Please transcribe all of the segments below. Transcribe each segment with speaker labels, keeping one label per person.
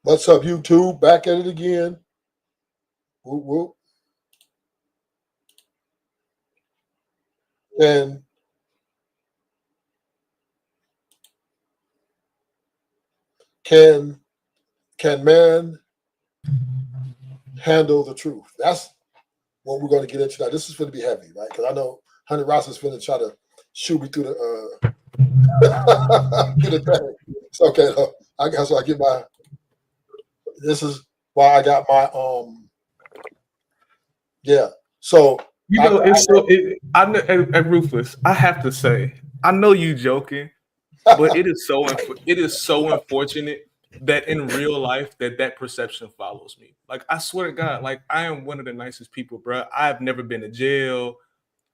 Speaker 1: What's up, YouTube? Back at it again. Whoop, whoop. And can man handle the truth? That's what we're going to get into now. This is going to be heavy, right? Because I know Honey Ross is going to try to shoot me through the through the thing. It's okay though. I guess I get my. This is why I got my Yeah. So
Speaker 2: you know, I know, and Rufus, I have to say, I know you joking, but it is so unfortunate that in real life that perception follows me. Like I swear to God, like I am one of the nicest people, bro. I've never been to jail.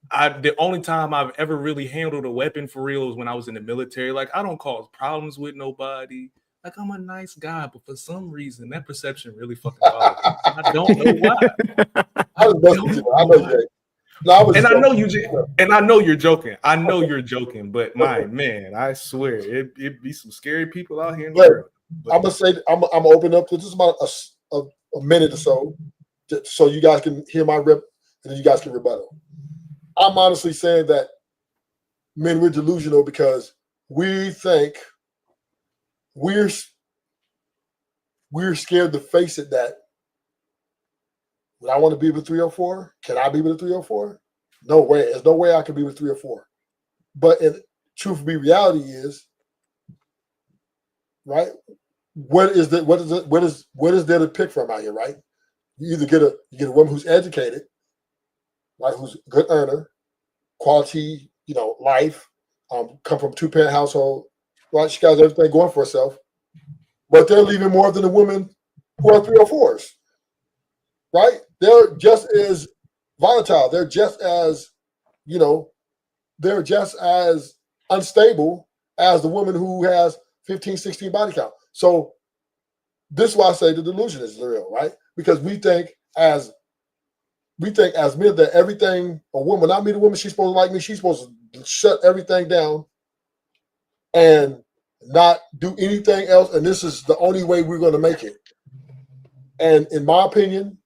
Speaker 2: The only time I've ever really handled a weapon for real was when I was in the military. Like I don't cause problems with nobody. Like I'm a nice guy, but for some reason that perception really fucking bothers me. I don't know why.
Speaker 1: I was messing with you. I know you. No, I was
Speaker 2: And
Speaker 1: just
Speaker 2: I know
Speaker 1: joking.
Speaker 2: you, and I know you're joking. I know you're joking, but my man, I swear it be some scary people out here in the world. But
Speaker 1: I'm gonna say I'm gonna open up to just about a minute or so, so you guys can hear my rip, and then you guys can rebuttal. I'm honestly saying that men, we're delusional because we think we're scared to face it that would I want to be with 304? Can I be with a 304? No way. There's no way I can be with 304. But in truth be reality is, right? What is there to pick from out here, right? You either get a woman who's educated, right, who's a good earner, quality, life, come from a two-parent household, right? She got everything going for herself, but they're leaving more than the women who are 304s, right? They're just as volatile. They're just as, they're just as unstable as the woman who has 15, 16 body count. So this is why I say the delusion is real, right? Because we think as men that everything a woman, not me, the woman, she's supposed to like me, she's supposed to shut everything down and not do anything else. And this is the only way we're going to make it. And in my opinion,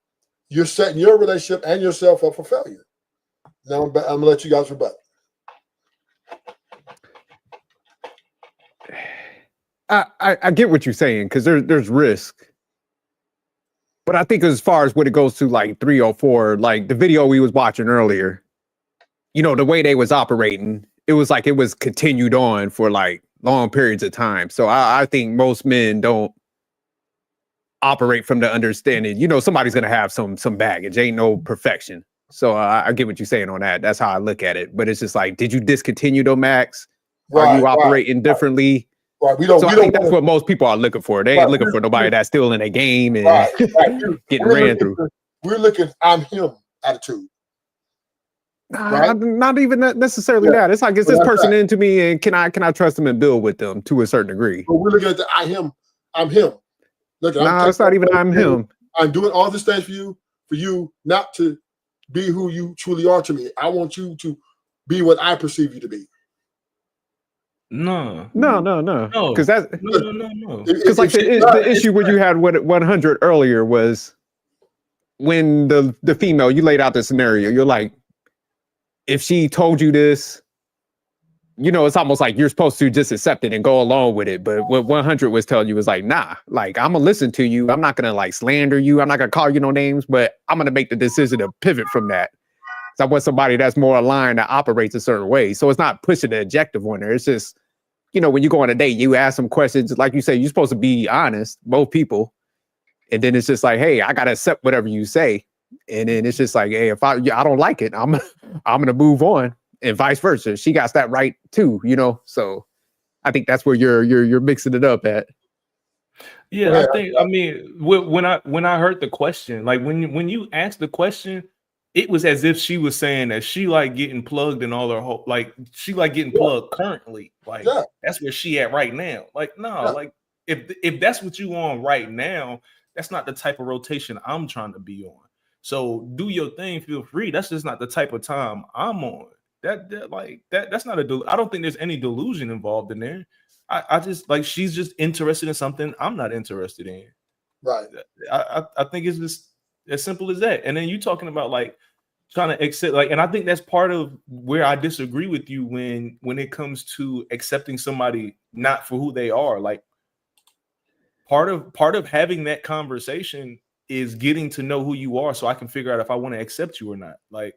Speaker 1: you're setting your relationship and yourself up for failure. Now I'm going to let you guys rebut.
Speaker 3: I get what you're saying because there's risk. But I think as far as when it goes to like 304, like the video we was watching earlier, the way they was operating, it was like it was continued on for like long periods of time. So I think most men don't operate from the understanding, somebody's going to have some baggage. Ain't no perfection. So I get what you're saying on that. That's how I look at it. But it's just like, did you discontinue though, Max? Are you operating differently?
Speaker 1: Right.
Speaker 3: I think that's what most people are looking for. They ain't looking for nobody that's still in a game and getting ran through.
Speaker 1: We're looking, I'm him attitude.
Speaker 3: Right? Not even necessarily that. It's like, is this person into me and can I trust them and build with them to a certain degree?
Speaker 1: But we're looking at the I'm him. Look,
Speaker 3: it's not even I'm him.
Speaker 1: I'm doing all these things for you not to be who you truly are to me. I want you to be what I perceive you to be.
Speaker 2: No.
Speaker 3: Because that's
Speaker 2: no.
Speaker 3: Because like the issue where you had 100 earlier was when the female, you laid out the scenario. You're like, if she told you this, it's almost like you're supposed to just accept it and go along with it. But what 100 was telling you was like, nah, like I'm gonna listen to you. I'm not gonna like slander you. I'm not gonna call you no names, but I'm gonna make the decision to pivot from that. So I want somebody that's more aligned that operates a certain way. So it's not pushing the objective on there. It's just, when you go on a date, you ask some questions. Like you say, you're supposed to be honest, both people. And then it's just like, hey, I gotta accept whatever you say. And then it's just like, hey, if I don't like it, I'm gonna move on, and vice versa. She got that right too, So I think that's where you're mixing it up at.
Speaker 2: Yeah, I mean, when I heard the question, like when you asked the question, it was as if she was saying that she like getting plugged in all her whole, like she like getting plugged currently. Like that's where she at right now. Like, no, like if that's what you on right now, that's not the type of rotation I'm trying to be on. So do your thing, feel free. That's just not the type of time I'm on. That's not I don't think there's any delusion involved in there. I just like she's just interested in something I'm not interested in.
Speaker 1: Right.
Speaker 2: I think it's just as simple as that. And then you talking about like trying to accept, like, and I think that's part of where I disagree with you when it comes to accepting somebody not for who they are. Like part of having that conversation is getting to know who you are, so I can figure out if I want to accept you or not. Like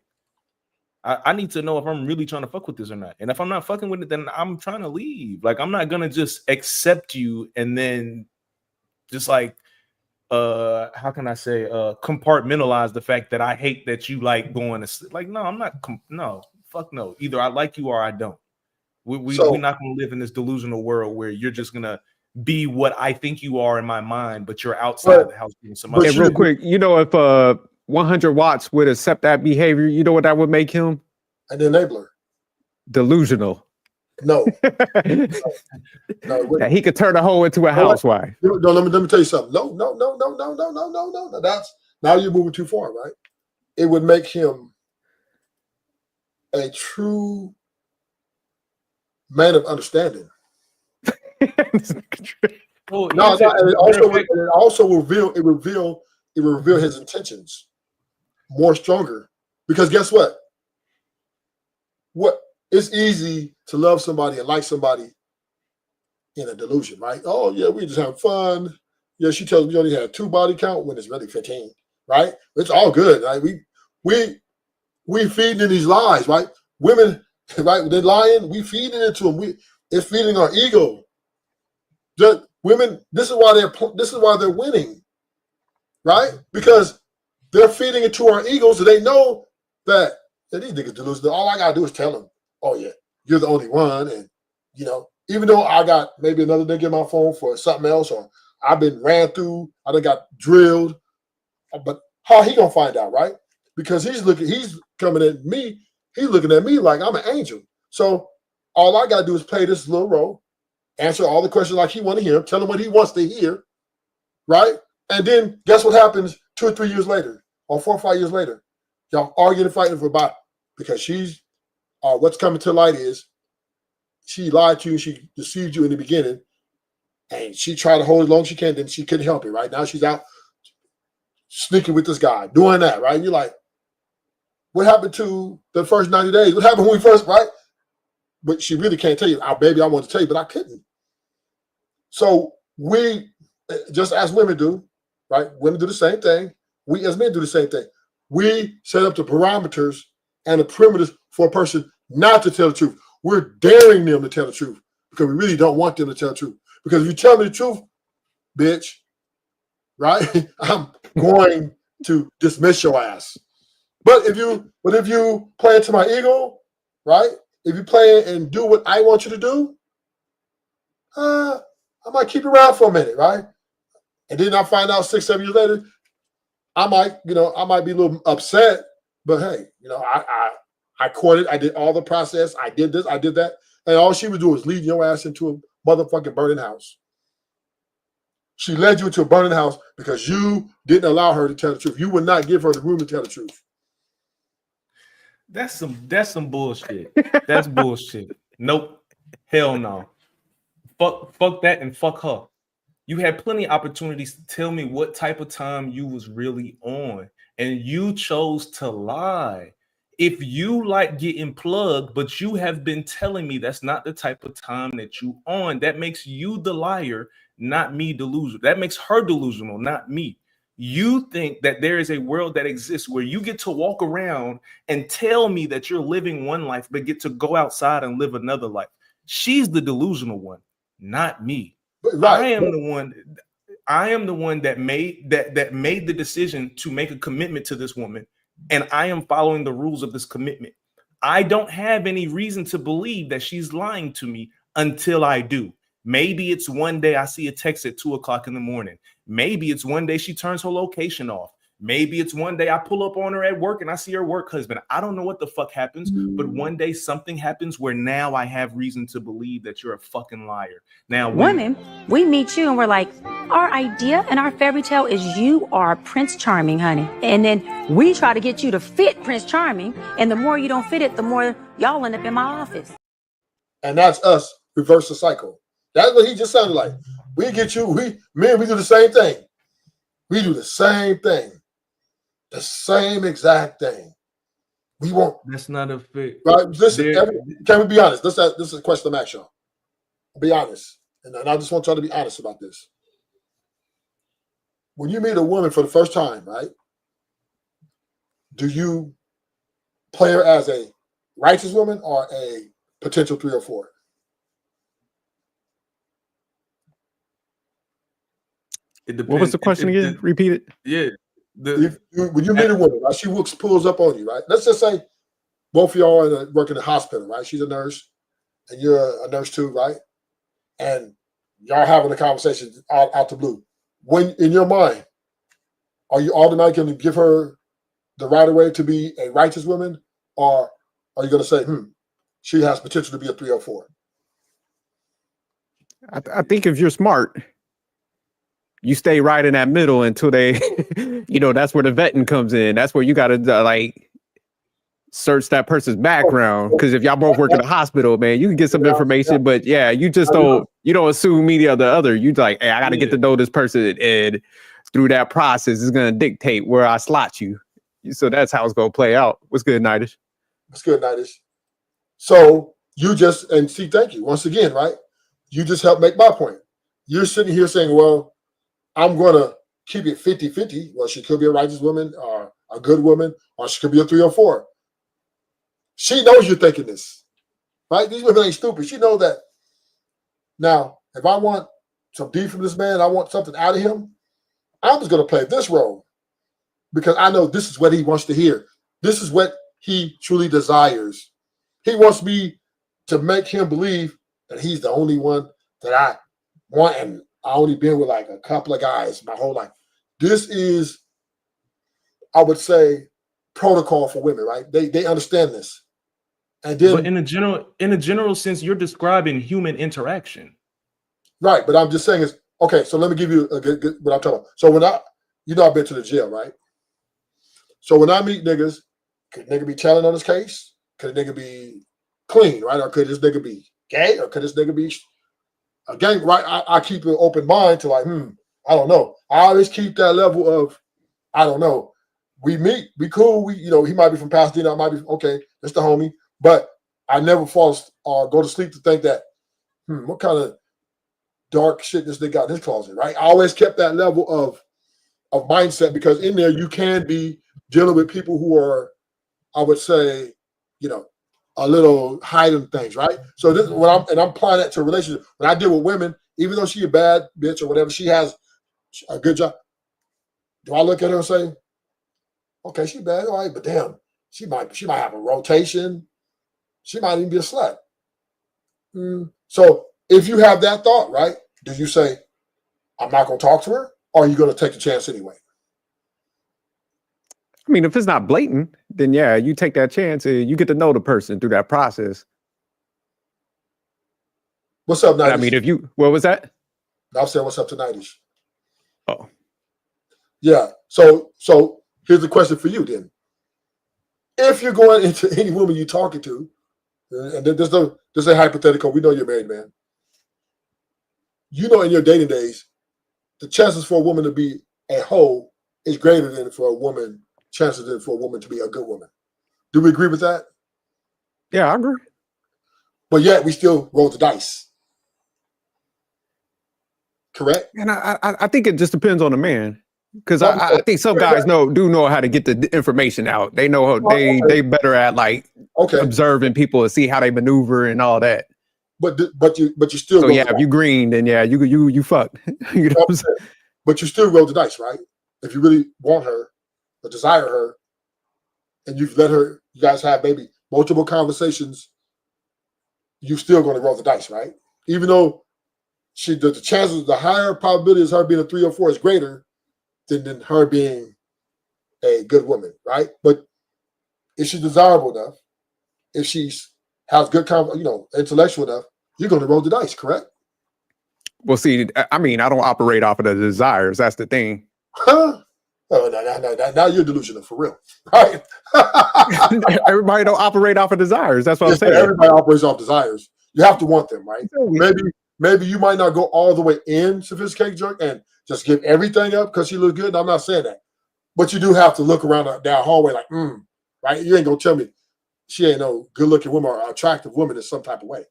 Speaker 2: I need to know if I'm really trying to fuck with this or not. And if I'm not fucking with it, then I'm trying to leave. Like I'm not gonna just accept you and then just like how can I say compartmentalize the fact that I hate that you like going to like, no, I'm not no, fuck no. Either I like you or I don't. We're not gonna live in this delusional world where you're just gonna be what I think you are in my mind, but you're outside of the house doing some other
Speaker 3: Hey,
Speaker 2: shit.
Speaker 3: real quick, you know, if 100 watts would accept that behavior, you know what that would make him?
Speaker 1: An enabler.
Speaker 3: Delusional.
Speaker 1: No.
Speaker 3: That he could turn a hoe into a housewife.
Speaker 1: No, let me tell you something. No. That's now you're moving too far, right? It would make him a true man of understanding.
Speaker 2: Well,
Speaker 1: No, it also will reveal his intentions more stronger. Because guess what? It's easy to love somebody and like somebody in a delusion, right? Oh yeah, we just have fun. Yeah, she tells me you only have 2 body count when it's really 15, right? It's all good, right? We feeding in these lies, right? Women, right? They're lying. We feeding into them. It's feeding our ego. Women, this is why they're winning, right? Because they're feeding into our egos, so they know that these niggas delusional. All I gotta do is tell them, oh yeah, you're the only one, and you know, even though I got maybe another nigga in my phone for something else, or I've been ran through, I done got drilled, but how he gonna find out, right? Because he's coming at me, he's looking at me like I'm an angel. So all I gotta do is play this little role, answer all the questions like he want to hear, tell him what he wants to hear, right? And then guess what happens 2 or 3 years later, or 4 or 5 years later? Y'all arguing and fighting for about, because she's what's coming to light is she lied to you, she deceived you in the beginning, and she tried to hold as long as she can, then she couldn't help it, right? Now she's out sneaking with this guy, doing that, right? And you're like, what happened to the first 90 days? What happened when we first, right? But she really can't tell you. Baby, I want to tell you, but I couldn't. So we, just as women do, right? Women do the same thing. We as men do the same thing. We set up the parameters and the perimeters for a person not to tell the truth. We're daring them to tell the truth because we really don't want them to tell the truth. Because if you tell me the truth, bitch, right? I'm going to dismiss your ass. But if you play into my ego, right? If you play and do what I want you to do, I might keep you around for a minute, right? And then I find out 6, 7 years later, I might be a little upset, but hey, I courted, I did all the process, I did this, I did that, and all she would do is lead your ass into a motherfucking burning house. She led you into a burning house because you didn't allow her to tell the truth. You would not give her the room to tell the truth.
Speaker 2: That's some bullshit. That's bullshit. Nope. Hell no. Fuck that and fuck her. You had plenty of opportunities to tell me what type of time you was really on, and you chose to lie. If you like getting plugged, but you have been telling me that's not the type of time that you on, that makes you the liar, not me delusional. That makes her delusional, not me. You think that there is a world that exists where you get to walk around and tell me that you're living one life, but get to go outside and live another life. She's the delusional one, not me. Right. I am the one that made the decision to make a commitment to this woman, and I am following the rules of this commitment. I don't have any reason to believe that she's lying to me until I do. Maybe it's one day I see a text at 2:00 in the morning. Maybe it's one day she turns her location off. Maybe it's one day I pull up on her at work and I see her work husband. I don't know what the fuck happens, but one day something happens where now I have reason to believe that you're a fucking liar. Now,
Speaker 4: women, we meet you and we're like, our idea and our fairy tale is you are Prince Charming, honey. And then we try to get you to fit Prince Charming. And the more you don't fit it, the more y'all end up in my office.
Speaker 1: And that's us, reverse the cycle. That's what he just sounded like. We get you, we do the same thing. We do the same thing, the same exact thing. We want,
Speaker 2: That's not a fit.
Speaker 1: right? Listen,
Speaker 2: There-
Speaker 1: can we be honest? This is a question I'm asking y'all. Be honest. And I just want y'all to be honest about this. When you meet a woman for the first time, right? Do you play her as a righteous woman or a potential 3 or 4?
Speaker 2: It depends.
Speaker 3: What was the question again? Repeat it.
Speaker 2: Yeah.
Speaker 1: When you meet a woman, right, she pulls up on you, right? Let's just say both of y'all work in the hospital, right? She's a nurse and you're a nurse too, right? And y'all having a conversation out the blue. When in your mind, are you automatically going to give her the right of way to be a righteous woman, or are you going to say, she has potential to be a 3 or 4?
Speaker 3: I think if you're smart, you stay right in that middle until they, that's where the vetting comes in. That's where you got to search that person's background. Because if y'all both work in the hospital, man, you can get some information, but yeah, you just don't assume either of the other. You like, hey, I got to get to know this person, and through that process, it's going to dictate where I slot you. So that's how it's going to play out. What's good, Nidish?
Speaker 1: What's good, Nidish? So you just, and see, thank you once again, right? You just helped make my point. You're sitting here saying, well, I'm going to keep it 50-50. Well, she could be a righteous woman or a good woman, or she could be a 3 or 4. She knows you're thinking this, right? These women ain't stupid. She knows that. Now, if I want some D from this man, I want something out of him, I'm just going to play this role because I know this is what he wants to hear. This is what he truly desires. He wants me to make him believe that he's the only one that I want, and I only been with like a couple of guys my whole life. This is, I would say, protocol for women, right? They understand this. And then,
Speaker 2: but in a general sense, you're describing human interaction.
Speaker 1: Right, but I'm just saying is, okay, so let me give you a good what I'm talking about. So when I've been to the jail, right? So when I meet niggas, could nigga be telling on his case? Could a nigga be clean, right? Or could this nigga be gay? Or could this nigga be a gang, right? I keep an open mind to like, I don't know. I always keep that level of, I don't know. We meet, we cool, he might be from Pasadena, I might be, okay, that's the homie. But I never fall or go to sleep to think that, what kind of dark shit this nigga got in his closet, right? I always kept that level of mindset because in there you can be dealing with people who are, I would say, a little hiding things, right? So this is what I'm applying that to a relationship. When I deal with women, even though she a bad bitch or whatever, she has a good job. Do I look at her and say, okay, she bad, all right, but damn, she might have a rotation. She might even be a slut. So if you have that thought, right, do you say, I'm not going to talk to her, or are you going to take the chance anyway?
Speaker 3: I mean, if it's not blatant, then yeah, you take that chance and you get to know the person through that process.
Speaker 1: What's up, Nidish?
Speaker 3: I mean, what was that?
Speaker 1: I'll say what's up to Nidish.
Speaker 3: Oh.
Speaker 1: Yeah. So here's the question for you then. If you're going into any woman you're talking to, and there's a hypothetical, we know you're married, man. In your dating days, the chances for a woman to be a hoe is greater than for a woman to be a good woman. Do we agree with that?
Speaker 3: Yeah, I agree.
Speaker 1: But yet we still roll the dice. Correct?
Speaker 3: And I think it just depends on the man. Because I think some guys do know how to get the information out. They know how they better at observing people and see how they maneuver and all that.
Speaker 1: But you still.
Speaker 3: So yeah, if you green, then yeah, you fucked. You know what I'm saying?
Speaker 1: But you still roll the dice, right? If you really want her or desire her, and you've let her, you guys have maybe multiple conversations, you're still going to roll the dice, right? Even though the chances, the higher probability is her being a 3 or 4 is greater than her being a good woman, right? But if she's desirable enough, if she's has good, intellectual enough, you're going to roll the dice, correct?
Speaker 3: Well, see, I mean, I don't operate off of the desires. That's the thing.
Speaker 1: Huh? Oh, no, now you're delusional for real, right?
Speaker 3: Everybody don't operate off of desires. That's what I'm saying.
Speaker 1: Everybody operates off desires. You have to want them, right? Maybe maybe you might not go all the way in sophisticated jerk and just give everything up because she looks good. I'm not saying that, but you do have to look around that hallway like, right? You ain't gonna tell me she ain't no good looking woman or attractive woman in some type of way.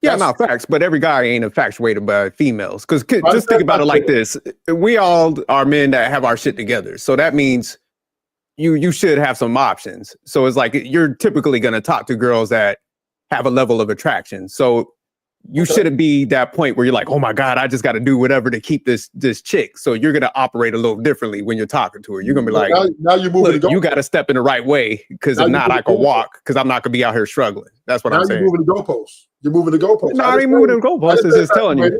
Speaker 3: Yeah, not facts, but every guy ain't infatuated by females. Because just think about it like this: we all are men that have our shit together, so that means you should have some options. So it's like you're typically going to talk to girls that have a level of attraction. So you shouldn't be that point where you're like, oh my God, I just got to do whatever to keep this chick. So you're going to operate a little differently when you're talking to her. You're going to be like,
Speaker 1: now you're moving.
Speaker 3: Look, you got to step in the right way because if not, I can walk because I'm not going to be out here struggling. That's what I'm saying.
Speaker 1: You're moving the goalposts. You're moving the goalposts.
Speaker 3: No, I ain't moving the goalposts. It's just telling you.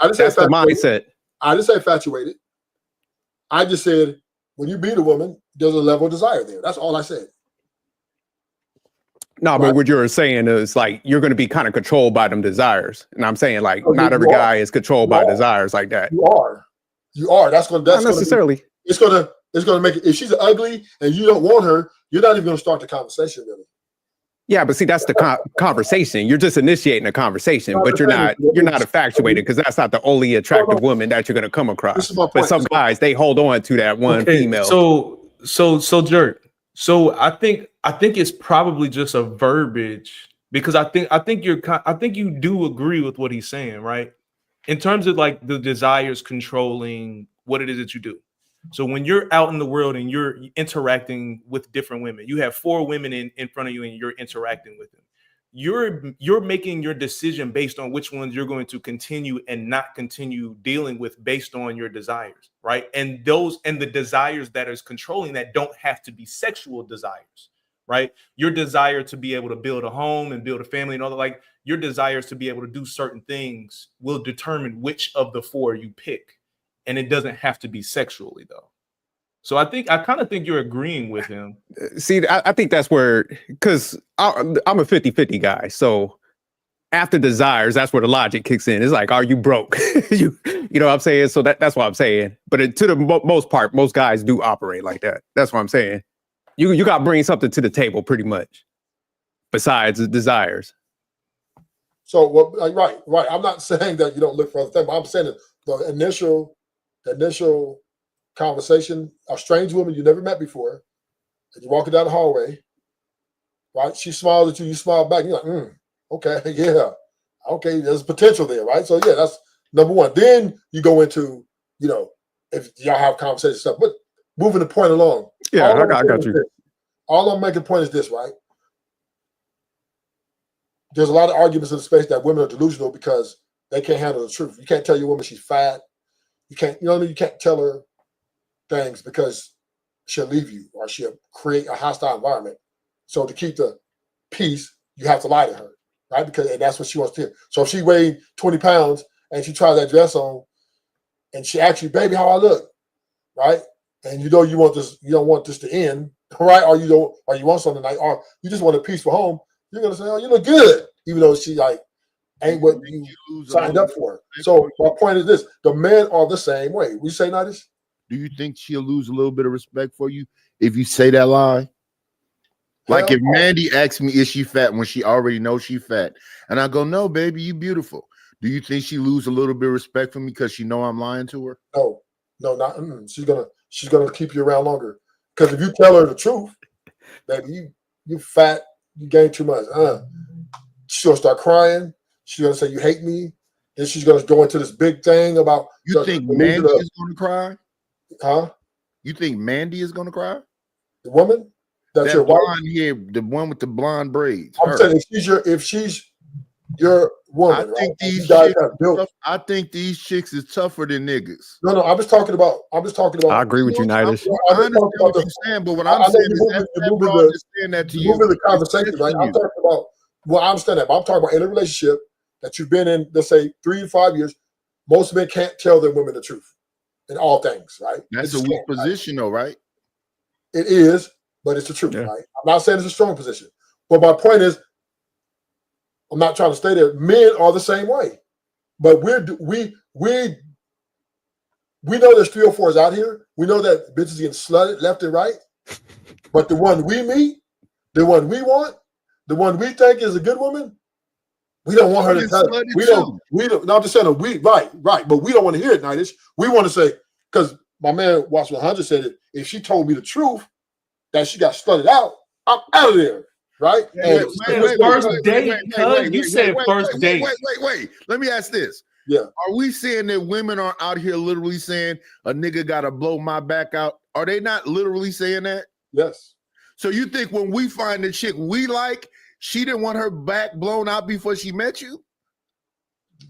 Speaker 3: That's the mindset.
Speaker 1: I didn't say infatuated. I just said when you meet a woman, there's a level of desire there. That's all I said. No,
Speaker 3: but what you're saying is like you're going to be kind of controlled by them desires, and I'm saying like not every guy is controlled by desires like that.
Speaker 1: You are. That's not
Speaker 3: necessarily.
Speaker 1: It's gonna make it. If she's ugly and you don't want her, you're not even going to start the conversation really.
Speaker 3: Yeah, but see, that's the conversation. You're just initiating a conversation, but you're not infatuated because that's not the only attractive woman that you're going to come across. But some guys, they hold on to that one female.
Speaker 2: So Jerk. So I think it's probably just a verbiage because I think you do agree with what he's saying, right? In terms of like the desires controlling what it is that you do. So when you're out in the world and you're interacting with different women, you have 4 women in front of you and you're interacting with them. You're making your decision based on which ones you're going to continue and not continue dealing with based on your desires, right? And the desires that is controlling that don't have to be sexual desires, right? Your desire to be able to build a home and build a family and all that, like your desires to be able to do certain things will determine which of the 4 you pick. And it doesn't have to be sexually though. So I kind of think you're agreeing with him.
Speaker 3: See, I think that's where, because I'm a 50-50 guy. So after desires, that's where the logic kicks in. It's like, are you broke? you know what I'm saying? So that's what I'm saying. But to the most part, most guys do operate like that. That's what I'm saying. You got to bring something to the table pretty much besides the desires.
Speaker 1: So, right. I'm not saying that you don't look for other things, but I'm saying that the initial conversation, a strange woman you never met before, and you're walking down the hallway, right? She smiles at you, you smile back, and you're like, okay, yeah, okay, there's potential there, right? So yeah, that's number one. Then you go into, if y'all have conversation stuff, but moving the point along.
Speaker 3: Yeah, I got you.
Speaker 1: All I'm making point is this, right? There's a lot of arguments in the space that women are delusional because they can't handle the truth. You can't tell your woman she's fat. You can't, you can't tell her things because she'll leave you or she'll create a hostile environment. So to keep the peace, you have to lie to her, right? Because that's what she wants to hear. So if she weighed 20 pounds and she tries that dress on and she asks you, baby, how I look, right? And you don't want this to end, right? Or you want something like, or you just want a peaceful home, you're gonna say, oh, you look good, even though she like ain't what you signed up for. So my point is this: the men are the same way. We say Nidus?
Speaker 5: Do you think she'll lose a little bit of respect for you if you say that lie? Like if Mandy asks me, is she fat, when she already knows she's fat, and I go, no, baby, you beautiful. Do you think she lose a little bit of respect for me because she know I'm lying to her?
Speaker 1: No, not. She's gonna keep you around longer. Because if you tell her the truth, baby, you fat, you gain too much. She's gonna start crying. She's gonna say you hate me. Then she's gonna go into this big thing about.
Speaker 5: You think Mandy is gonna cry?
Speaker 1: Huh?
Speaker 5: You think Mandy is gonna cry?
Speaker 1: The woman
Speaker 5: that's your blonde hair, the one with the blonde braids.
Speaker 1: I'm saying if she's your woman,
Speaker 5: I think I think these chicks is tougher than niggas.
Speaker 1: No, I'm just talking about.
Speaker 3: I agree with you, Nidus.
Speaker 5: I understand what you're saying, but what I'm saying is understand that to you.
Speaker 1: Moving the conversation, right? I'm talking about. Well, I understand that, but I'm talking about in a relationship that you've been in, let's say 3 to 5 years. Most men can't tell their women the truth in all things, right?
Speaker 5: That's a weak position, though, right?
Speaker 1: It is, but it's the truth, right? I'm not saying it's a strong position, but my point is, I'm not trying to stay there. Men are the same way, but we know there's 3 or 4s out here. We know that bitches getting slutted left and right, but the one we meet, the one we want, the one we think is a good woman, We don't want her to
Speaker 5: Been
Speaker 1: tell.
Speaker 5: slutted
Speaker 1: We
Speaker 5: too.
Speaker 1: don't. We don't. No, I'm just saying. Right. But we don't want to hear it, Nightish. We want to say because my man Watch 100 said it. If she told me the truth that she got slutted out, I'm out of there. Right?
Speaker 2: Wait, first date, cuz you said first date.
Speaker 5: Wait. Let me ask this.
Speaker 1: Yeah.
Speaker 5: Are we saying that women are out here literally saying a nigga gotta blow my back out? Are they not literally saying that?
Speaker 1: Yes.
Speaker 5: So you think when we find the chick we like, she didn't want her back blown out before she met you?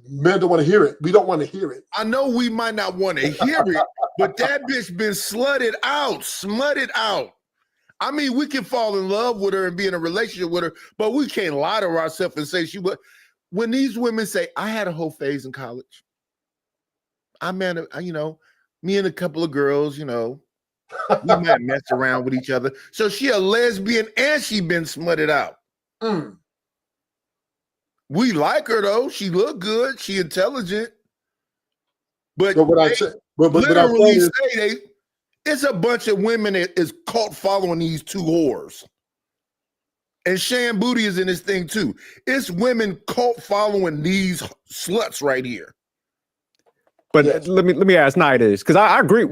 Speaker 1: Men don't want to hear it. We don't want to hear it.
Speaker 5: I know we might not want to hear it, but that bitch been slutted out. I mean, we can fall in love with her and be in a relationship with her, but we can't lie to ourselves and say she would. When these women say, I had a whole phase in college. I met, me and a couple of girls, we might mess around with each other. So she a lesbian and she been smutted out.
Speaker 1: Mm.
Speaker 5: We like her though. She look good. She intelligent. But
Speaker 1: But what I said, but I'm
Speaker 5: literally
Speaker 1: saying
Speaker 5: say it's a bunch of women that is caught following these two whores. And Shan Booty is in this thing too. It's women cult following these sluts right here.
Speaker 3: But
Speaker 1: Yes.
Speaker 3: let me ask Nightish, because I agree.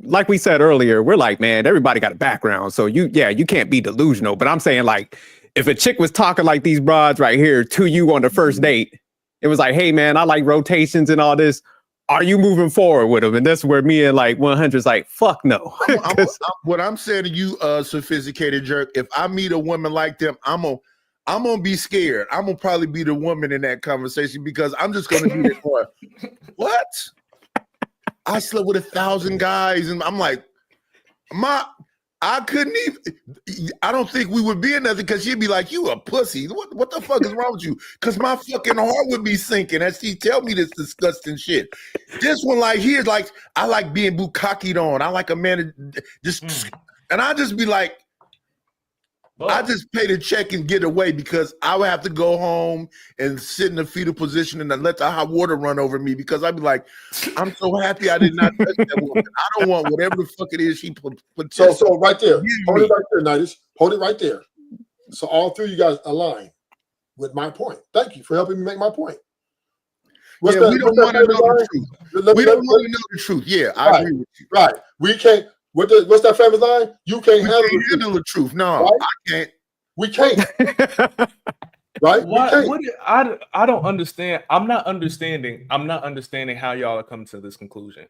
Speaker 3: Like we said earlier, we're like, man, everybody got a background, so you can't be delusional. But I'm saying, like, if a chick was talking like these broads right here to you on the first date, it was like, hey man, I like rotations and all this. Are you moving forward with them? And that's where me and like 100's like, fuck no.
Speaker 5: What I'm saying to you, sophisticated jerk, if I meet a woman like them, I'm gonna be scared. I'm gonna probably be the woman in that conversation because I'm just gonna be there for what? I slept with 1,000 guys, and I'm like, I couldn't even. I don't think we would be in nothing because she'd be like, "You a pussy? What the fuck is wrong with you?" Because my fucking heart would be sinking as she tell me this disgusting shit. This one, like, here's like, I like being bukkakied on. I like a man that just, and I just be like, I just pay the check and get away because I would have to go home and sit in the fetal position and let the hot water run over me because I'd be like, I'm so happy I did not touch that woman. I don't want whatever the fuck it is she put.
Speaker 1: so right there. Hold it right there, Nightish. Hold it right there. So all three of you guys align with my point. Thank you for helping me make my point.
Speaker 5: We don't want to know the truth. We don't want to know the truth. Yeah, I agree with you.
Speaker 1: Right. We can't. What's that famous line? You can't handle
Speaker 5: the truth. No,
Speaker 1: right?
Speaker 5: I can't.
Speaker 1: We can't. Right?
Speaker 2: I don't understand. I'm not understanding how y'all are coming to this conclusion.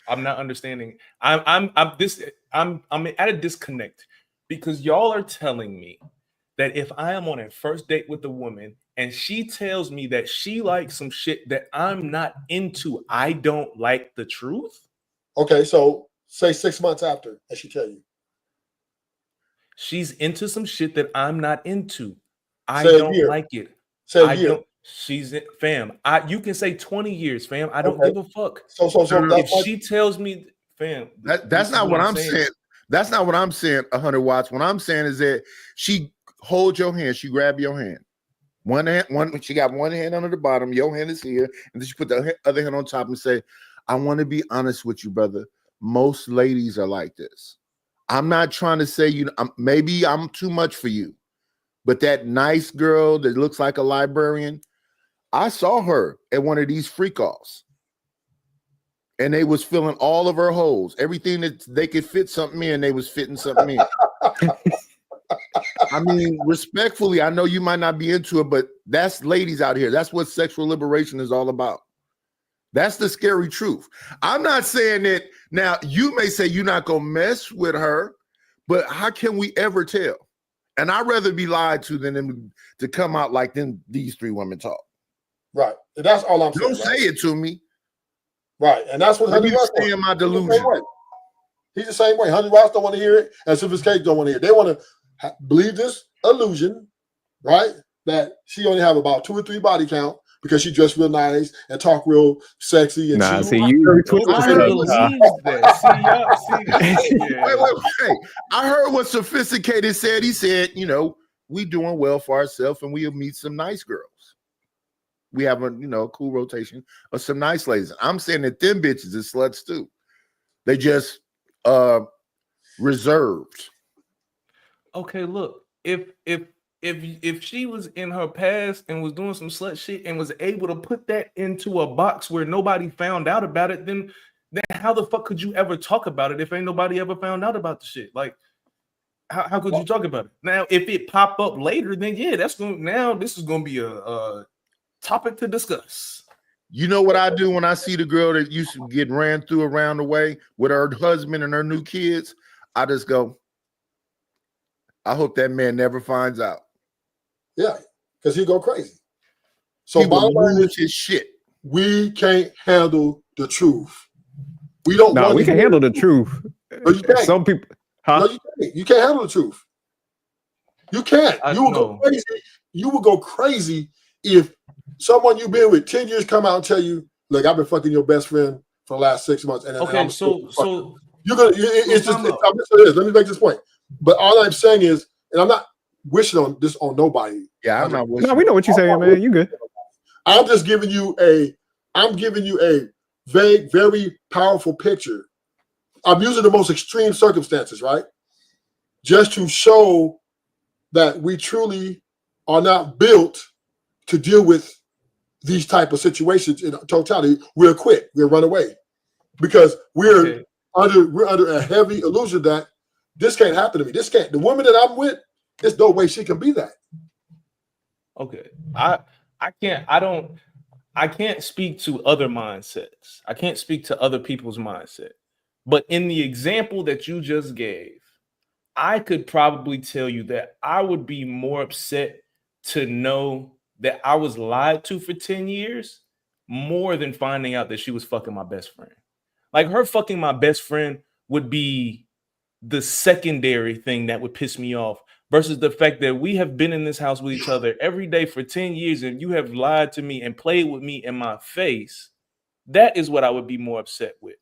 Speaker 2: I'm not understanding. I'm at a disconnect because y'all are telling me that if I am on a first date with a woman and she tells me that she likes some shit that I'm not into, I don't like the truth.
Speaker 1: Okay, so say 6 months after, and she tell you
Speaker 2: she's into some shit that I'm not into. I
Speaker 1: Say a
Speaker 2: don't
Speaker 1: year.
Speaker 2: like it.
Speaker 1: Say a
Speaker 2: I
Speaker 1: year.
Speaker 2: don't. She's fam. You can say 20 years, fam. I don't
Speaker 1: Okay.
Speaker 2: give a fuck.
Speaker 1: So
Speaker 2: If she tells me, fam,
Speaker 5: That's not what I'm saying. That's not what I'm saying. 100 watts. What I'm saying is that she holds your hand. She grab your hand. She got one hand under the bottom. Your hand is here, and then she put the other hand on top and say, "I want to be honest with you, brother. Most ladies are like this. I'm not trying to say maybe I'm too much for you, but that nice girl that looks like a librarian, I saw her at one of these freak offs, and they was filling all of her holes. Everything that they could fit something in, they was fitting something in." I mean, respectfully, I know you might not be into it, but that's ladies out here. That's what sexual liberation is all about. That's the scary truth. I'm not saying that now you may say you're not going to mess with her, but how can we ever tell? And I'd rather be lied to than them to come out like these three women talk.
Speaker 1: Right. And that's all I'm saying.
Speaker 5: Don't say it to me.
Speaker 1: Right. And that's what
Speaker 5: Let
Speaker 1: Honey
Speaker 5: me
Speaker 1: Ross
Speaker 5: stay in
Speaker 1: wants.
Speaker 5: my delusion.
Speaker 1: He's the same way. Honey Ross don't want to hear it, and Sophisticated don't want to hear it. They want to believe this illusion, right? That she only have about 2 or 3 body count because she dressed real nice and talk real sexy. And
Speaker 3: Nah,
Speaker 1: she
Speaker 3: see you.
Speaker 2: I believe that. See,
Speaker 5: Wait. I heard what Sophisticated said. He said, we doing well for ourselves and we'll meet some nice girls. We have a cool rotation of some nice ladies. I'm saying that them bitches is sluts too. They just reserved.
Speaker 2: Okay, look, if if she was in her past and was doing some slut shit and was able to put that into a box where nobody found out about it, then how the fuck could you ever talk about it if ain't nobody ever found out about the shit? Like, how could you talk about it? Now, if it pop up later, then yeah, this is gonna be a topic to discuss.
Speaker 5: You know what I do when I see the girl that used to get ran through around the way with her husband and her new kids? I just go, I hope that man never finds out.
Speaker 1: Yeah, because he go crazy. So
Speaker 5: He will
Speaker 1: bottom line
Speaker 5: lose
Speaker 1: is,
Speaker 5: his shit.
Speaker 1: we can't handle the truth. We don't.
Speaker 3: No,
Speaker 1: want
Speaker 3: we
Speaker 1: to
Speaker 3: can
Speaker 1: hear
Speaker 3: handle the
Speaker 1: it.
Speaker 3: truth.
Speaker 1: No, you can't.
Speaker 3: Some people,
Speaker 1: No,
Speaker 3: huh?
Speaker 1: you can't. You can't handle the truth. You can't.
Speaker 2: I
Speaker 1: You will go
Speaker 2: know.
Speaker 1: crazy. You will go crazy if someone you've been with 10 years come out and tell you, "Look, I've been fucking your best friend for the last 6 months." And
Speaker 2: Okay, so
Speaker 1: you're gonna. It's just. Let me make this point. But all I'm saying is, and I'm not wishing on this on nobody.
Speaker 5: Yeah, I'm not wishing.
Speaker 3: No, we know what you're saying, man. You good?
Speaker 1: I'm just giving you a. I'm giving you a vague, very powerful picture. I'm using the most extreme circumstances, right? Just to show that we truly are not built to deal with these type of situations in totality. We'll quit. We'll run away because we're under a heavy illusion that this can't happen to me. This can't. The woman that I'm with, there's no way she can be that.
Speaker 2: Okay. I can't speak to other mindsets. I can't speak to other people's mindset. But in the example that you just gave, I could probably tell you that I would be more upset to know that I was lied to for 10 years more than finding out that she was fucking my best friend. Like, her fucking my best friend would be the secondary thing that would piss me off versus the fact that we have been in this house with each other every day for 10 years and you have lied to me and played with me in my face. That is what I would be more upset with.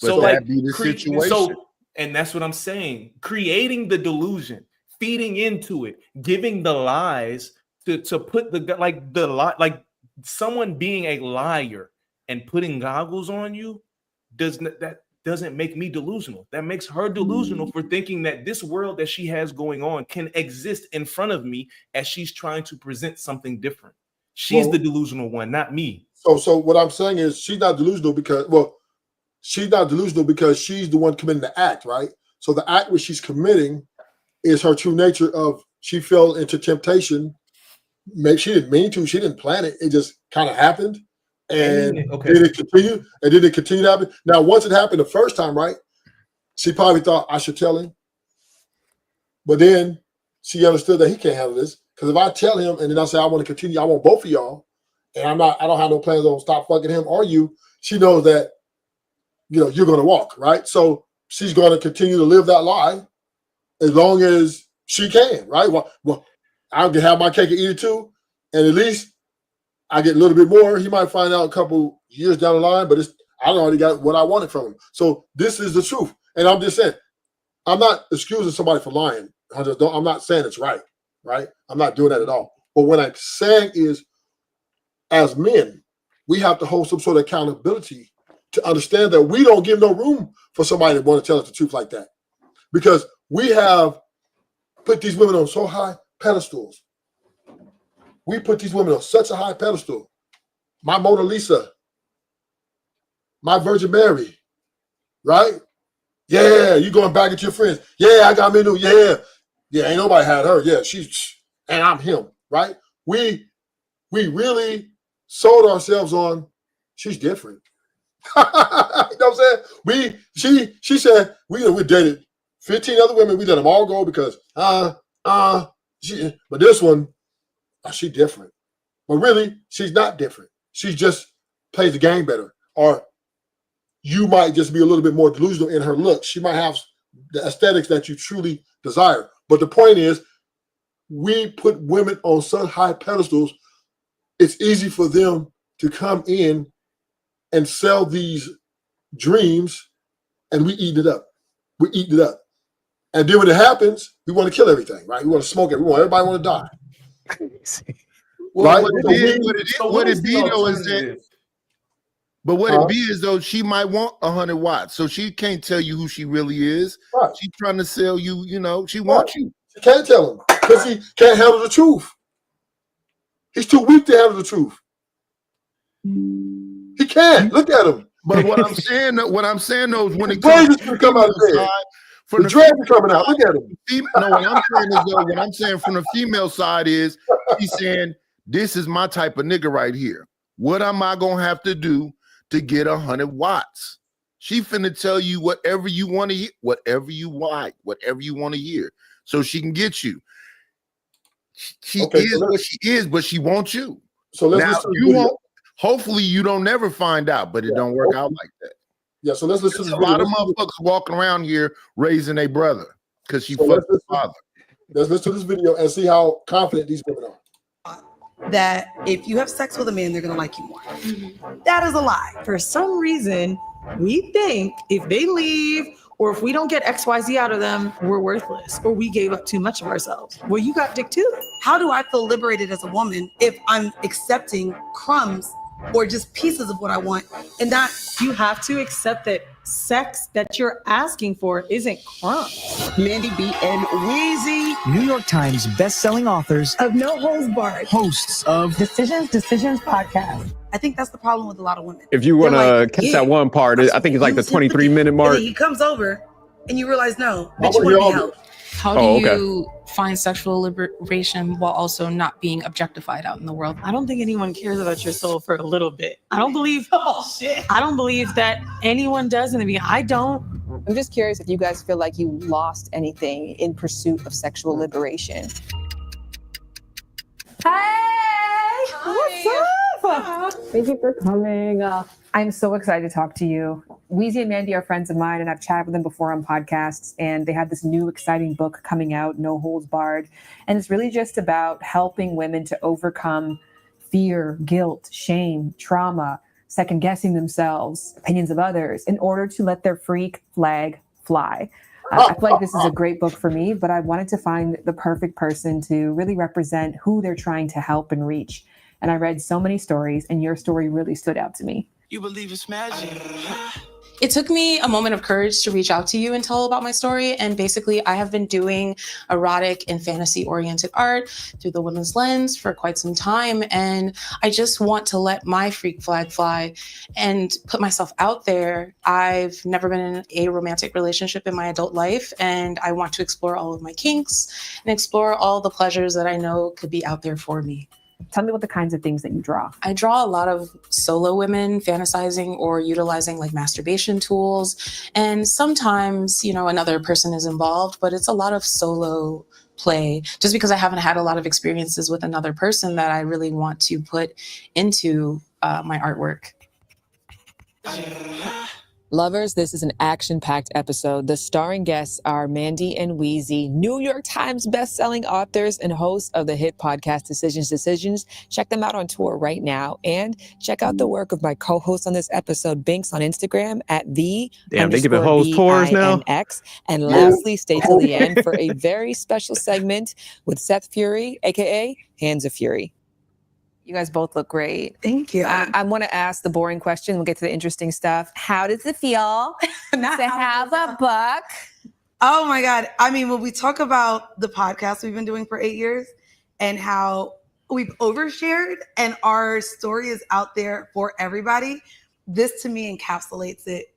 Speaker 5: But
Speaker 2: So,
Speaker 5: that
Speaker 2: like,
Speaker 5: be the situation.
Speaker 2: And that's what I'm saying. Creating the delusion, feeding into it, giving the lies to put like someone being a liar and putting goggles on you doesn't make me delusional. That makes her delusional for thinking that this world that she has going on can exist in front of me as she's trying to present something different. She's the delusional one, not me.
Speaker 1: So what I'm saying is she's not delusional because she's not delusional because she's the one committing the act, right? So the act which she's committing is her true nature of she fell into temptation. Maybe she didn't mean to, she didn't plan it. It just kind of happened. And then it continued, and then it continued to happen. Now, once it happened the first time, right? She probably thought I should tell him. But then she understood that he can't handle this. Because if I tell him and then I say I want to continue, I want both of y'all, and I don't have no plans on stop fucking him or you, she knows that you're gonna walk, right? So she's gonna continue to live that lie as long as she can, right? Well, I can have my cake and eat it too, and at least I get a little bit more. He might find out a couple years down the line, but I already got what I wanted from him. So this is the truth. And I'm just saying, I'm not excusing somebody for lying. I'm not saying it's right? I'm not doing that at all. But what I'm saying is, as men, we have to hold some sort of accountability to understand that we don't give no room for somebody to want to tell us the truth like that. Because we have put these women on so high pedestals. We put these women on such a high pedestal. My Mona Lisa, my Virgin Mary, right? Yeah, you going back at your friends. Yeah, I got me new. Yeah, ain't nobody had her. Yeah, and I'm him, right? We really sold ourselves on she's different. You know what I'm saying? She said we dated 15 other women. We let them all go because but this one, she different. But really, she's not different. She just plays the game better. Or you might just be a little bit more delusional in her look. She might have the aesthetics that you truly desire. But the point is, we put women on such high pedestals, it's easy for them to come in and sell these dreams, and we eat it up. We eat it up. And then when it happens, we want to kill everything, right? We want to smoke it. Everybody want to die.
Speaker 5: Well,
Speaker 1: right?
Speaker 5: what it be though is that, but what it be is though she might want 100 watts, so she can't tell you who she really is.
Speaker 1: Right.
Speaker 5: She's trying to sell you. She wants you.
Speaker 1: She can't tell them because he can't handle the truth. He's too weak to handle the truth. He can't. Look at him.
Speaker 5: But what I'm saying though, is when it
Speaker 1: Dreads
Speaker 5: comes
Speaker 1: is gonna come out of bed.
Speaker 5: from
Speaker 1: The dreads are coming out. Look at him.
Speaker 5: No, what I'm saying from the female side is he's saying this is my type of nigga right here. What am I gonna have to do to get 100 watts? She finna tell you whatever you want to hear, whatever you like, whatever you want to hear, so she can get you. She
Speaker 1: Okay,
Speaker 5: is
Speaker 1: so
Speaker 5: what she is, but she wants you.
Speaker 1: So let's
Speaker 5: Now
Speaker 1: listen to the
Speaker 5: you
Speaker 1: video.
Speaker 5: won't. Hopefully, you don't never find out, but it don't work out like that.
Speaker 1: Yeah, so let's listen
Speaker 5: There's
Speaker 1: to
Speaker 5: a
Speaker 1: the
Speaker 5: lot
Speaker 1: video.
Speaker 5: of motherfuckers walking around here raising a brother because she
Speaker 1: So
Speaker 5: fucked his father.
Speaker 1: Let's listen to this video and see how confident these women are.
Speaker 6: That if you have sex with a man, they're gonna like you more. That is a lie.
Speaker 7: For some reason, we think if they leave or if we don't get XYZ out of them, we're worthless or we gave up too much of ourselves. Well, you got dick too.
Speaker 6: How do I feel liberated as a woman if I'm accepting crumbs or just pieces of what I want and not
Speaker 7: You have to accept that sex that you're asking for isn't crumbs.
Speaker 6: Mandy B and Wheezy
Speaker 8: New York Times best-selling authors,
Speaker 6: of No Holds Barred.
Speaker 8: hosts of
Speaker 9: Decisions podcast.
Speaker 6: I think that's the problem with a lot of women.
Speaker 3: If you want to
Speaker 6: They're like,
Speaker 3: catch
Speaker 6: yeah,
Speaker 3: that one part, I think it's like the
Speaker 6: use sympathy.
Speaker 3: 23-minute
Speaker 6: And
Speaker 3: mark.
Speaker 6: then he comes over and you realize, no,
Speaker 1: I
Speaker 6: bitch, you
Speaker 1: wanna hear
Speaker 6: want to
Speaker 1: all
Speaker 6: be
Speaker 1: of
Speaker 6: helped.
Speaker 10: How do
Speaker 3: Oh, okay.
Speaker 10: you find sexual liberation while also not being objectified out in the world?
Speaker 7: I don't think anyone cares about your soul for a little bit. I don't believe
Speaker 6: Shit.
Speaker 7: I don't believe that anyone does in the beginning. I don't.
Speaker 9: I'm just curious if you guys feel like you lost anything in pursuit of sexual liberation. Hey! What's up? Thank you for coming. I'm so excited to talk to you. Weezy and Mandy are friends of mine, and I've chatted with them before on podcasts, and they have this new exciting book coming out, No Holds Barred. And it's really just about helping women to overcome fear, guilt, shame, trauma, second guessing themselves, opinions of others, in order to let their freak flag fly. I feel like this is a great book for me, but I wanted to find the perfect person to really represent who they're trying to help and reach. And I read so many stories, and your story really stood out to me.
Speaker 8: You believe it's magic.
Speaker 10: It took me a moment of courage to reach out to you and tell about my story. And basically, I have been doing erotic and fantasy-oriented art through the women's lens for quite some time. And I just want to let my freak flag fly and put myself out there. I've never been in a romantic relationship in my adult life, and I want to explore all of my kinks and explore all the pleasures that I know could be out there for me.
Speaker 9: Tell me what the kinds of things that you draw.
Speaker 10: I draw a lot of solo women fantasizing or utilizing like masturbation tools. And sometimes, another person is involved, but it's a lot of solo play just because I haven't had a lot of experiences with another person that I really want to put into my artwork.
Speaker 9: Lovers, this is an action-packed episode. The starring guests are Mandy and Weezy, New York Times best-selling authors and hosts of the hit podcast Decisions. Check them out on tour right now. And check out the work of my co-host on this episode, Binks, on Instagram at the
Speaker 3: Damn, they giving hoes tours now?
Speaker 9: BINX. And lastly, stay till the end for a very special segment with Seth Fury, aka Hands of Fury. You guys both look great.
Speaker 6: Thank you.
Speaker 9: I want to ask the boring question. We'll get to the interesting stuff. How does it feel to have a book?
Speaker 6: Oh my God. I mean, when we talk about the podcast we've been doing for 8 years and how we've overshared and our story is out there for everybody, this to me encapsulates it.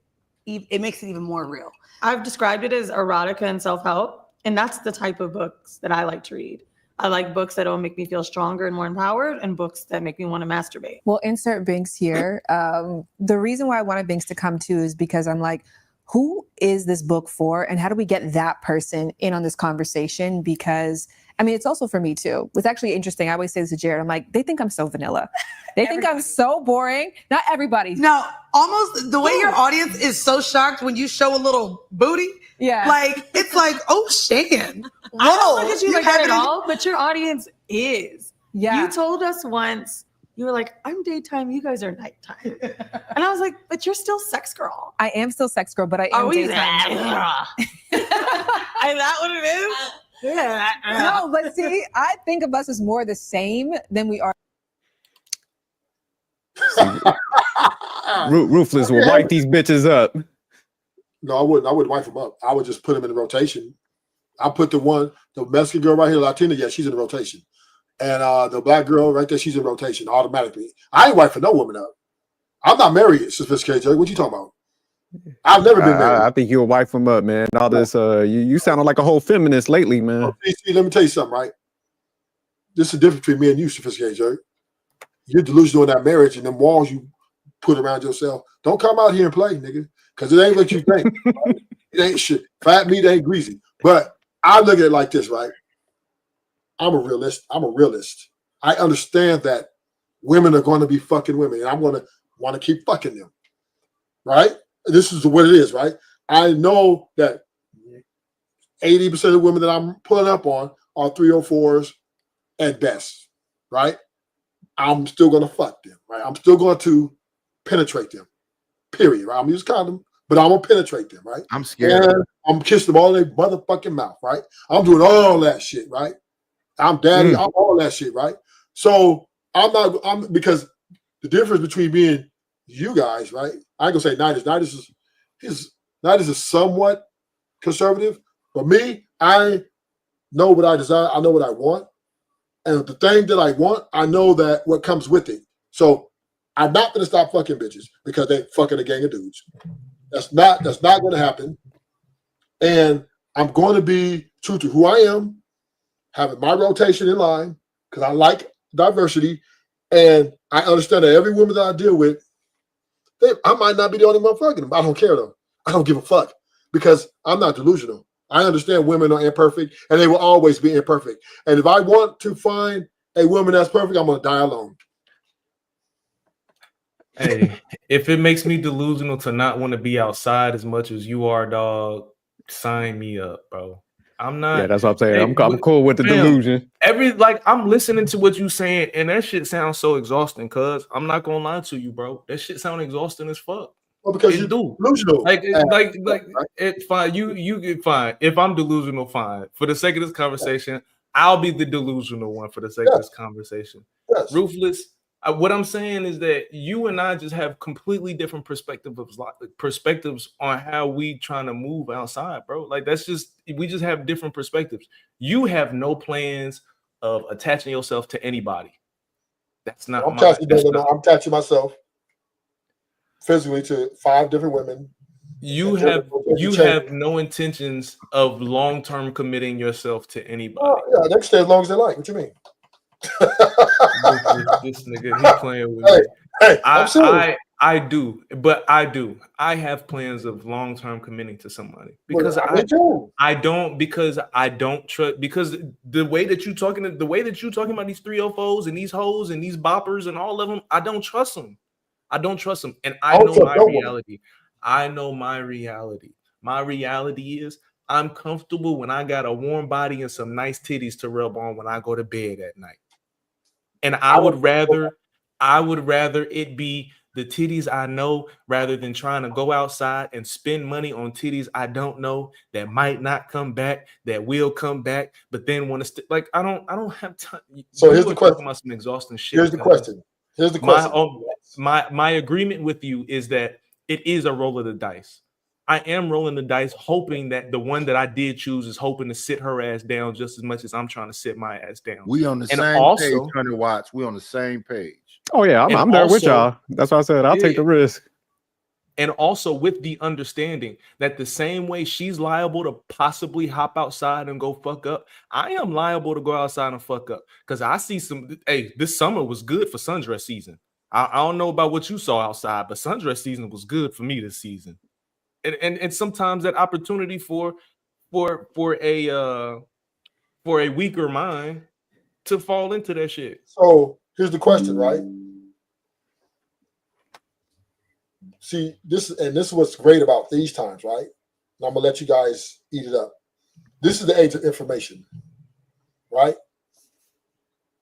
Speaker 6: It makes it even more real.
Speaker 7: I've described it as erotica and self-help, and that's the type of books that I like to read. I like books that will make me feel stronger and more empowered, and books that make me want to masturbate.
Speaker 9: Well, insert Binks here. The reason why I wanted Binks to come too is because I'm like, who is this book for? And how do we get that person in on this conversation? Because it's also for me too. It's actually interesting. I always say this to Jared. I'm like, they think I'm so vanilla. They think I'm so boring. Not everybody.
Speaker 6: Now, almost the way your audience is so shocked when you show a little booty.
Speaker 9: Yeah.
Speaker 6: Like, it's like, oh, Shan.
Speaker 7: I don't look at you like that at
Speaker 6: haven't-
Speaker 7: all, but your audience is.
Speaker 9: Yeah.
Speaker 7: You told us once, you were like, I'm daytime, you guys are nighttime. And I was like, but you're still sex girl.
Speaker 9: I am still sex girl, but I am
Speaker 7: Are we
Speaker 9: daytime.
Speaker 7: Is that what it is? Yeah.
Speaker 9: No, but see, I think of us as more the same than we are.
Speaker 3: Ruthless will wipe these bitches up.
Speaker 1: No, I wouldn't wipe them up. I would just put them in rotation. I put the Mexican girl right here, Latina, yeah, she's in the rotation. And the black girl right there, she's in rotation automatically. I ain't wifing no woman up. I'm not married, Sophisticated Jerry. What you talking about? I've never been married.
Speaker 3: I think you'll wife him up, man. All this, you sounding like a whole feminist lately, man.
Speaker 1: See, let me tell you something, right? This is the difference between me and you, Sophisticated Jerry. You're delusional in that marriage and them walls you put around yourself. Don't come out here and play, nigga, because it ain't what you think. Right? It ain't shit. Fat meat ain't greasy. But I look at it like this, right? I'm a realist. I understand that women are going to be fucking women, and I'm going to want to keep fucking them, right? This is what it is, right? I know that 80% of the women that I'm pulling up on are 304s at best, right? I'm still going to fuck them, right? I'm still going to penetrate them, period, right? I'm going to use condom, but I'm going to penetrate them, right?
Speaker 5: I'm scared.
Speaker 1: And I'm kissing them all in their motherfucking mouth, right? I'm doing all that shit, right? I'm daddy, I'm all that shit, right? So I'm because the difference between me and you guys, right? I ain't gonna say Nidus is somewhat conservative, but me, I know what I desire, I know what I want. And the thing that I want, I know that what comes with it. So I'm not gonna stop fucking bitches because they fucking a gang of dudes. That's not gonna happen. And I'm going to be true to who I am, having my rotation in line, because I like diversity, and I understand that every woman that I deal with, I might not be the only one fucking them. I don't care though. I don't give a fuck because I'm not delusional. I understand women are imperfect, and they will always be imperfect. And if I want to find a woman that's perfect, I'm gonna die alone.
Speaker 2: Hey, if it makes me delusional to not want to be outside as much as you are, dog, sign me up, bro. I'm not.
Speaker 3: Yeah, that's what I'm saying.
Speaker 2: Hey,
Speaker 3: I'm cool with the delusion.
Speaker 2: I'm listening to what you saying, and that shit sounds so exhausting. Cause I'm not gonna lie to you, bro. That shit sounds exhausting as fuck.
Speaker 1: Well, because
Speaker 2: you're
Speaker 1: delusional.
Speaker 2: Like it fine. You get fine. If I'm delusional, fine. For the sake of this conversation, I'll be the delusional one for the sake of this conversation.
Speaker 1: Yes.
Speaker 2: Ruthless. What I'm saying is that you and I just have completely different perspectives on how we trying to move outside, bro. Like we just have different perspectives. You have no plans of attaching yourself to anybody. That's not.
Speaker 1: I'm attaching myself physically to 5 different women.
Speaker 2: You have no intentions of long-term committing yourself to anybody.
Speaker 1: Yeah, they can stay as long as they like. What you mean?
Speaker 2: this nigga, he playing with me.
Speaker 1: Hey, I'm serious.
Speaker 2: I do. I have plans of long-term committing to somebody because I don't trust, because the way that you're talking about these 304s and these hoes and these boppers and all of them, I don't trust them. And I know my reality. I know my reality. My reality is I'm comfortable when I got a warm body and some nice titties to rub on when I go to bed at night. And I would rather it be the titties I know rather than trying to go outside and spend money on titties I don't know that might not come back, that will come back, but then want to I don't have time.
Speaker 1: So here's the question.
Speaker 2: About some exhausting shit.
Speaker 1: Here's the question.
Speaker 2: My agreement with you is that it is a roll of the dice. I am rolling the dice, hoping that the one that I did choose is hoping to sit her ass down just as much as I'm trying to sit my ass down.
Speaker 5: We on the same page, 100 watts. We on the same page.
Speaker 3: Oh yeah, I'm there with y'all. That's why I said I'll take the risk.
Speaker 2: And also with the understanding that the same way she's liable to possibly hop outside and go fuck up, I am liable to go outside and fuck up. Because I see this summer was good for sundress season. I don't know about what you saw outside, but sundress season was good for me this season. And sometimes that opportunity for a weaker mind to fall into that shit.
Speaker 1: So here's the question, right? See, this is what's great about these times, right? And I'm gonna let you guys eat it up. This is the age of information, right?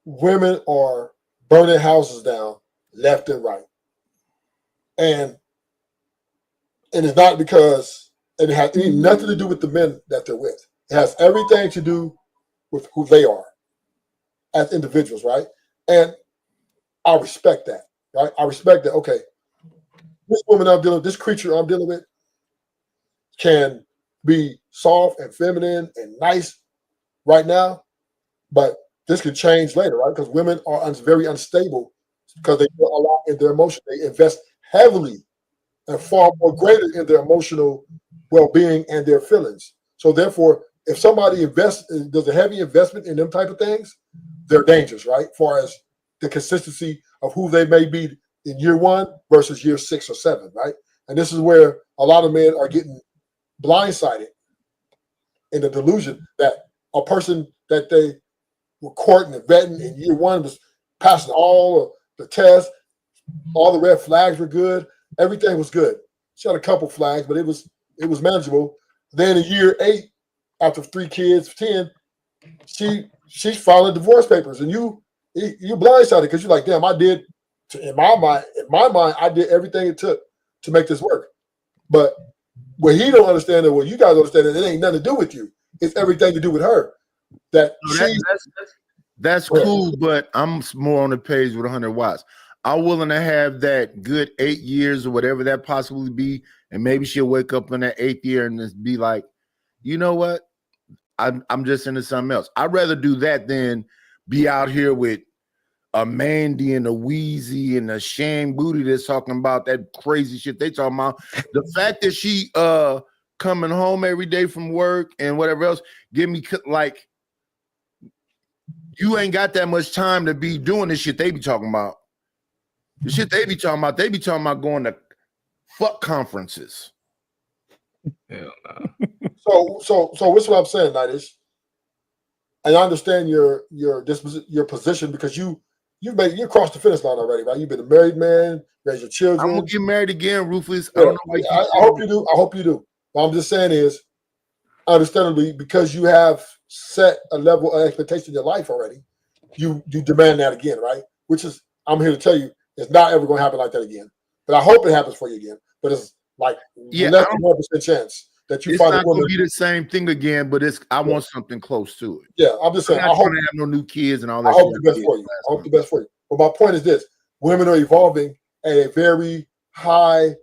Speaker 1: Women are burning houses down left and right. And it's not because it has nothing to do with the men that they're with. It has everything to do with who they are as individuals, right? And I respect that, right? I respect that. Okay, this woman I'm dealing with, this creature I'm dealing with can be soft and feminine and nice right now, but this could change later, right? Because women are very unstable because they put a lot in their emotion. They invest heavily and far more greater in their emotional well-being and their feelings. So therefore, if somebody does a heavy investment in them type of things, they're dangerous, right? As far as the consistency of who they may be in year 1 versus year 6 or 7, right? And this is where a lot of men are getting blindsided in the delusion that a person that they were courting and vetting in year 1 was passing all of the tests, all the red flags were good, everything was good. She had a couple flags, but it was manageable. Then in year 8, after 3 kids, 10, she's filing divorce papers, and you're blindsided because you're like, damn, I did. In my mind, I did everything it took to make this work. But what he don't understand, and what you guys understand, is it ain't nothing to do with you. It's everything to do with her.
Speaker 5: That's cool, but I'm more on the page with 100 watts. I'm willing to have that good 8 years or whatever that possibly be, and maybe she'll wake up in that 8th year and just be like, you know what? I'm just into something else. I'd rather do that than be out here with a Mandy and a Wheezy and a Shane Booty that's talking about that crazy shit they talking about. The fact that she coming home every day from work and whatever else, give me like, you ain't got that much time to be doing this shit they be talking about. The shit they be talking about going to fuck conferences.
Speaker 2: Hell no.
Speaker 1: So what's what I'm saying, Nidish? And I understand your position because you crossed the finish line already, right? You've been a married man, raised your children.
Speaker 5: I'm gonna get married again, Rufus.
Speaker 1: Yeah,
Speaker 5: I don't know why
Speaker 1: I hope you do. I hope you do. What I'm just saying is, understandably, because you have set a level of expectation in your life already, you demand that again, right? Which is, I'm here to tell you, it's not ever going to happen like that again. But I hope it happens for you again. But it's like less than 1% chance that you
Speaker 5: it's
Speaker 1: find
Speaker 5: not
Speaker 1: a woman.
Speaker 5: Gonna be the same thing again, but I want something close to it.
Speaker 1: Yeah, I'm just saying.
Speaker 5: I'm not trying to have no new kids and all that.
Speaker 1: I hope the best for you. I hope the best for you. But my point is this: women are evolving at a very high rate.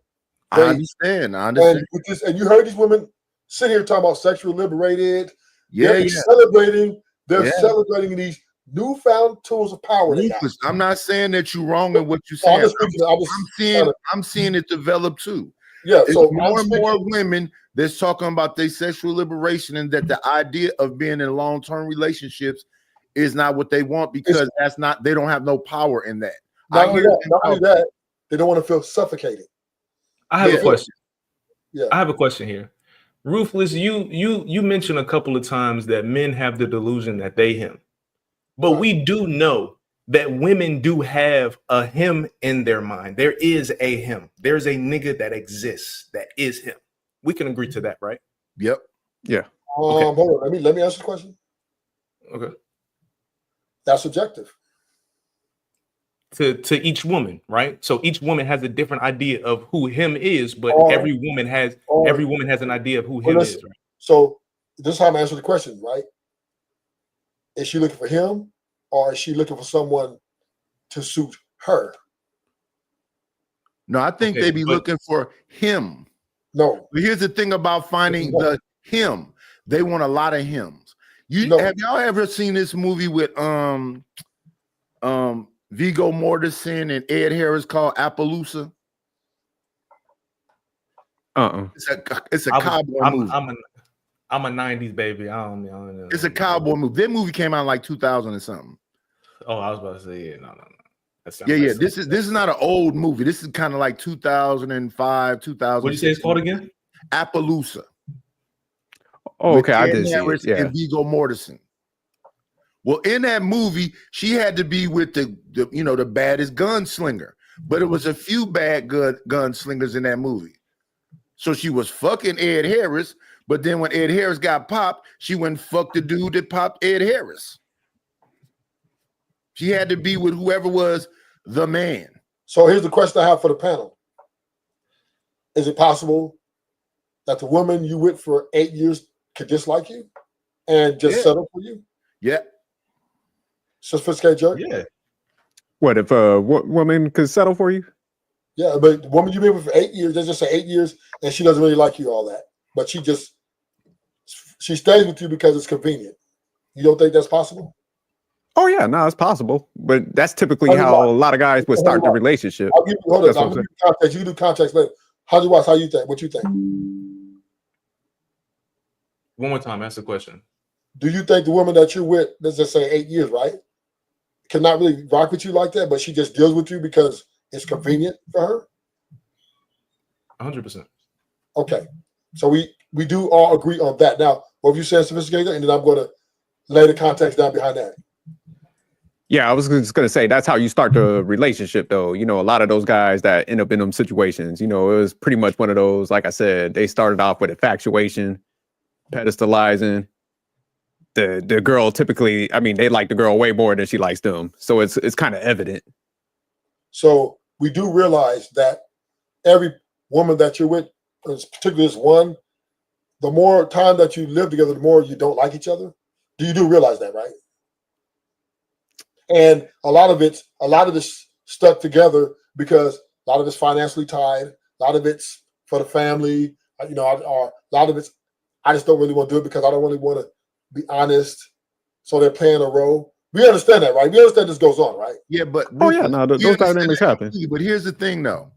Speaker 5: I understand.
Speaker 1: And you heard these women sit here talking about sexually liberated.
Speaker 5: Yeah,
Speaker 1: They're celebrating. They're celebrating these newfound tools of power.
Speaker 5: Rufus, I'm not saying that you're wrong in what you're saying. I'm seeing it develop too.
Speaker 1: Yeah,
Speaker 5: it's
Speaker 1: so
Speaker 5: more and more women that's talking about their sexual liberation and that the idea of being in long-term relationships is not what they want because they don't have no power in that.
Speaker 1: Not only that, they don't want to feel suffocated.
Speaker 2: I have a question.
Speaker 1: Yeah,
Speaker 2: I have a question here. Ruthless, you mentioned a couple of times that men have the delusion that they him. But we do know that women do have a him in their mind. There is a him. There's a nigga that exists that is him. We can agree to that, right?
Speaker 5: Yep.
Speaker 3: Yeah.
Speaker 1: Okay. Hold on. Let me answer the question.
Speaker 2: Okay.
Speaker 1: That's subjective.
Speaker 2: To each woman, right? So each woman has a different idea of who him is, but every woman has an idea of who him is, right?
Speaker 1: So this is how I'm answering the question, right? Is she looking for him or is she looking for someone to suit her?
Speaker 5: No, I think they be looking for him.
Speaker 1: No.
Speaker 5: But here's the thing about finding the him. They want a lot of hymns. Have y'all ever seen this movie with Viggo Mortensen and Ed Harris called Appaloosa? It's a cowboy movie.
Speaker 2: I'm a 90s baby. I don't know.
Speaker 5: It's a cowboy movie. That movie came out in like 2000 or something.
Speaker 2: Oh, I was about to say, no.
Speaker 5: Yeah. This is not an old movie. This is kind of like 2005, 2000.
Speaker 2: What did you say it's called again?
Speaker 5: Appaloosa.
Speaker 3: Oh, okay. I did see it. Yeah.
Speaker 5: And Viggo Mortensen. Well, in that movie, she had to be with the baddest gunslinger, but it was a few bad gunslingers in that movie. So she was fucking Ed Harris, but then when Ed Harris got popped, she went and fucked the dude that popped Ed Harris. She had to be with whoever was the man.
Speaker 1: So here's the question I have for the panel. Is it possible that the woman you with for 8 years could dislike you and just settle for you?
Speaker 5: Yeah.
Speaker 1: Sophisticated jerk?
Speaker 2: Yeah.
Speaker 3: What if a woman could settle for you?
Speaker 1: Yeah, but the woman you've been with for 8 years, let's just say 8 years, and she doesn't really like you all that. But she just she stays with you because it's convenient. You don't think that's possible?
Speaker 3: Oh yeah, no, it's possible, but that's typically
Speaker 1: Hundred
Speaker 3: how a
Speaker 1: watts.
Speaker 3: lot of guys would start the relationship.
Speaker 1: I'll give you, hold
Speaker 3: That's
Speaker 1: on,
Speaker 3: what
Speaker 1: I'll
Speaker 3: I'm
Speaker 1: give you context. You do context later. 100 watts, how you think? What you think?
Speaker 2: One more time, ask the question.
Speaker 1: Do you think the woman that you're with, let's just say 8 years, right, cannot really rock with you like that, but she just deals with you because it's convenient for her?
Speaker 2: 100%.
Speaker 1: Okay. So we do all agree on that. Now, what have you said, sophisticated? And then I'm going to lay the context down behind that.
Speaker 3: Yeah, I was just gonna say that's how you start the relationship, though. You know, a lot of those guys that end up in them situations, you know, it was pretty much one of those. Like I said, they started off with infatuation, pedestalizing. The girl typically, I mean, they like the girl way more than she likes them, so it's kind of evident.
Speaker 1: So we do realize that every woman that you're with, particularly this one, the more time that you live together, the more you don't like each other. You do realize that, right? And a lot of it's stuck together because a lot of it's financially tied. A lot of it's for the family, you know, or a lot of it's I just don't really want to do it because I don't really want to be honest. So they're playing a role. We understand that, right? We understand this goes on, right?
Speaker 5: Yeah, but
Speaker 3: Oh yeah, no, those dynamics happen.
Speaker 5: But here's the thing, though.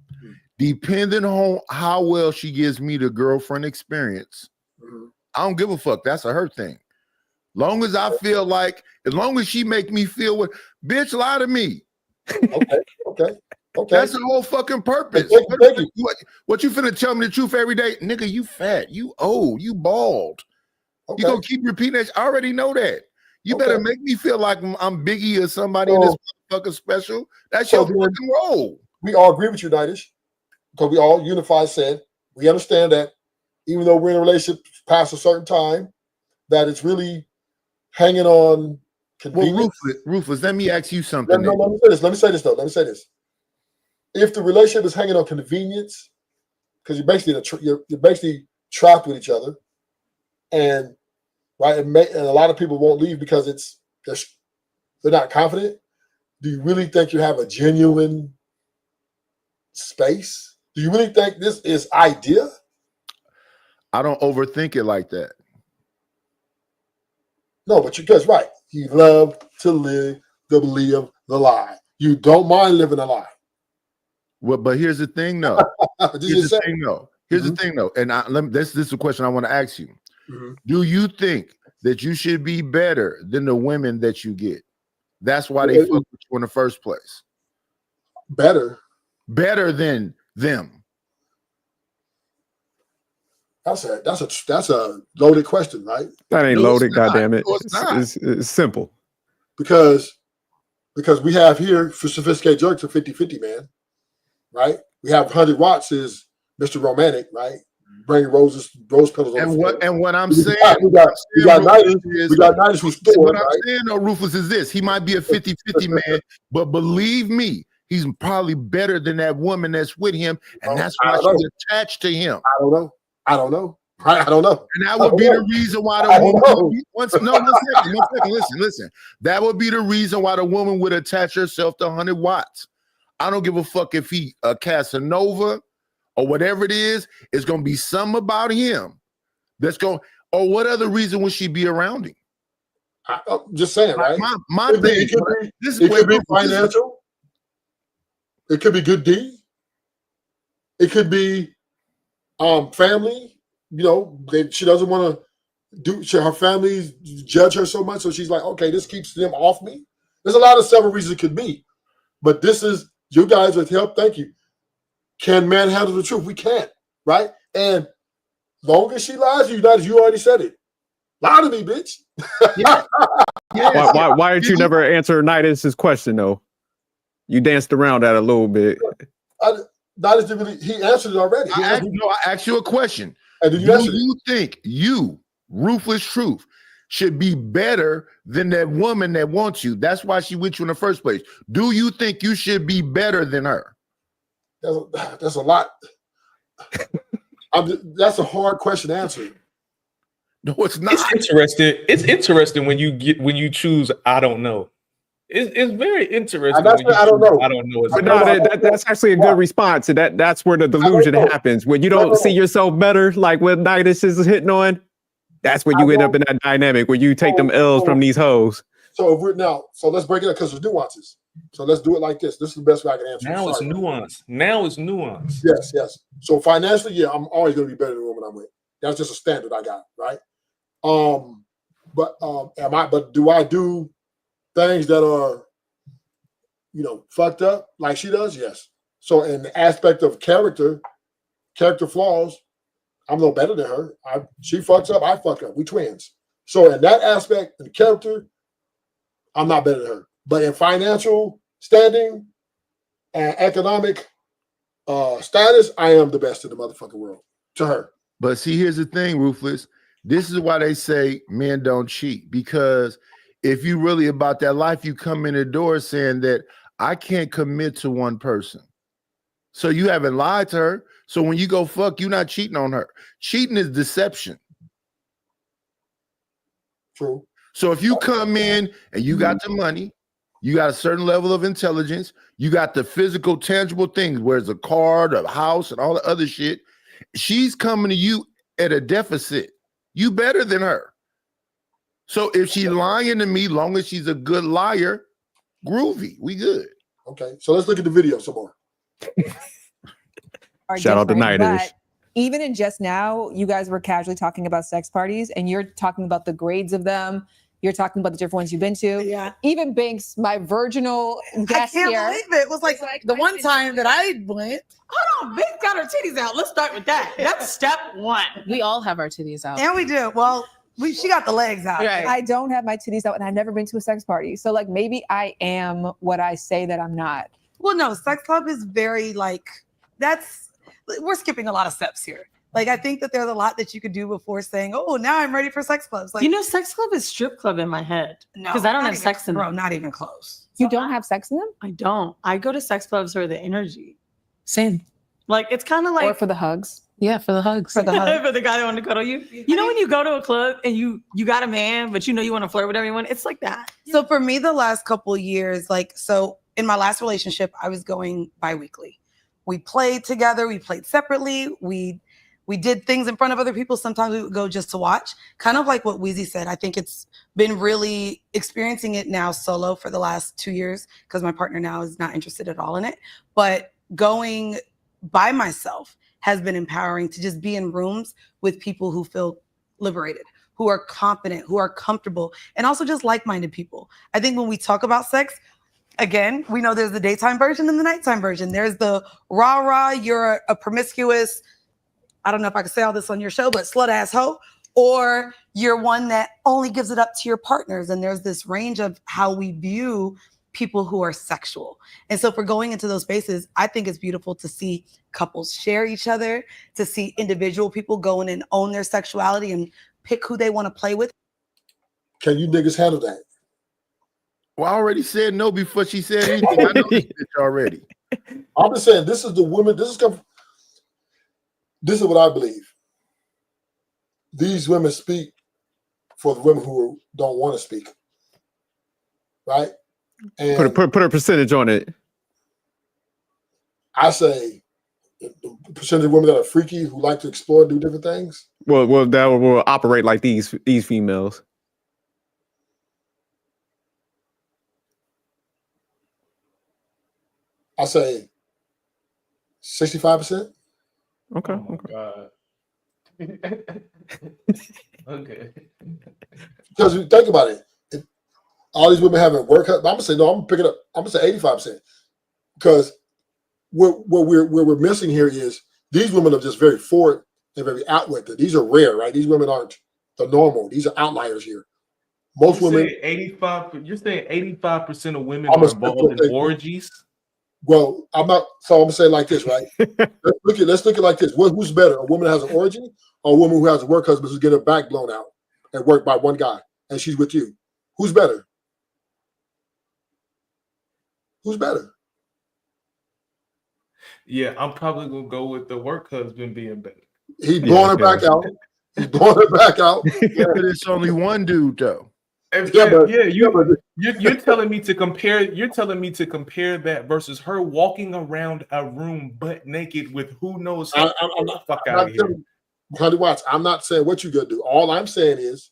Speaker 5: Depending on how well she gives me the girlfriend experience, I don't give a fuck. That's a her thing. Long as I feel like, as long as she make me feel what, bitch, lie to me.
Speaker 1: Okay.
Speaker 5: That's the whole fucking purpose.
Speaker 1: Thank you.
Speaker 5: What you finna tell me the truth every day? Nigga, you fat, you old, you bald. You gonna keep repeating that? I already know that. You better make me feel like I'm Biggie or somebody in this motherfucker special. That's your fucking role.
Speaker 1: We all agree with you, Nidish, because we all unified said we understand that even though we're in a relationship past a certain time, that it's really hanging on convenience.
Speaker 5: Well, Rufus, let me ask you something.
Speaker 1: No, let me say this. If the relationship is hanging on convenience, because you're basically trapped with each other, and right, and a lot of people won't leave because they're not confident. Do you really think you have a genuine space? Do you really think this is idea?
Speaker 5: I don't overthink it like that.
Speaker 1: No, but because right, you love to live the lie. You don't mind living a lie.
Speaker 5: Well, but here's the thing, though. Here's the thing, though. And this is a question I want to ask you. Do you think that you should be better than the women that you get? That's why they fuck with you in the first place.
Speaker 1: Better
Speaker 5: than them.
Speaker 1: That's a loaded question, right?
Speaker 3: That ain't loaded, goddammit.
Speaker 5: No, it's not.
Speaker 3: It's simple.
Speaker 1: Because we have here for sophisticated jerks a 50-50, man. Right? We have 100 watts is Mr. Romantic, right? Bringing rose petals on
Speaker 5: what I'm saying,
Speaker 1: we got 90s who's stored,
Speaker 5: what I'm
Speaker 1: right?
Speaker 5: saying, though, Rufus, is this. He might be a 50-50 man, but believe me, he's probably better than that woman that's with him, and that's why she's attached to him.
Speaker 1: I don't know.
Speaker 5: And that would be the reason why the woman one second, listen. That would be the reason why the woman would attach herself to 100 watts. I don't give a fuck if he a Casanova or whatever it is. It's gonna be something about him that's going. Or what other reason would she be around him?
Speaker 1: I'm just saying, right?
Speaker 5: My thing.
Speaker 1: It could be financial. It could be good deed. It could be family. You know, she doesn't want to her family judge her so much, so she's like, okay, this keeps them off me. There's a lot of several reasons it could be, but this is you guys with help. Thank you. Can man handle the truth? We can't, right? And long as she lies to you, you already said it. Lie to me, bitch.
Speaker 5: Yeah.
Speaker 3: Why did you never answer Nidus's question though? You danced around that a little bit.
Speaker 1: Nidus didn't really. He answered it already.
Speaker 5: I asked you a question.
Speaker 1: And
Speaker 5: do you think you, Ruthless Truth, should be better than that woman that wants you? That's why she with you in the first place. Do you think you should be better than her?
Speaker 1: That's a lot. That's a hard question to answer.
Speaker 5: No, it's not.
Speaker 2: It's interesting when you choose. I don't know. It's very interesting.
Speaker 1: I don't know.
Speaker 2: I don't know.
Speaker 3: But no, that's actually a good response. And that's where the delusion happens. When you don't see yourself better, like what Nidus is hitting on, That's when you end up in that dynamic where you take them L's from these hoes.
Speaker 1: So if we're now, so let's break it up because there's nuances. So let's do it like this. This is the best way I can answer.
Speaker 2: Now it's
Speaker 1: Sorry.
Speaker 2: nuance. Now it's nuance.
Speaker 1: Yes, yes. So financially, yeah, I'm always going to be better than the woman I'm with. That's just a standard I got, right? But do I do things that are, fucked up like she does? Yes. So in the aspect of character flaws, I'm no better than her. She fucks up, I fuck up. We twins. So in that aspect, in character, I'm not better than her. But in financial standing and economic status, I am the best in the motherfucking world to her.
Speaker 5: But see, here's the thing, Ruthless. This is why they say men don't cheat. Because if you really about that life, you come in the door saying that I can't commit to one person. So you haven't lied to her. So when you go fuck, you're not cheating on her. Cheating is deception.
Speaker 1: True.
Speaker 5: So if you come in and you got the money, you got a certain level of intelligence, you got the physical, tangible things, whereas a car, the house, and all the other shit, she's coming to you at a deficit. You better than her. So if she's lying to me, long as she's a good liar, groovy, we good.
Speaker 1: Okay, so let's look at the video some more.
Speaker 3: Shout out to
Speaker 9: different,
Speaker 3: Nighters.
Speaker 9: but even in just now, you guys were casually talking about sex parties, and you're talking about the grades of them. You're talking about the different ones you've been to.
Speaker 6: Yeah.
Speaker 9: Even Banks, my virginal guest
Speaker 6: I can't
Speaker 9: here.
Speaker 6: believe it. It was like the one time that I went.
Speaker 7: Hold on, Big got her titties out. Let's start with that. That's step one.
Speaker 10: We all have our titties out.
Speaker 6: And we do. Well, she got the legs out.
Speaker 10: Right.
Speaker 9: I don't have my titties out, and I've never been to a sex party. So, like, maybe I am what I say that I'm not.
Speaker 6: Well, no, sex club is very we're skipping a lot of steps here. Like, I think that there's a lot that you could do before saying, "Oh, now I'm ready for sex clubs." Like,
Speaker 7: sex club is strip club in my head.
Speaker 6: no,
Speaker 7: because I don't
Speaker 6: not
Speaker 7: have
Speaker 6: even-
Speaker 7: sex in
Speaker 6: bro,
Speaker 7: them.
Speaker 6: not even close.
Speaker 9: You don't have sex in them,
Speaker 7: I don't. I go to sex clubs for the energy.
Speaker 10: Same.
Speaker 7: Like, it's kind of
Speaker 9: or
Speaker 7: like
Speaker 9: for the hugs?
Speaker 10: Yeah, for the hugs.
Speaker 6: For the hug.
Speaker 7: for the guy that want to cuddle you. You know when you go to a club and you got a man, but you know you want to flirt with everyone? It's like that.
Speaker 6: So for me, the last couple years, so in my last relationship, I was going bi-weekly. We played together. We played separately. We did things in front of other people. Sometimes we would go just to watch. Kind of like what Weezy said. I think it's been really experiencing it now solo for the last 2 years because my partner now is not interested at all in it. But going by myself has been empowering to just be in rooms with people who feel liberated, who are confident, who are comfortable, and also just like-minded people. I think when we talk about sex, again, we know there's the daytime version and the nighttime version. There's the rah-rah, you're a promiscuous, I don't know if I can say all this on your show, but slut-ass hoe, or you're one that only gives it up to your partners. And there's this range of how we view people who are sexual. And so for going into those spaces, I think it's beautiful to see couples share each other, to see individual people go in and own their sexuality and pick who they want to play with.
Speaker 1: Can you niggas handle that?
Speaker 5: Well, I already said no before she said anything. I know this bitch already.
Speaker 1: I'm just saying, this is the women, this is what I believe. These women speak for the women who don't want to speak. Right? And
Speaker 3: Put a percentage on it.
Speaker 1: I say the percentage of women that are freaky, who like to explore and do different things.
Speaker 3: Well, that will operate like these females.
Speaker 1: I say 65%.
Speaker 3: Okay.
Speaker 2: Oh my God. Okay.
Speaker 1: Because you think about it, if all these women having work, I'm gonna say no. I'm gonna pick it up. I'm gonna say 85%. Because what we're missing here is these women are just very forward and very outward. These are rare, right? These women aren't the normal. These are outliers here. Most women.
Speaker 2: 85. You're saying 85% of women
Speaker 1: I'm
Speaker 2: are
Speaker 1: a-
Speaker 2: involved in orgies.
Speaker 1: Well, I'm not. So I'm gonna say it like this, right? let's look at it like this. Who's better, a woman that has an orgy, or a woman who has a work husband who's getting her back blown out at work by one guy, and she's with you? Who's better? Who's better?
Speaker 2: Yeah, I'm probably gonna go with the work husband being better.
Speaker 1: He's blowing her back out. He's blowing her back out.
Speaker 5: Yeah, but it's only one dude though.
Speaker 2: You're telling me to compare. You're telling me to compare that versus her walking around a room butt naked with who knows.
Speaker 1: I'm
Speaker 2: Fuck
Speaker 1: not
Speaker 2: out of here.
Speaker 1: telling- Honey Watts, I'm not saying what you're gonna do. All I'm saying is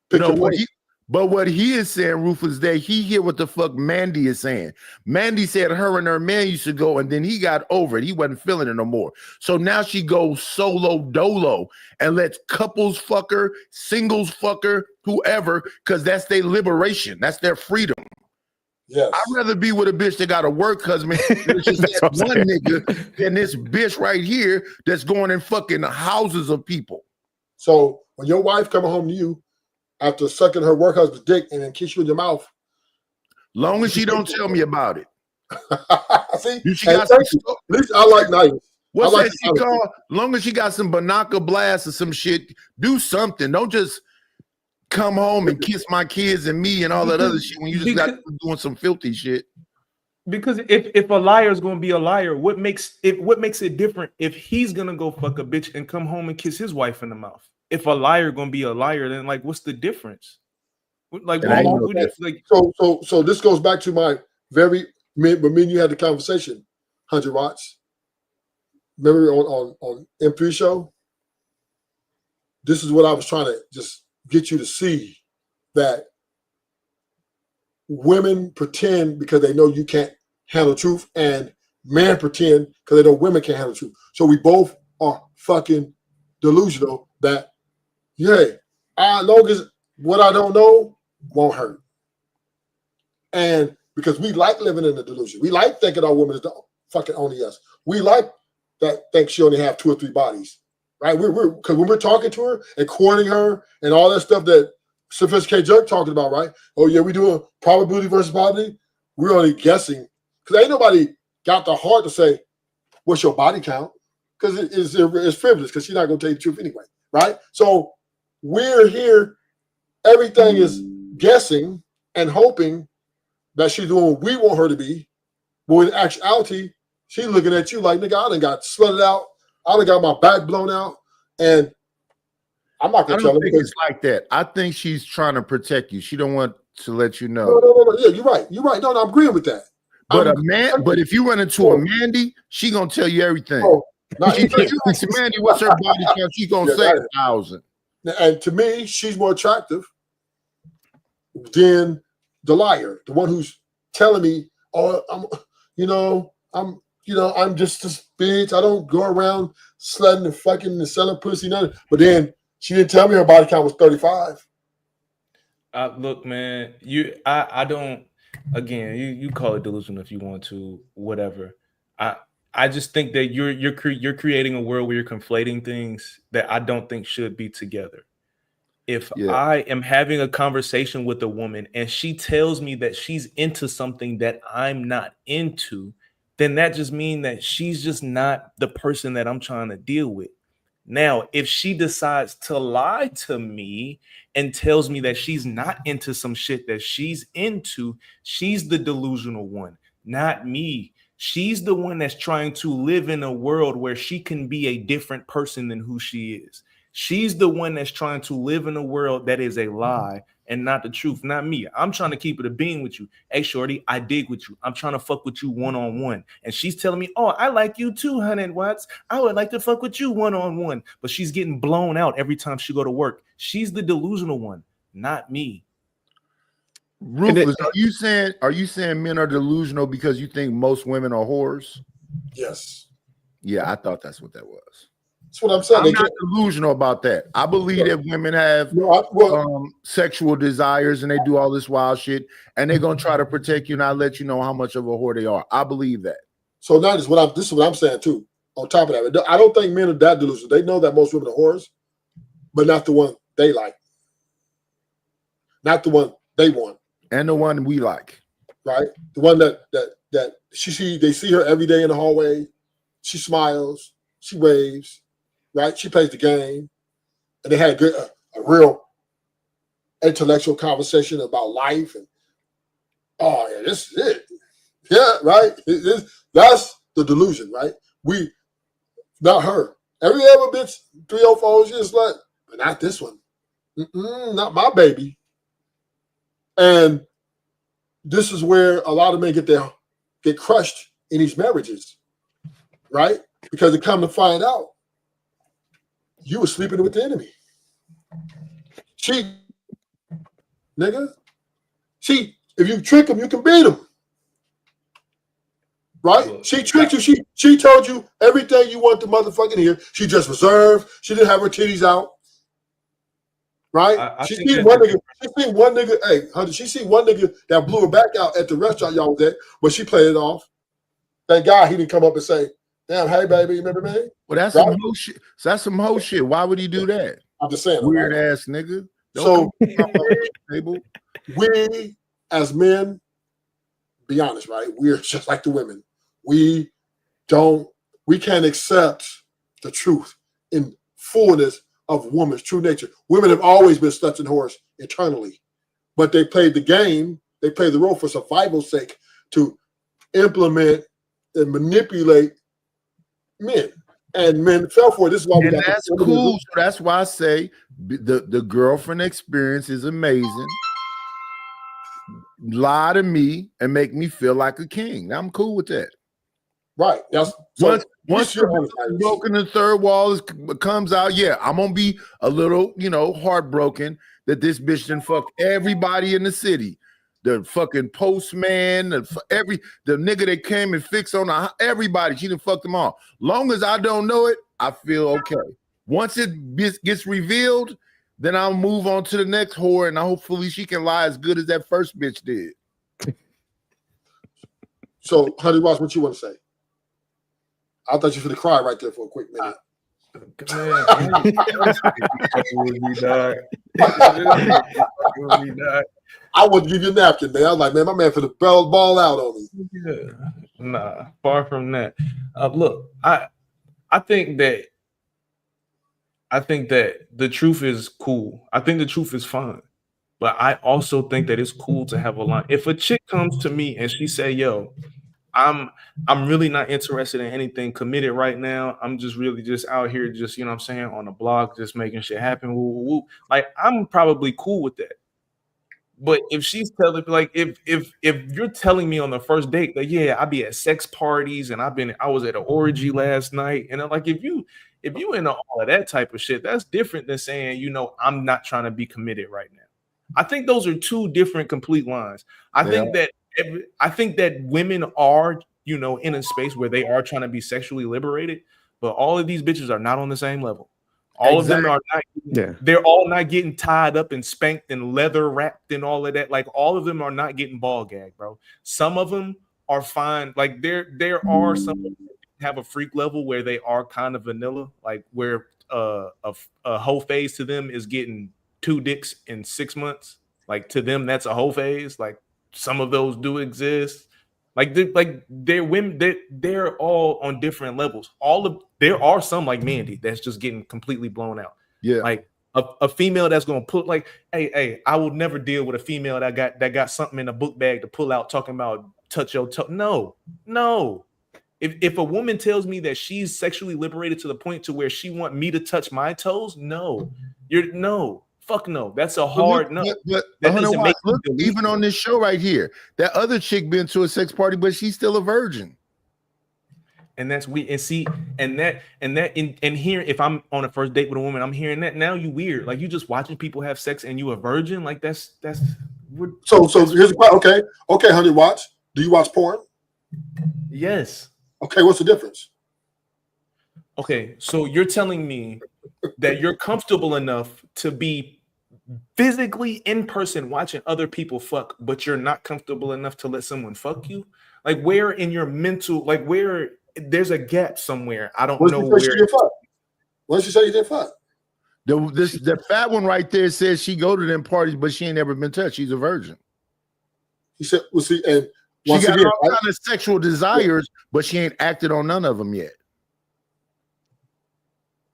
Speaker 1: pick
Speaker 5: No,
Speaker 1: your
Speaker 5: what
Speaker 1: poison.
Speaker 5: but what he is saying, Rufus, that he hear what the fuck Mandy is saying. Mandy said her and her man used to go, and then he got over it. He wasn't feeling it no more. So now she goes solo dolo and lets couples fuck her, singles fuck her, whoever, because that's their liberation. That's their freedom.
Speaker 1: Yes.
Speaker 5: I'd rather be with a bitch that got a work husband, which is
Speaker 3: That's
Speaker 5: that
Speaker 3: what I'm
Speaker 5: one
Speaker 3: saying.
Speaker 5: nigga, than this bitch right here that's going in fucking houses of people.
Speaker 1: So when your wife come home to you after sucking her work husband's dick and then kiss you in your mouth,
Speaker 5: Long as she don't tell me about it.
Speaker 1: see,
Speaker 5: She
Speaker 1: and
Speaker 5: got some
Speaker 1: thank you. At least I like nice.
Speaker 5: What's
Speaker 1: I like
Speaker 5: that shit called? Long as she got some Banaka blast or some shit, do something. Don't just come home and kiss my kids and me and all that other shit when you just got doing some filthy shit.
Speaker 2: Because if a liar is going to be a liar, what makes it different if he's going to go fuck a bitch and come home and kiss his wife in the mouth? If a liar going to be a liar, then like what's the difference? Like,
Speaker 1: so this goes back to my when me and you had the conversation, 100 Watts. Remember on M3 show? This is what I was trying to just get you to see, that women pretend because they know you can't handle truth, and men pretend because they know women can't handle truth. So we both are fucking delusional that, yeah, as long as what I don't know won't hurt. And because we like living in the delusion. We like thinking our woman is the fucking only us. We like that think she only have 2 or 3 bodies, right? We're because when we're talking to her and courting her and all that stuff that Sophisticated Jerk talking about, right? Oh yeah, we doing probability versus probability. We're only guessing because ain't nobody got the heart to say what's your body count, because it's frivolous, because she's not gonna tell you the truth anyway, right? So we're here. Everything is guessing and hoping that she's doing what we want her to be, but in actuality, she's looking at you like, nigga, I done got slutted out. I done got my back blown out, and I'm not gonna
Speaker 5: I
Speaker 1: tell
Speaker 5: don't
Speaker 1: her.
Speaker 5: think it's like that. I think she's trying to protect you. She don't want to let you know.
Speaker 1: No. Yeah, you're right. You're right. No, I'm agreeing with that.
Speaker 5: But but if you run into a Mandy, she gonna tell you everything. She tell you, ask Mandy what's her body count, she gonna say 1,000.
Speaker 1: And to me, she's more attractive than the liar, the one who's telling me, "Oh, I'm just this bitch. I don't go around slutting and fucking and selling pussy, nothing." But then she didn't tell me her body count was 35.
Speaker 2: Look, man, I don't. Again, you call it delusional if you want to, whatever. I just think that you're creating a world where you're conflating things that I don't think should be together. If I am having a conversation with a woman and she tells me that she's into something that I'm not into, then that just means that she's just not the person that I'm trying to deal with. Now, if she decides to lie to me and tells me that she's not into some shit that she's into, she's the delusional one, not me. She's the one that's trying to live in a world where she can be a different person than who she is. She's the one that's trying to live in a world that is a lie and not the truth, not me. I'm trying to keep it a being with you. Hey, shorty, I dig with you. I'm trying to fuck with you one-on-one. And she's telling me, oh, I like you too, 100 Watts. I would like to fuck with you one-on-one. But she's getting blown out every time she go to work. She's the delusional one, not me.
Speaker 5: Rufus, are you saying men are delusional because you think most women are whores?
Speaker 1: Yes.
Speaker 5: Yeah, I thought that's what that was.
Speaker 1: That's what I'm saying.
Speaker 5: I'm not delusional about that. I believe that women have sexual desires and they do all this wild shit, and they're gonna try to protect you and not let you know how much of a whore they are. I believe that.
Speaker 1: So now this is what I'm saying too. On top of that, I don't think men are that delusional. They know that most women are whores, but not the one they like, not the one they want,
Speaker 5: and the one we like.
Speaker 1: Right, the one that they see her every day in the hallway. She smiles, she waves. Right, she plays the game, and they had a real intellectual conversation about life. And oh yeah, this is it. Yeah, right. That's the delusion, right? We, not her. Every other bitch, 304, she's like, but not this one. Not my baby. And this is where a lot of men get crushed in these marriages, right? Because they come to find out, you were sleeping with the enemy. She, nigga. See, if you trick him, you can beat him. Right? She tricked you. She told you everything you want to motherfucking hear. She just reserved. She didn't have her titties out. Right? She seen one nigga. Hey, honey, she seen one nigga that blew her back out at the restaurant y'all was at, but she played it off. Thank God he didn't come up and say, "Damn, hey baby, you remember me?"
Speaker 5: Well, that's some whole shit. So that's some whole shit. Why would he do that?
Speaker 1: I'm just saying,
Speaker 5: weird ass nigga. Don't
Speaker 1: so we as men, be honest, right? We're just like the women. We can't accept the truth in fullness of woman's true nature. Women have always been sluts and whores eternally, but they played the game, they played the role for survival's sake to implement and manipulate men. And men fell for it. This is why we got
Speaker 5: that's cool. So that's why I say the girlfriend experience is amazing. Lie to me and make me feel like a king. I'm cool with that.
Speaker 1: Right. That's
Speaker 5: once you're broken, the third wall comes out. Yeah, I'm gonna be a little, heartbroken that this bitch done fucked everybody in the city. The fucking postman, the nigga that came and fixed on everybody. She done fucked them all. Long as I don't know it, I feel okay. Once it gets revealed, then I'll move on to the next whore, and hopefully she can lie as good as that first bitch did.
Speaker 1: So, Honey Ross, what you want to say? I thought you were going to cry right there for a quick minute. I want to give you a napkin, man. I was like, man, my man for the ball out on me.
Speaker 2: Yeah. Nah, far from that. Look, I think that the truth is cool. I think the truth is fun. But I also think that it's cool to have a line. If a chick comes to me and she say, yo, I'm really not interested in anything committed right now. I'm just really just out here, just, you know what I'm saying, on the block, just making shit happen. Woo, woo, woo. Like, I'm probably cool with that. But if she's telling, like, if you're telling me on the first date that, yeah, I be at sex parties and I was at an orgy last night, and I'm like, if you into all of that type of shit, that's different than saying, I'm not trying to be committed right now. I think those are two different complete lines. I think that women are, in a space where they are trying to be sexually liberated, but all of these bitches are not on the same level. All of them are not. They're all not getting tied up and spanked and leather wrapped and all of that. Like, all of them are not getting ball gagged, bro. Some of them are fine. Like, there are some that have a freak level where they are kind of vanilla, like where a whole phase to them is getting 2 dicks in 6 months. Like, to them, that's a whole phase. Like, some of those do exist. They're women. They're all on different levels. There are some like Mandy that's just getting completely blown out.
Speaker 5: Yeah, like
Speaker 2: a female that's gonna put like, hey, I will never deal with a female that got something in a book bag to pull out talking about touch your toe. No. If a woman tells me that she's sexually liberated to the point to where she want me to touch my toes, fuck no. That's a hard no.
Speaker 5: But look, even on this show right here, that other chick been to a sex party, but she's still a virgin.
Speaker 2: And that's we and see and here, if I'm on a first date with a woman, I'm hearing that now. You weird, like you just watching people have sex and you a virgin, like that's.
Speaker 1: So here's the question. Okay, honey, watch. Do you watch porn?
Speaker 2: Yes.
Speaker 1: Okay, what's the difference?
Speaker 2: Okay, so you're telling me that you're comfortable enough to be physically in person watching other people fuck, but you're not comfortable enough to let someone fuck you? Like, where in your mental, like, where there's a gap somewhere. I don't know where.
Speaker 1: What did she say you didn't fuck?
Speaker 5: The fat one right there says she go to them parties, but she ain't never been touched. She's a virgin.
Speaker 1: He said, "Well, see, and
Speaker 5: she got all kind of sexual desires, but she ain't acted on none of them yet."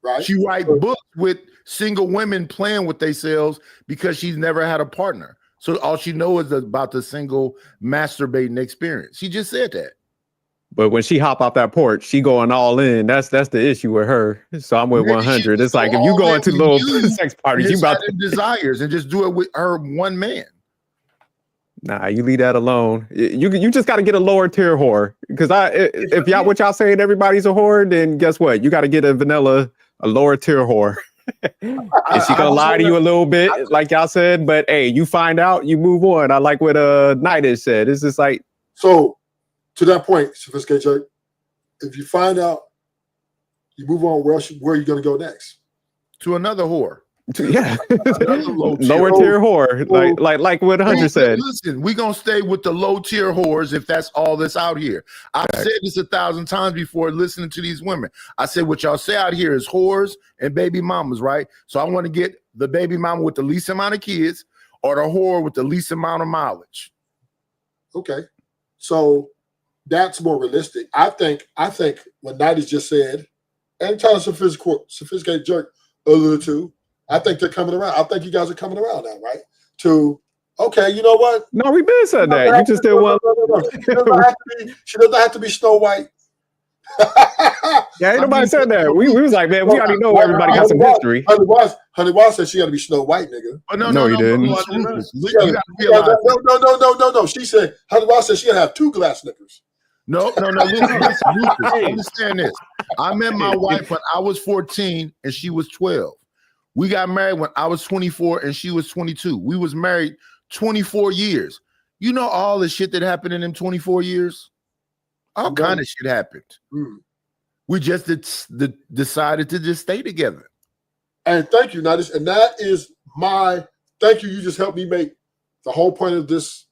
Speaker 1: Right.
Speaker 5: She write books with single women playing with themselves because she's never had a partner. So all she knows is about the single masturbating experience. She just said that.
Speaker 3: But when she hop off that porch, she going all in. That's the issue with her. So I'm with 100. It's like if you go into little sex parties, you about to
Speaker 5: desires and just do it with her one man.
Speaker 3: Nah, you leave that alone. You just got to get a lower tier whore. Because if y'all what y'all saying everybody's a whore, then guess what? You got to get a vanilla a lower tier whore. Is she gonna lie to you a little bit, like y'all said? But hey, you find out, you move on. I like what Nida said. It's just like,
Speaker 1: so to that point, Sophisticated Jerk, if you find out, you move on. Where are you gonna go next?
Speaker 5: To another whore.
Speaker 3: yeah,
Speaker 5: low
Speaker 3: lower tier whore, like what Hunter said.
Speaker 5: Listen, we gonna stay with the low tier whores if that's all that's out here. I've said this 1,000 times before listening to these women. I said what y'all say out here is whores and baby mamas, right? So I want to get the baby mama with the least amount of kids or the whore with the least amount of mileage.
Speaker 1: Okay, so that's more realistic. I think what Nighty's just said, and Tyler Sophisticated Jerk alluded to, I think they're coming around. I think you guys are coming around now, right? To, okay, you know what?
Speaker 3: No, we been said that. You just did one.
Speaker 1: She doesn't have to be Snow White.
Speaker 3: Yeah, ain't nobody said that. We was like, man, we already know everybody got some history.
Speaker 1: Honey Waz said she got to be Snow White, nigga.
Speaker 5: Oh,
Speaker 3: No, you didn't.
Speaker 5: You gotta realize.
Speaker 1: No. She said Honey Waz said she got to have 2 glass Snickers.
Speaker 5: No. Listen, understand this. I met my wife when I was 14 and she was 12. We got married when I was 24 and she was 22. We was married 24 years. You know all the shit that happened in them 24 years? All kind of shit happened. We just decided to just stay together.
Speaker 1: And thank you, Nidus. And that is thank you. You just helped me make the whole point of this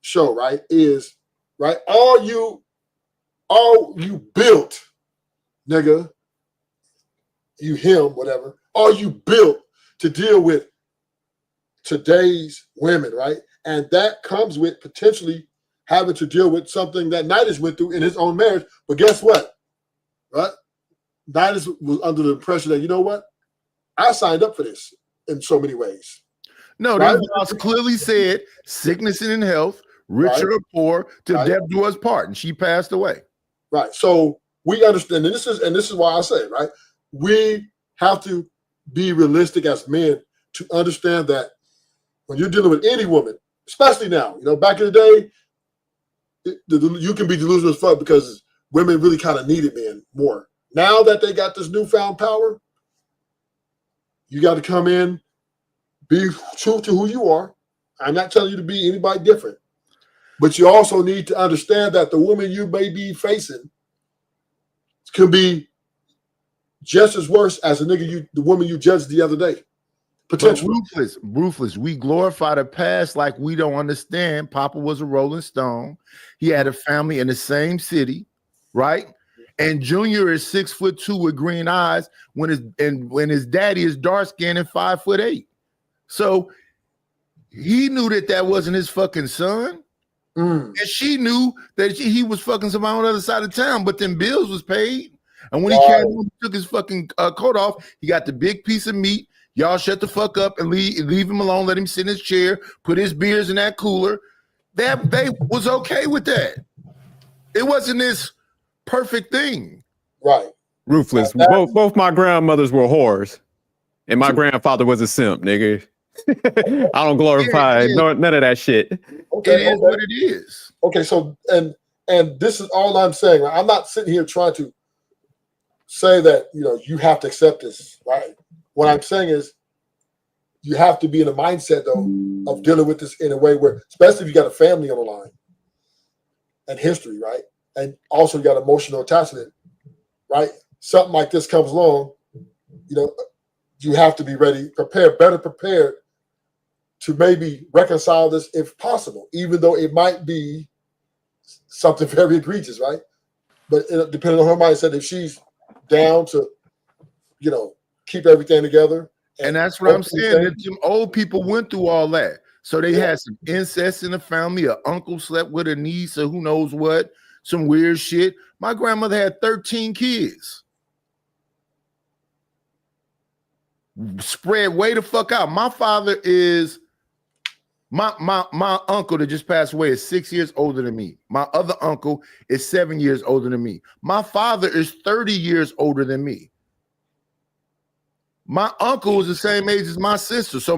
Speaker 1: show, right? Is, right? All you built, nigga, him, whatever, all you built to deal with today's women, right? And that comes with potentially having to deal with something that Nidus went through in his own marriage. But guess what? Right? Nidus was under the impression that, you know what? I signed up for this in so many ways.
Speaker 5: No,
Speaker 1: right?
Speaker 5: that was clearly said, sickness and in health, rich or poor, till death do us part. And she passed away. Right.
Speaker 1: So we understand, and this is why I say, right? We have to be realistic as men to understand that when you're dealing with any woman, especially now, back in the day, you can be delusional as fuck because women really kind of needed men more. Now that they got this newfound power, you got to come in, be true to who you are. I'm not telling you to be anybody different, but you also need to understand that the woman you may be facing could be just as worse as the woman you judged the other day. Potentially.
Speaker 5: Ruthless. We glorify the past like we don't understand. Papa was a Rolling Stone. He had a family in the same city, right? And Junior is 6'2" with green eyes when his daddy is dark skinned and 5'8". So he knew that wasn't his fucking son. And she knew that he was fucking somebody on the other side of town, but then bills was paid. And when he came home, he took his fucking coat off, he got the big piece of meat. Y'all shut the fuck up and leave him alone. Let him sit in his chair, put his beers in that cooler. They was okay with that. It wasn't this perfect thing.
Speaker 1: Right.
Speaker 3: Ruthless. Both my grandmothers were whores. And my grandfather was a simp, nigga. I don't glorify none of that shit.
Speaker 1: Okay,
Speaker 5: it is what it is.
Speaker 1: Okay, so and this is all I'm saying. Right? I'm not sitting here trying to say that you have to accept this, right? What I'm saying is you have to be in a mindset though of dealing with this in a way where, especially if you got a family on the line and history, right? And also you got emotional attachment, right? Something like this comes along, you have to be ready, better prepared to maybe reconcile this if possible, even though it might be something very egregious, right? But depending on her mindset, if she's down to, keep everything together.
Speaker 5: And that's what I'm saying. That them old people went through all that. So they had some incest in the family. An uncle slept with a niece or who knows what, some weird shit. My grandmother had 13 kids. Spread way the fuck out. My father is my uncle that just passed away is 6 years older than me. My other uncle is 7 years older than me. My father is 30 years older than me. My uncle was the same age as my sister. So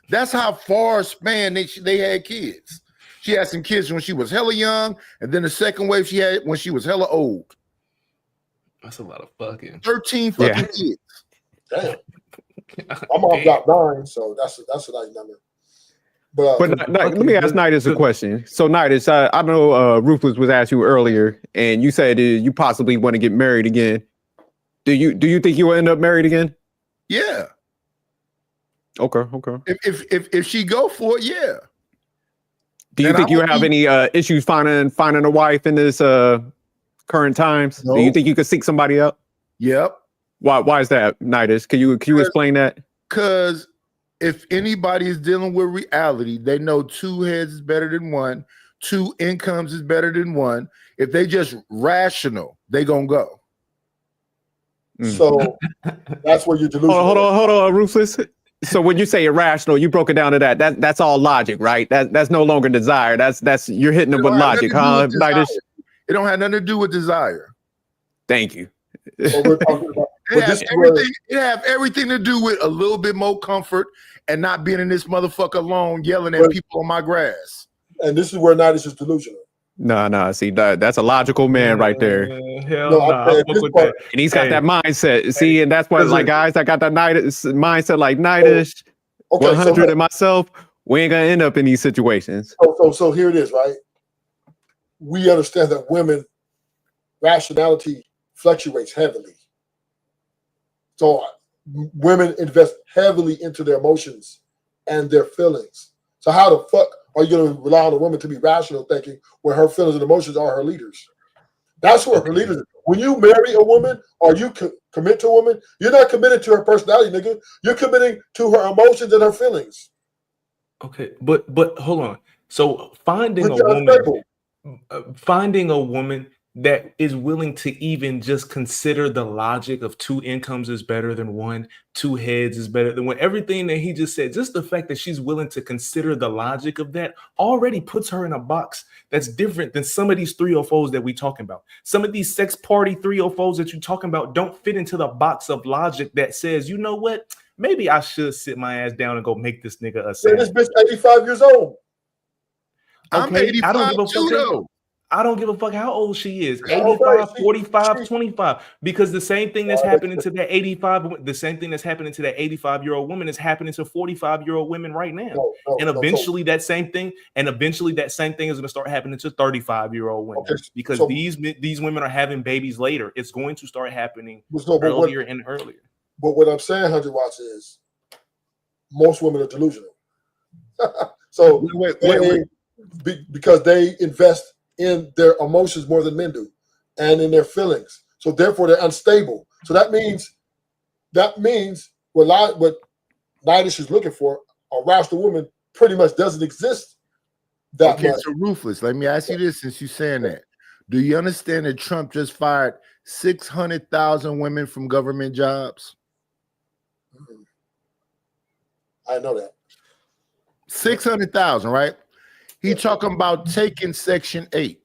Speaker 5: that's how far span they had kids. She had some kids when she was hella young, and then the second wave she had when she was hella old.
Speaker 2: That's a lot of fucking.
Speaker 5: 13 fucking
Speaker 3: Yeah.
Speaker 5: kids.
Speaker 1: Damn. My mom got 9, so that's a nice number. But
Speaker 3: let me ask Nidus a question. So Nidus, I know Ruthless was asked you earlier, and you said you possibly want to get married again. Do you think you will end up married again?
Speaker 5: Yeah.
Speaker 3: Okay.
Speaker 5: If she go for it, yeah.
Speaker 3: Do you
Speaker 5: And
Speaker 3: think
Speaker 5: I
Speaker 3: you
Speaker 5: would
Speaker 3: have
Speaker 5: be-
Speaker 3: any issues finding a wife in this current times? Do you
Speaker 5: No.
Speaker 3: think you could seek somebody up?
Speaker 5: Yep.
Speaker 3: Why is that, Nidus? Can you explain that?
Speaker 5: Because if anybody is dealing with reality, they know 2 heads is better than 1, 2 incomes is better than 1. If they just rational, they gonna go.
Speaker 1: so that's where you're delusional.
Speaker 3: Hold on, Ruthless. So when you say irrational, you broke it down to that's all logic, right? That's no longer desire. That's you're hitting them with logic, huh, Nidus?
Speaker 5: It don't have nothing to do with desire.
Speaker 3: Thank you.
Speaker 1: What we're talking about.
Speaker 5: It
Speaker 1: But
Speaker 5: has
Speaker 1: this is where-
Speaker 5: everything. It have everything to do with a little bit more comfort and not being in this motherfucker alone yelling at
Speaker 1: But-
Speaker 5: people on my grass.
Speaker 1: and this is where Nidus is delusional.
Speaker 3: No. See, that's a logical man right there,
Speaker 2: Hell
Speaker 1: No,
Speaker 2: no,
Speaker 1: I'm
Speaker 2: I
Speaker 1: saying
Speaker 2: fuck
Speaker 1: this
Speaker 2: with
Speaker 1: part-
Speaker 2: that.
Speaker 3: and he's got
Speaker 2: Hey.
Speaker 3: that mindset. See, and that's why,
Speaker 1: Listen.
Speaker 3: like, guys that got that Nidus mindset, like Nidus,
Speaker 1: Okay,
Speaker 3: 100 and myself, we ain't gonna end up in these situations.
Speaker 1: so here it is, right? We understand that women rationality fluctuates heavily. So women invest heavily into their emotions and their feelings. So how the fuck are you going to rely on a woman to be rational thinking when her feelings and emotions are her leaders? That's what her leaders. When you marry a woman or you commit to a woman, you're not committed to her personality, nigga. You're committing to her emotions and her feelings.
Speaker 2: Okay, but hold on. So finding
Speaker 1: Which
Speaker 2: a
Speaker 1: are
Speaker 2: woman,
Speaker 1: unstable.
Speaker 2: finding a woman that is willing to even just consider the logic of 2 incomes is better than 1, 2 heads is better than 1. Everything that he just said, just the fact that she's willing to consider the logic of that already puts her in a box that's different than some of these 304s that we talking about. Some of these sex party 304s that you're talking about don't fit into the box of logic that says, you know what? Maybe I should sit my ass down and go make this nigga a
Speaker 1: Yeah,
Speaker 2: sandwich.
Speaker 1: this bitch 85 years old.
Speaker 5: I'm
Speaker 2: Okay,
Speaker 5: 85
Speaker 2: I don't give a
Speaker 5: too,
Speaker 2: fuck.
Speaker 5: though.
Speaker 2: I don't give a fuck how old she is.
Speaker 1: Okay,
Speaker 2: 85,
Speaker 1: she-
Speaker 2: 45,
Speaker 1: she-
Speaker 2: 25. Because the same thing that's
Speaker 1: Oh,
Speaker 2: happening to that 85, the same thing that's happening to that 85-year-old woman is happening to 45-year-old women right now. And eventually that same thing is going to start happening to 35-year-old women.
Speaker 1: Okay,
Speaker 2: Because
Speaker 1: so-
Speaker 2: these women are having babies later. It's going to start happening
Speaker 1: So, but what-
Speaker 2: earlier and earlier.
Speaker 1: But what I'm saying, 100 watts, is most women are delusional. So
Speaker 5: Wait.
Speaker 1: because they invest in their emotions more than men do, and in their feelings. So therefore, they're unstable. So that means what Nidus is looking for, a rational woman, pretty much doesn't exist that
Speaker 5: Okay,
Speaker 1: much.
Speaker 5: so Ruthless, let me ask you this since you're saying that. Do you understand that Trump just fired 600,000 women from government jobs?
Speaker 1: I know that.
Speaker 5: 600,000, right? He talking about taking Section 8.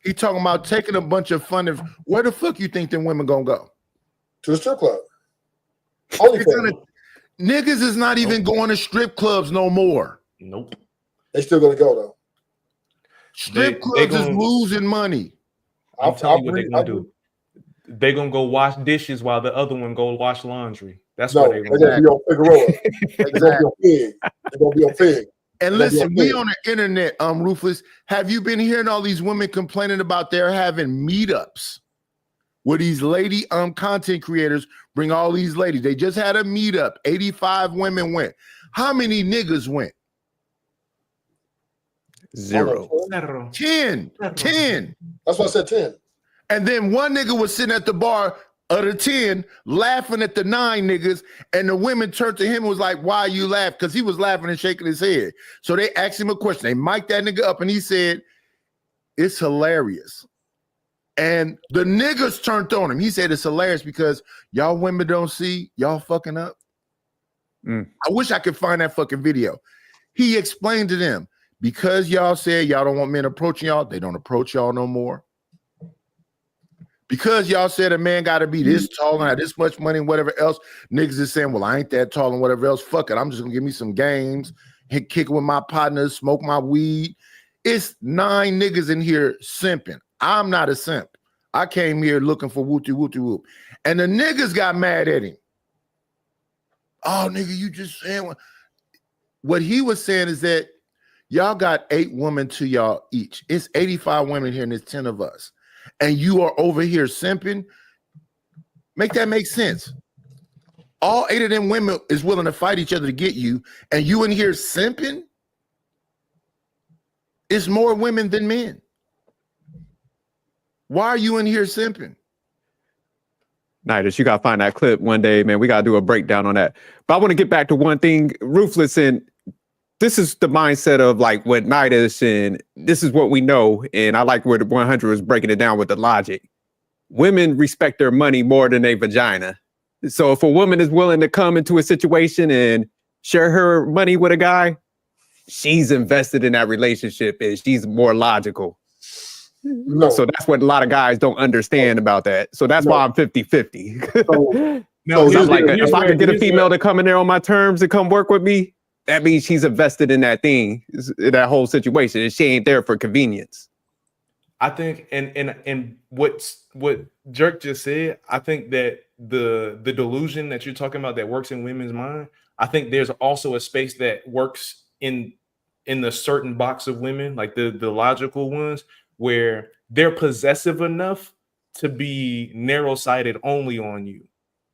Speaker 5: He talking about taking a bunch of funding. Where the fuck you think them women gonna go?
Speaker 1: To the strip club. Only
Speaker 5: Niggas is not even going to strip clubs no more.
Speaker 2: Nope.
Speaker 1: They still gonna go though.
Speaker 5: Strip clubs is losing money.
Speaker 2: I'm telling you what they're gonna do. They're gonna go wash dishes while the other one go wash laundry. That's
Speaker 1: No,
Speaker 2: what
Speaker 1: they're
Speaker 2: they're
Speaker 1: gonna be on Figueroa. They're gonna be on Fig. They're gonna be on Fig.
Speaker 5: And
Speaker 1: They're gonna be
Speaker 5: listen, we
Speaker 1: Fig.
Speaker 5: on the internet, Ruthless. Have you been hearing all these women complaining about they're having meetups where these lady content creators bring all these ladies? They just had a meetup. 85 women went. How many niggas went?
Speaker 3: 0.
Speaker 5: 10.
Speaker 1: That's why I said 10.
Speaker 5: And then one nigga was sitting at the bar of the 10 laughing at the 9 niggas, and the women turned to him and was like, why you laugh? Because he was laughing and shaking his head. So they asked him a question. They mic'd that nigga up and he said, it's hilarious. And the niggas turned on him. He said it's hilarious because y'all women don't see y'all fucking up. I wish I could find that fucking video. He explained to them, because y'all said y'all don't want men approaching y'all, they don't approach y'all no more. Because y'all said a man got to be this tall and have this much money and whatever else, niggas is saying, well, I ain't that tall and whatever else. Fuck it. I'm just going to give me some games, kick it with my partners, smoke my weed. It's 9 niggas in here simping. I'm not a simp. I came here looking for whoopty whoopty whoop. And the niggas got mad at him. Oh, nigga, you just saying what he was saying is that y'all got 8 women to y'all each. It's 85 women here and there's 10 of us. And you are over here simping. Make that make sense. All 8 of them women is willing to fight each other to get you, and you in here simping? It's more women than men. Why are you in here simping?
Speaker 3: Nidus, you gotta find that clip one day, man. We gotta do a breakdown on that. But I want to get back to one thing, Ruthless, and this is the mindset of like what Nidus, and this is what we know. And I like where the 100 was breaking it down with the logic. Women respect their money more than their vagina. So if a woman is willing to come into a situation and share her money with a guy, she's invested in that relationship and she's more logical.
Speaker 1: No.
Speaker 3: So that's what a lot of guys don't understand about that. So that's why I'm 50-50.
Speaker 1: So,
Speaker 2: Now,
Speaker 3: So I'm like,
Speaker 2: here's
Speaker 3: if I
Speaker 2: where-
Speaker 3: can get a
Speaker 2: here's
Speaker 3: female
Speaker 2: where-
Speaker 3: to come in there on my terms and come work with me, that means she's invested in that thing, in that whole situation, and she ain't there for convenience.
Speaker 2: I think, and what Jerk just said, I think that the delusion that you're talking about that works in women's mind, I think there's also a space that works in the certain box of women, like the logical ones, where they're possessive enough to be narrow-sighted only on you.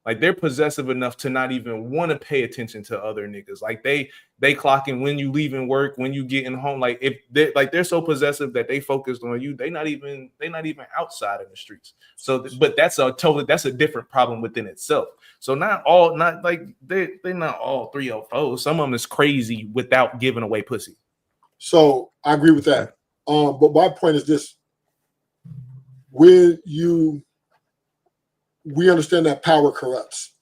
Speaker 2: Like they're possessive enough to not even want to pay attention to other niggas. Like they clocking when you leaving work, when you getting home. Like if they're so possessive that they focused on you, they not even outside in the streets. So, but that's a different problem within itself. So they're not all 304. Some of them is crazy without giving away pussy.
Speaker 1: So I agree with that. But my point is this: we understand that power corrupts.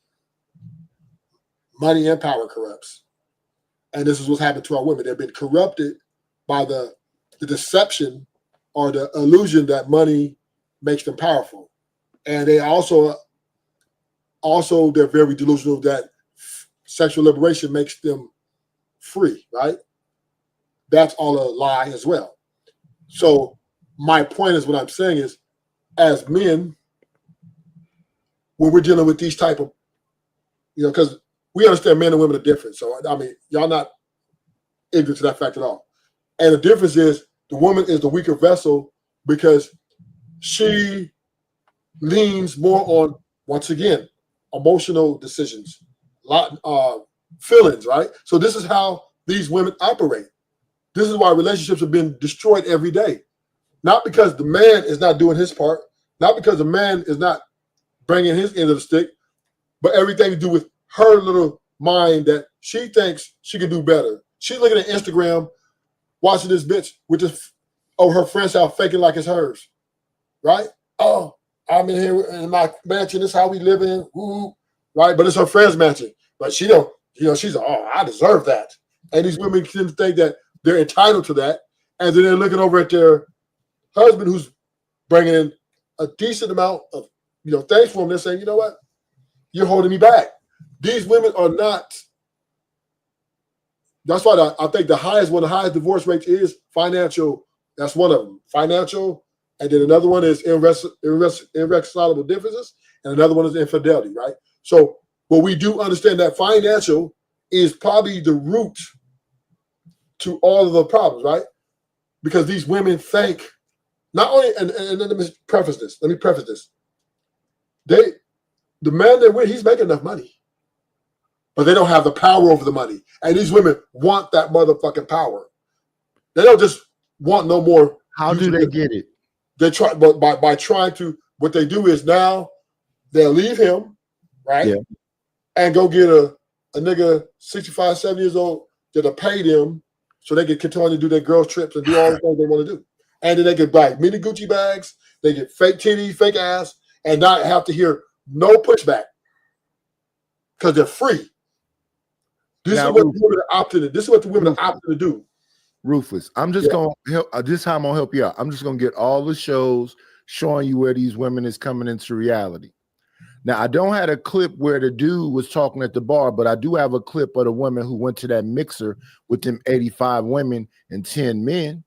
Speaker 1: Money and power corrupts. And this is what's happened to our women. They've been corrupted by the deception or the illusion that money makes them powerful. And they also they're very delusional that sexual liberation makes them free, right? That's all a lie as well. So my point is, what I'm saying is, as men, when we're dealing with these type of, because we understand men and women are different. So, I mean, y'all not ignorant to that fact at all. And the difference is the woman is the weaker vessel because she leans more on, once again, emotional decisions, feelings, right? So this is how these women operate. This is why relationships have been destroyed every day. Not because the man is not doing his part, not because the man is not bringing his end of the stick, but everything to do with her little mind that she thinks she can do better. She's looking at Instagram, watching this bitch with her friend's house faking like it's hers, right? Oh, I'm in here in my mansion. This is how we live in, right? But it's her friend's mansion. But she don't, she's like, oh, I deserve that. And these women tend to think that they're entitled to that, and then they're looking over at their husband who's bringing in a decent amount of things for them. They're saying, you know what? You're holding me back. These women are not. That's why I think one of the highest divorce rates is financial. That's one of them. Financial. And then another one is irreconcilable differences. And another one is infidelity, right? So, but we do understand that financial is probably the root to all of the problems, right? Because these women think, not only, and let me preface this. The man they're with, he's making enough money, but they don't have the power over the money. And these women want that motherfucking power. They don't just want no more.
Speaker 5: How do they get it?
Speaker 1: They try, but by trying to, what they do is now they'll leave him, right? Yeah. And go get a nigga 65, 70 years old that'll pay them so they can continue to do their girls trips and do all the things they want to do. And then they can buy mini Gucci bags, they get fake titties, fake ass, and not have to hear no pushback because they're free. This is what the women are opting. This is what the women are opting to do.
Speaker 5: Ruthless. I'm just gonna help. This is how I'm gonna help you out. I'm just gonna get all the shows showing you where these women is coming into reality. Now, I don't have a clip where the dude was talking at the bar, but I do have a clip of the woman who went to that mixer with them 85 women and 10 men.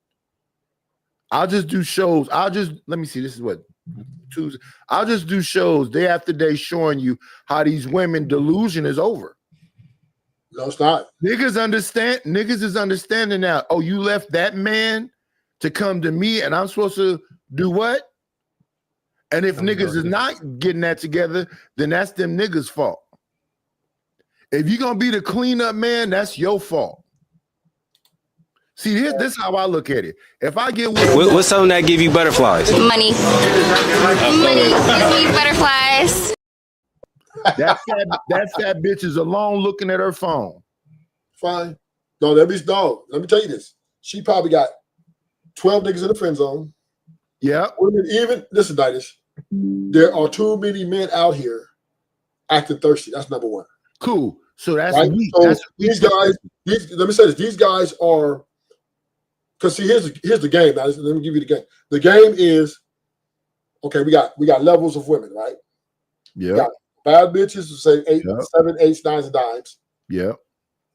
Speaker 5: I'll just do shows. Let me see. This is what Tuesday. I'll just do shows day after day showing you how these women delusion is over.
Speaker 1: No, it's not.
Speaker 5: Niggas is understanding now. Oh, you left that man to come to me, and I'm supposed to do what? And if niggas is not getting that together, then that's them niggas' fault. If you're gonna be the cleanup man, that's your fault. See, this is how I look at it. If I get
Speaker 11: what's something that give you butterflies?
Speaker 12: Money. Money gives me butterflies.
Speaker 5: that bitch is alone looking at her phone.
Speaker 1: Fine. No, that bitch dog. Let me tell you this. She probably got 12 niggas in the friend zone.
Speaker 5: Yeah.
Speaker 1: Even listen, Ditus, there are too many men out here acting thirsty. That's number one.
Speaker 5: Cool. So that's
Speaker 1: right?
Speaker 5: weak.
Speaker 1: So
Speaker 5: that's
Speaker 1: these guys, let me say this. These guys are, because see, here's the game. Now, let me give you the game. The game is, okay, we got levels of women, right?
Speaker 5: Yeah.
Speaker 1: We got bad bitches, say 7, 8, 9s, and dimes.
Speaker 5: Yeah.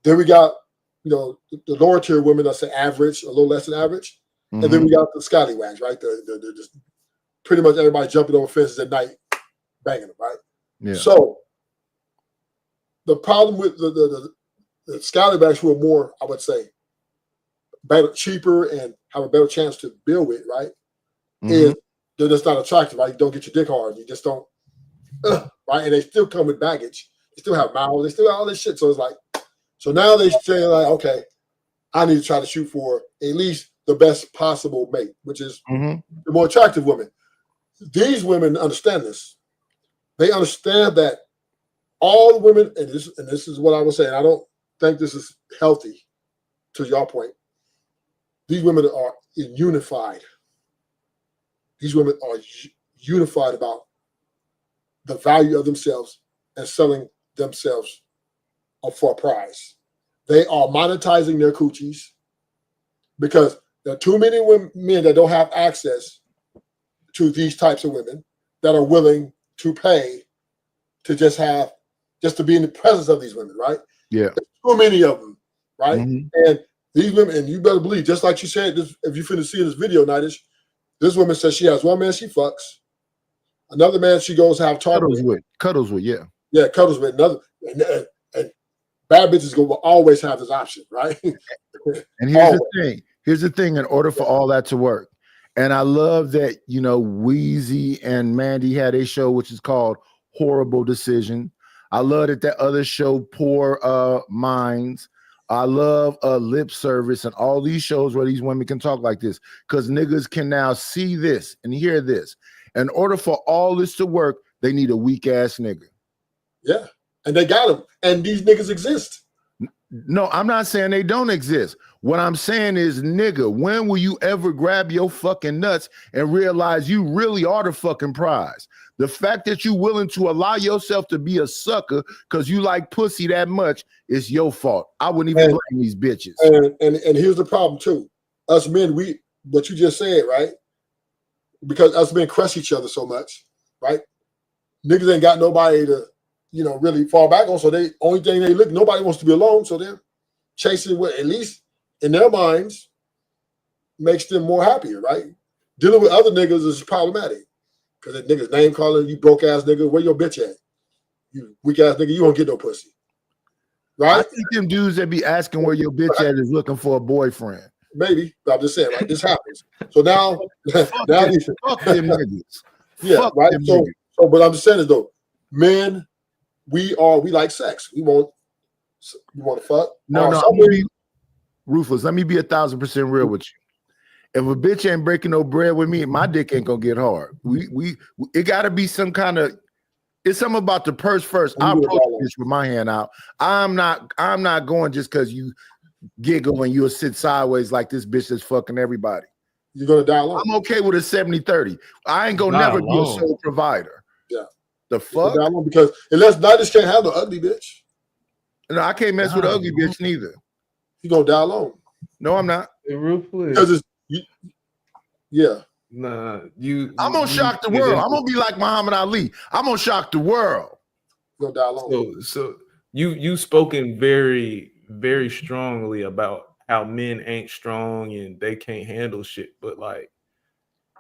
Speaker 1: Then we got, the lower tier women that say average, a little less than average.
Speaker 5: Mm-hmm.
Speaker 1: And then we got the scallywags, right? The just pretty much everybody jumping over fences at night, banging them, right?
Speaker 5: Yeah.
Speaker 1: So the problem with the scallywags who are more, I would say, better, cheaper, and have a better chance to build with, right?
Speaker 5: Mm-hmm.
Speaker 1: Is they're just not attractive, right? You don't get your dick hard. You just don't, right? And they still come with baggage. They still have mouths. They still have all this shit. So it's like, so now they say like, okay, I need to try to shoot for at least the best possible mate, which is the more attractive woman. These women understand this. They understand that all women, and this is what I was saying, I don't think this is healthy, to your point. These women are unified. These women are unified about the value of themselves and selling themselves for a prize. They are monetizing their coochies because there are too many men that don't have access to these types of women that are willing to pay to just to be in the presence of these women, right?
Speaker 5: Yeah.
Speaker 1: There's too many of them, right? And these women, and you better believe, just like you said, if you finish seeing this video, Nightish, this woman says she has one man she fucks, another man she goes have
Speaker 5: cuddles with, yeah.
Speaker 1: Yeah, cuddles with another, and bad bitches will always have this option, right?
Speaker 5: And here's the thing, in order for all that to work, and I love that, Weezy and Mandy had a show which is called Horrible Decision. I love that other show, Poor Minds. I love Lip Service and all these shows where these women can talk like this, because niggas can now see this and hear this. In order for all this to work, they need a weak ass nigga.
Speaker 1: Yeah, and they got them, and these niggas exist.
Speaker 5: No, I'm not saying they don't exist. What I'm saying is, nigga, when will you ever grab your fucking nuts and realize you really are the fucking prize? The fact that you're willing to allow yourself to be a sucker because you like pussy that much is your fault. I wouldn't even blame these bitches.
Speaker 1: And here's the problem too. Us men, what you just said, right? Because us men crush each other so much, right? Niggas ain't got nobody to, really fall back on. So only thing they look, nobody wants to be alone. So they're chasing what, at least in their minds, makes them more happier, right? Dealing with other niggas is problematic. Because that nigga's name calling you broke ass nigga, where your bitch at? You weak ass nigga, you won't get no pussy. Right?
Speaker 5: I think them dudes that be asking where your bitch at is looking for a boyfriend.
Speaker 1: Maybe, but I'm just saying, right? This happens. So now,
Speaker 5: fuck them niggas.
Speaker 1: Yeah,
Speaker 5: Fuck
Speaker 1: right.
Speaker 5: them
Speaker 1: So,
Speaker 5: niggas.
Speaker 1: but I'm just saying is though, men, we like sex. We want to fuck.
Speaker 5: No, I'm gonna be ruthless. Let me be 1,000% real with you. If a bitch ain't breaking no bread with me, my dick ain't gonna get hard. It gotta be some kind of. It's something about the purse first. I approach the bitch with my hand out. I'm not going just because you giggle and you'll sit sideways like this bitch is fucking everybody.
Speaker 1: You're gonna die alone.
Speaker 5: I'm okay with a 70-30. I ain't gonna never be a sole provider.
Speaker 1: Yeah.
Speaker 5: The fuck?
Speaker 1: Because unless Nightish can't handle ugly bitch.
Speaker 5: No, I can't mess with ugly bitch neither.
Speaker 1: You gonna die alone.
Speaker 5: No, I'm not.
Speaker 2: Ruthless.
Speaker 1: Because it's yeah.
Speaker 2: Nah,
Speaker 5: I'm gonna shock the world. I'm gonna be like Muhammad Ali. I'm gonna shock the world.
Speaker 1: You're gonna die alone.
Speaker 2: So you spoken very, very strongly about how men ain't strong and they can't handle shit. But like,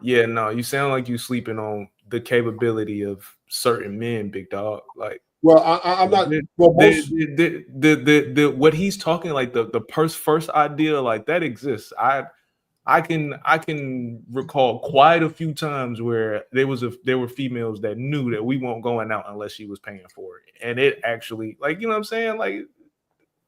Speaker 2: Yeah, no, you sound like you sleeping on the capability of certain men, big dog. Like,
Speaker 1: Well, I'm not. Well, most,
Speaker 2: the what he's talking, like the first idea, like that exists. I can recall quite a few times where there were females that knew that we weren't going out unless she was paying for it, and it actually, like, you know what I'm saying, like.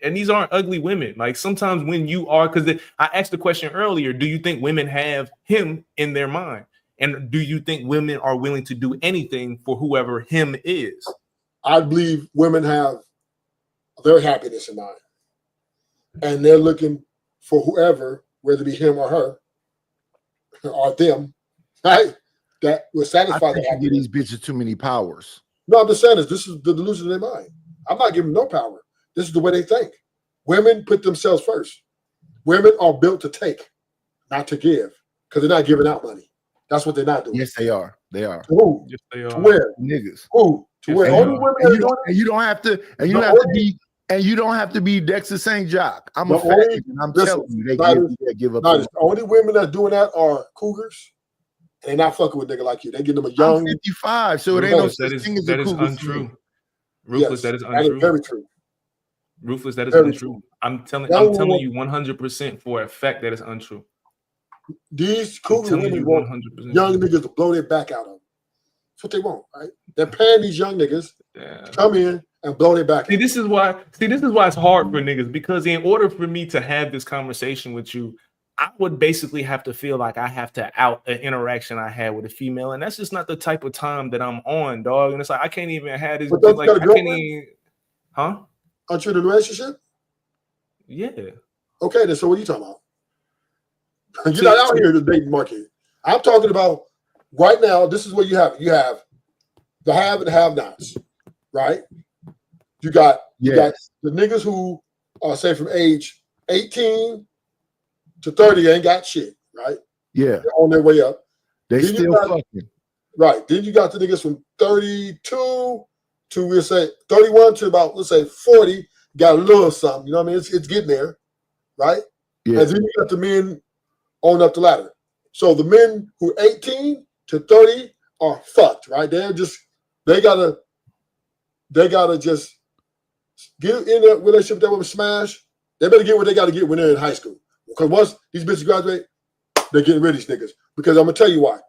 Speaker 2: And these aren't ugly women. Like, sometimes when you are, because I asked the question earlier, do you think women have him in their mind? And do you think women are willing to do anything for whoever him is?
Speaker 1: I believe women have their happiness in mind. And they're looking for whoever, whether it be him or her, or them, right? That will satisfy
Speaker 5: I think
Speaker 1: their
Speaker 5: you give
Speaker 1: happiness.
Speaker 5: these bitches too many powers.
Speaker 1: No, I'm just saying this is the delusion in their mind. I'm not giving them no power. This is the way they think. Women put themselves first. Women are built to take, not to give, because they're not giving out money. That's what they're not doing.
Speaker 5: Yes, they are. They are.
Speaker 1: To who?
Speaker 2: Yes, they are.
Speaker 1: To where?
Speaker 5: Niggas.
Speaker 1: Who? To
Speaker 2: Yes,
Speaker 1: where?
Speaker 2: they
Speaker 1: Only
Speaker 2: are.
Speaker 1: women
Speaker 5: And
Speaker 1: are
Speaker 5: you,
Speaker 1: doing
Speaker 5: don't, and you don't have to, and you
Speaker 1: The
Speaker 5: don't have to
Speaker 1: only-
Speaker 5: be, and you don't have to be Dexter St. Jock. I'm a
Speaker 1: The
Speaker 5: fact,
Speaker 1: only-
Speaker 5: and I'm
Speaker 1: listen,
Speaker 5: telling you, they give up.
Speaker 1: No, the only women that doing that are cougars. And they're not fucking with a nigga like you. They give them a
Speaker 5: I'm
Speaker 1: young.
Speaker 5: 55, so it ain't no
Speaker 2: Ruthless,
Speaker 5: such thing as a
Speaker 2: that is
Speaker 5: cougar
Speaker 2: untrue.
Speaker 5: for
Speaker 2: Ruthless,
Speaker 1: Yes,
Speaker 2: that is
Speaker 1: that is
Speaker 2: untrue.
Speaker 1: very true.
Speaker 2: Ruthless, that is
Speaker 1: Very
Speaker 2: untrue.
Speaker 1: true.
Speaker 2: I'm telling
Speaker 1: That woman-
Speaker 2: you 100% for a fact that is untrue.
Speaker 1: These
Speaker 2: I'm
Speaker 1: cougar
Speaker 2: telling
Speaker 1: women
Speaker 2: you
Speaker 1: want
Speaker 2: 100%.
Speaker 1: young niggas to blow their back out of them. That's what they want, right? They're paying these young niggas
Speaker 2: Yeah.
Speaker 1: to come in and blow their back
Speaker 2: See,
Speaker 1: out.
Speaker 2: this is why it's hard for niggas, because in order for me to have this conversation with you, I would basically have to feel like I have to out an interaction I had with a female, and that's just not the type of time that I'm on, dog. And it's like I can't even have this.
Speaker 1: But don't you
Speaker 2: Like
Speaker 1: got a
Speaker 2: I can't
Speaker 1: girlfriend?
Speaker 2: even, huh?
Speaker 1: Aren't you in a relationship?
Speaker 2: Yeah.
Speaker 1: Okay, then so what are you talking about? You're not out here in the dating market. I'm talking about right now. This is what you have. You have the have and have-nots, right? You got
Speaker 5: Yes.
Speaker 1: the niggas who are say from age 18 to 30 ain't got shit, right?
Speaker 5: Yeah,
Speaker 1: They're on their way up.
Speaker 5: they
Speaker 1: Then you
Speaker 5: still
Speaker 1: got-
Speaker 5: fucking.
Speaker 1: Right. Then you got the niggas from 32 to, we'll say, 31 to about, let's say, 40, got a little something. You know what I mean? It's getting there, right?
Speaker 5: Yeah,
Speaker 1: And then you got the men on up the ladder. So the men who 18 to 30 are fucked, right? They gotta just get in a relationship with that woman, smash. They better get what they gotta get when they're in high school. Because once these bitches graduate, they're getting rid of these niggas. Because I'm gonna tell you why.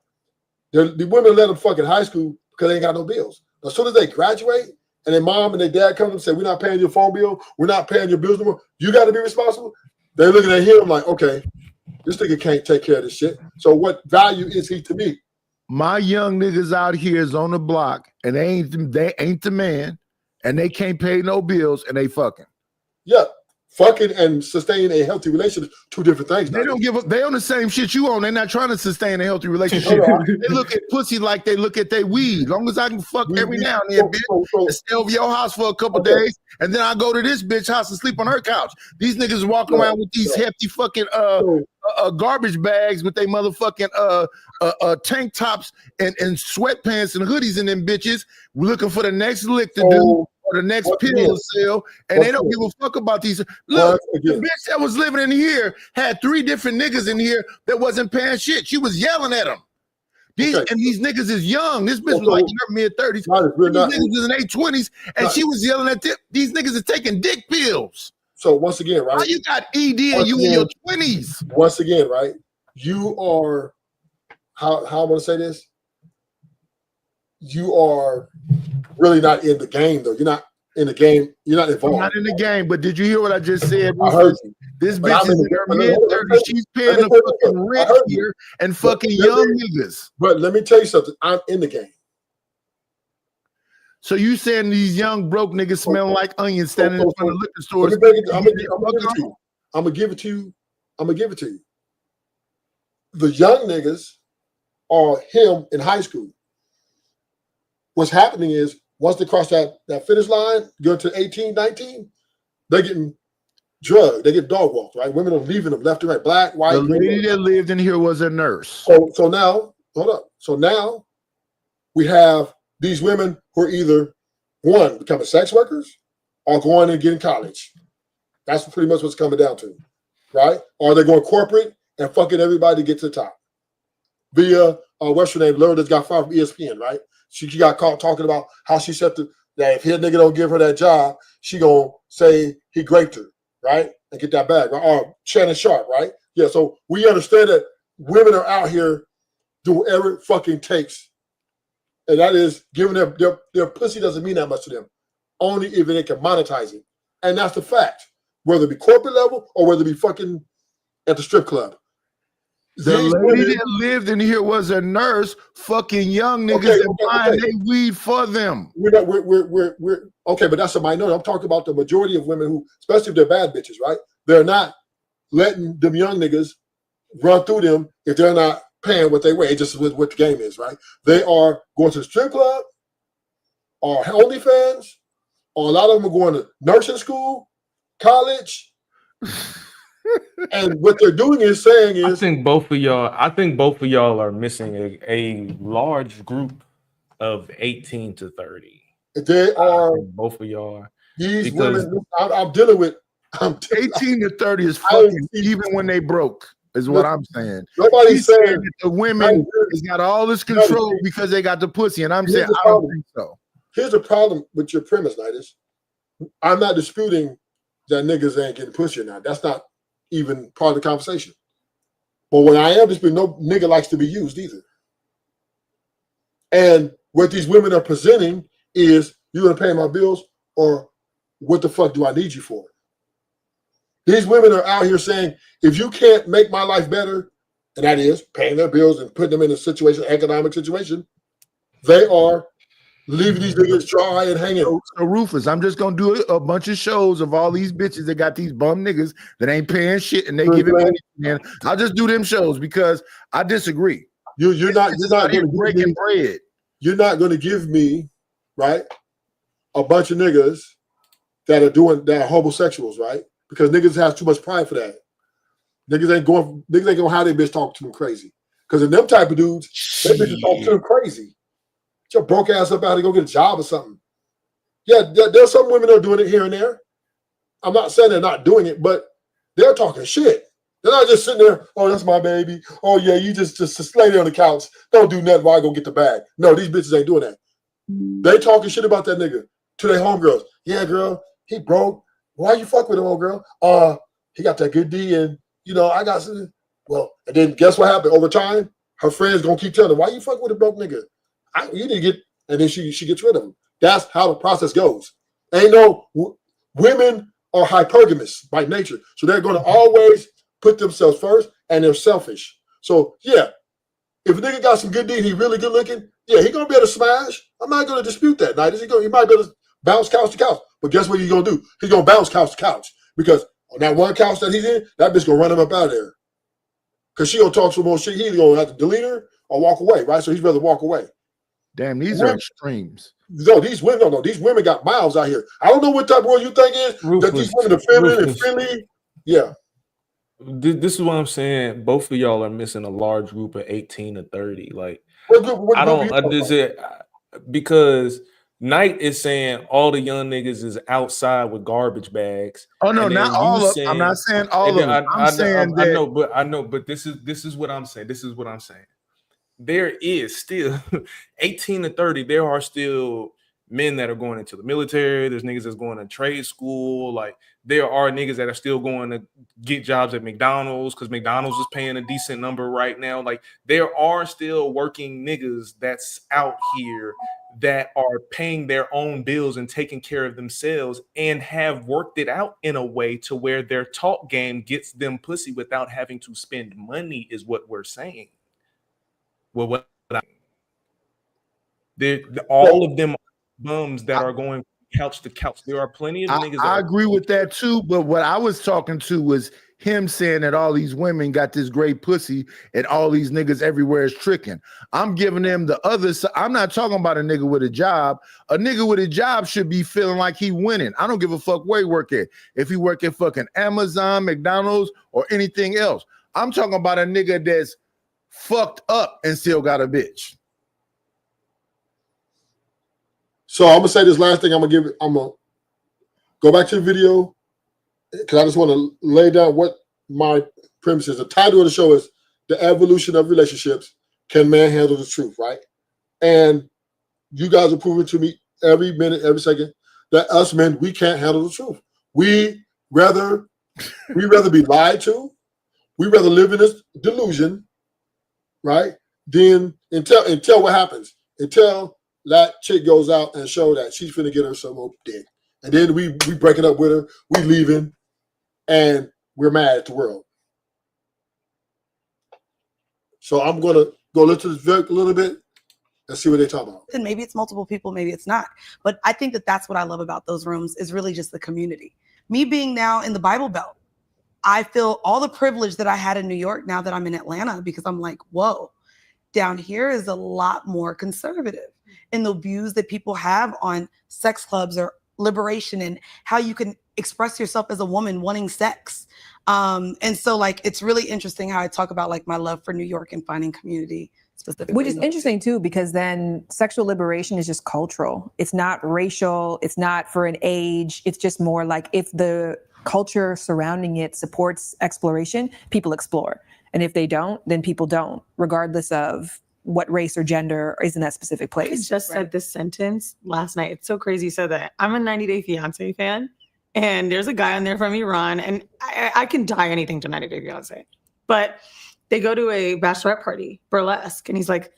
Speaker 1: The women let them fuck in high school because they ain't got no bills. As soon as they graduate and their mom and their dad come and say, we're not paying your phone bill, we're not paying your bills no more, you got to be responsible. They're looking at him like, okay, this nigga can't take care of this shit. So what value is he to me?
Speaker 5: my young niggas out here is on the block, and they ain't the man, and they can't pay no bills, and they fucking.
Speaker 1: Yeah, fucking and sustain a healthy relationship, two different things.
Speaker 5: They don't give up. They on the same shit you on. They're not trying to sustain a healthy relationship.
Speaker 1: No, no,
Speaker 5: They look at pussy like they look at their weed. Long as I can fuck every now and then, bitch, and stay over your house for a couple days, and then I go to this bitch house and sleep on her couch. These niggas walk around with these hefty fucking garbage bags with they motherfucking tank tops and sweatpants and hoodies in them bitches, looking for the next lick to do. Or the next pill to sell, and they don't give a fuck about these. Look, the bitch that was living in here had 3 different niggas in here that wasn't paying shit. She was yelling at them. And these niggas is young. This bitch was like in her mid-30s. These niggas was in their 20s, and she was yelling at them. These niggas are taking dick pills.
Speaker 1: So once again, right?
Speaker 5: How you got ED and you in your 20s?
Speaker 1: Once again, right? You are how I want to say this. You are really not in the game, though. You're not in the game. You're not involved.
Speaker 5: I'm not in the game, but did you hear what I just said?
Speaker 1: I heard you.
Speaker 5: This
Speaker 1: But
Speaker 5: bitch
Speaker 1: I'm
Speaker 5: is
Speaker 1: in
Speaker 5: in her
Speaker 1: the-
Speaker 5: mid-30s. She's paying the fucking rent
Speaker 1: heard you.
Speaker 5: here and fucking young niggas.
Speaker 1: But let me tell you something. I'm in the game.
Speaker 5: So you saying these young broke niggas smelling like onions standing in front of liquor stores?
Speaker 1: Let me break it. I'm gonna give it to you. I'm gonna give it to you. I'm gonna give it to you. The young niggas are him in high school. What's happening is once they cross that finish line, go to 18, 19, they're getting drugged. They get dog walked, right? Women are leaving them left and right, black, white.
Speaker 5: The lady that lived in here was a nurse.
Speaker 1: So now, hold up. So now we have these women who are either one, becoming sex workers or going and getting college. That's pretty much what's coming down to, right? Or they're going corporate and fucking everybody to get to the top. via what's her name, Laura that's got fired from ESPN, right? She got caught talking about how she said that if his nigga don't give her that job, she gonna say he raped her, right? And get that bag, right? Or Shannon Sharp, right? Yeah, so we understand that women are out here doing whatever it fucking takes. And that is giving their pussy doesn't mean that much to them. Only if they can monetize it. And that's the fact. Whether it be corporate level or whether it be fucking at the strip club.
Speaker 5: The lady that lived in here was a nurse, fucking young niggas that buying they weed for them.
Speaker 1: We're okay, but that's a minority. I'm talking about the majority of women who, especially if they're bad bitches, right? They're not letting them young niggas run through them if they're not paying what they weigh. It's just what the game is, right? They are going to the strip club or OnlyFans, or a lot of them are going to nursing school, college. And what they're doing is saying is,
Speaker 2: I think both of y'all are missing a large group of 18 to 30.
Speaker 1: They are
Speaker 2: both of y'all.
Speaker 1: These women I'm dealing with.
Speaker 5: 18 to 30 is fucking even when they broke, is what I'm saying.
Speaker 1: Nobody's saying
Speaker 5: that the women has got all this control because they got the pussy, and I'm saying I don't think so.
Speaker 1: Here's the problem with your premise, Nidus. I'm not disputing that niggas ain't getting pussy or not. That's not even part of the conversation. But when I am disputing, no nigga likes to be used either. And what these women are presenting is, you gonna pay my bills, or what the fuck do I need you for? These women are out here saying, if you can't make my life better, and that is paying their bills and putting them in a situation, economic situation, they are leaving these niggas dry and hanging.
Speaker 5: So Rufus, I'm just gonna do a bunch of shows of all these bitches that got these bum niggas that ain't paying shit and they giving money. Man, I'll just do them shows because I disagree.
Speaker 1: You're not
Speaker 5: breaking bread.
Speaker 1: You're not going to give me, right, a bunch of niggas that are homosexuals, right? Because niggas have too much pride for that. Niggas ain't gonna have their bitch talk to them crazy. Because in them type of dudes, they bitches talk to them crazy. Get your broke ass up out to go get a job or something. Yeah, there's some women that are doing it here and there. I'm not saying they're not doing it, but they're talking shit. They're not just sitting there, oh, that's my baby. Oh, yeah, you just lay there on the couch. Don't do nothing while I go get the bag. No, these bitches ain't doing that. They talking shit about that nigga to their homegirls. Yeah, girl, he broke. Why you fuck with him, old girl? He got that good D, and, I got some. Well, and then guess what happened? Over time, her friends going to keep telling her, why you fuck with a broke nigga? You need to get, and then she gets rid of him. That's how the process goes. Ain't no, women are hypergamous by nature. So they're going to always put themselves first, and they're selfish. So, yeah, if a nigga got some good D and he really good looking, yeah, he going to be able to smash. I'm not going to dispute that. Now, he might be able to bounce couch to couch. But guess what he's going to do? He's going to bounce couch to couch. Because on that one couch that he's in, that bitch going to run him up out of there. Because she going to talk some more shit. He's either going to have to delete her or walk away, right? So he'd rather walk away.
Speaker 5: Damn, these are extremes.
Speaker 1: No, these women got miles out here. I don't know what type of world you think is, that these women are feminine and friendly. Yeah.
Speaker 2: This is what I'm saying. Both of y'all are missing a large group of 18 to 30. Like, because Knight is saying all the young niggas is outside with garbage bags.
Speaker 5: Oh no, not all of them. I'm not saying all of them. I'm saying that.
Speaker 2: I know, but this is what I'm saying. This is what I'm saying. There is still 18 to 30. There are still men that are going into the military. There's niggas that's going to trade school. Like, there are niggas that are still going to get jobs at McDonald's because McDonald's is paying a decent number right now. Like, there are still working niggas that's out here that are paying their own bills and taking care of themselves and have worked it out in a way to where their talk game gets them pussy without having to spend money, is what we're saying. Well, all of them are bums that are going couch to couch. There are plenty of niggas.
Speaker 5: I agree with that too, but what I was talking to was him saying that all these women got this great pussy and all these niggas everywhere is tricking. I'm giving them the other side. I'm not talking about a nigga with a job. A nigga with a job should be feeling like he winning. I don't give a fuck where he work at. If he work at fucking Amazon, McDonald's, or anything else. I'm talking about a nigga that's fucked up and still got a bitch.
Speaker 1: So I'm gonna say this last thing. I'm gonna go back to the video because I just want to lay down what my premise is. The title of the show is "The Evolution of Relationships," can man handle the truth, right? And you guys are proving to me every minute, every second that us men, we can't handle the truth. We rather be lied to. We rather live in this delusion, right? Then until what happens, until that chick goes out and show that she's finna get her some more dick, and then we breaking up with her, we leaving, and we're mad at the world. So I'm gonna go listen to this a little bit and see what they talk about.
Speaker 6: And maybe it's multiple people, maybe it's not. But I think that that's what I love about those rooms is really just the community. Me being now in the Bible Belt, I feel all the privilege that I had in New York now that I'm in Atlanta, because I'm like, whoa, down here is a lot more conservative in the views that people have on sex clubs or liberation and how you can express yourself as a woman wanting sex. And so like, it's really interesting how I talk about like my love for New York and finding community specifically.
Speaker 9: Which is interesting too, because then sexual liberation is just cultural. It's not racial. It's not for an age. It's just more like if the culture surrounding it supports exploration, people explore. And if they don't, then people don't, regardless of what race or gender is in that specific
Speaker 7: I
Speaker 9: place.
Speaker 7: just said this sentence last night. It's so crazy you said that. I'm a 90 Day Fiance fan, and there's a guy on there from Iran, and I can die anything to 90 Day Fiance. But they go to a bachelorette party, burlesque, and he's like,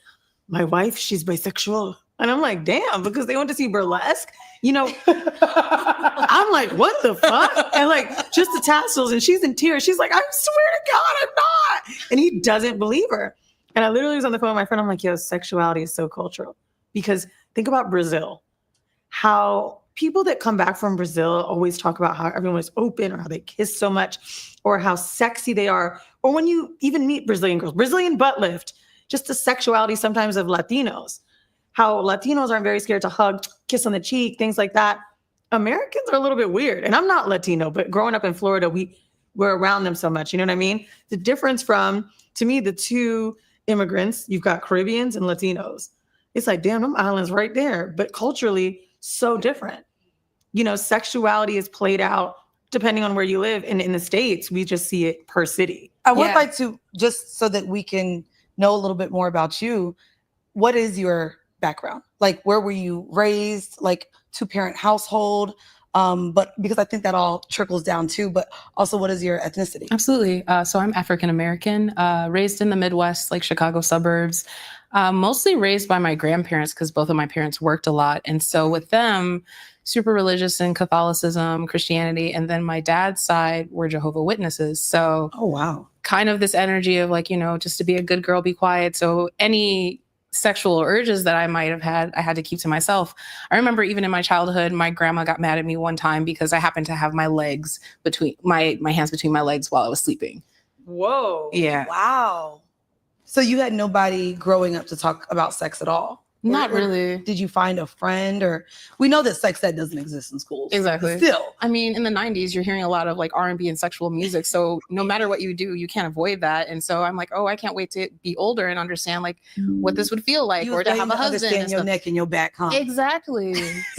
Speaker 7: my wife, she's bisexual. And I'm like, damn, because they went to see burlesque, you know. I'm like, what the fuck? And like, just the tassels, and she's in tears. She's like, I swear to God, I'm not. And he doesn't believe her. And I literally was on the phone with my friend. I'm like, yo, sexuality is so cultural. Because think about Brazil, how people that come back from Brazil always talk about how everyone is open or how they kiss so much or how sexy they are. Or when you even meet Brazilian girls, Brazilian butt lift, just the sexuality sometimes of Latinos, how Latinos aren't very scared to hug, kiss on the cheek, things like that. Americans are a little bit weird. And I'm not Latino, but growing up in Florida, we're around them so much. You know what I mean? The difference from, to me, the two immigrants, you've got Caribbeans and Latinos. It's like, damn, them islands right there. But culturally, so different. You know, sexuality is played out depending on where you live. And in the States, we just see it per city.
Speaker 6: I would like to, just so that we can know a little bit more about you, what is your background? Like, where were you raised? Like, two-parent household? But because I think that all trickles down too, but also what is your ethnicity?
Speaker 10: Absolutely. So I'm African American, raised in the Midwest, like Chicago suburbs, mostly raised by my grandparents because both of my parents worked a lot. And so with them, super religious in Catholicism, Christianity, and then my dad's side were Jehovah's Witnesses. So
Speaker 6: oh wow,
Speaker 10: kind of this energy of like, you know, just to be a good girl, be quiet. So any sexual urges that I might have had, I had to keep to myself. I remember even in my childhood, my grandma got mad at me one time because I happened to have my legs between my hands between my legs while I was sleeping.
Speaker 7: Whoa.
Speaker 10: Yeah.
Speaker 6: Wow. So you had nobody growing up to talk about sex at all?
Speaker 10: Not really.
Speaker 6: Did you find a friend? Or we know that sex ed doesn't exist in schools.
Speaker 10: Exactly.
Speaker 6: Still.
Speaker 10: I mean, in the 90s, you're hearing a lot of like R&B and sexual music. So no matter what you do, you can't avoid that. And so I'm like, oh, I can't wait to be older and understand like what this would feel like, or to have a husband.
Speaker 6: Understand your neck and your back, huh?
Speaker 10: Exactly.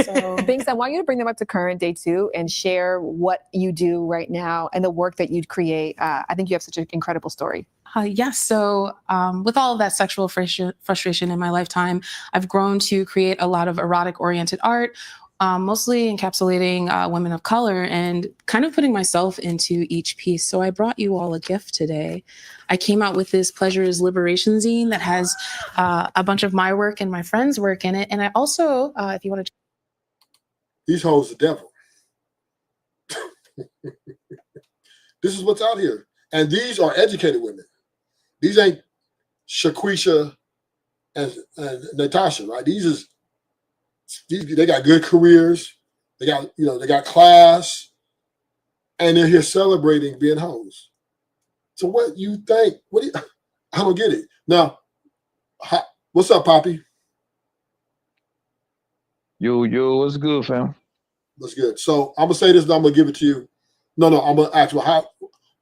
Speaker 10: So
Speaker 9: Binks, I want you to bring them up to current day too and share what you do right now and the work that you create. I think you have such an incredible story.
Speaker 10: Yes. So with all of that sexual frustration in my lifetime, I've grown to create a lot of erotic-oriented art, mostly encapsulating women of color and kind of putting myself into each piece. So I brought you all a gift today. I came out with this Pleasure is Liberation zine that has a bunch of my work and my friends' work in it. And I also, if you want to...
Speaker 1: These hoes the devil. This is what's out here. And these are educated women. These ain't Shaquisha and Natasha, right? These they got good careers. They got class, and they're here celebrating being hoes. So what you think? I don't get it. Now, what's up, Poppy?
Speaker 13: Yo, what's good, fam?
Speaker 1: What's good? So I'm gonna say this, and I'm gonna give it to you. No, I'm gonna ask you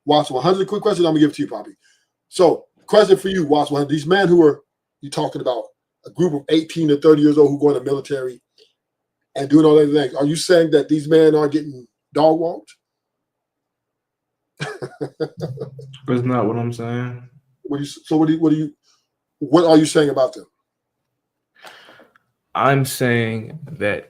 Speaker 1: Watts 100 quick questions. I'm gonna give it to you, Poppy. So, question for you, Watts 100. These men who are you talking about, a group of 18 to 30 years old who go in the military and doing all those things. Are you saying that these men are getting dog walked?
Speaker 2: That's not what I'm saying.
Speaker 1: What do you? What are you saying about them?
Speaker 2: I'm saying that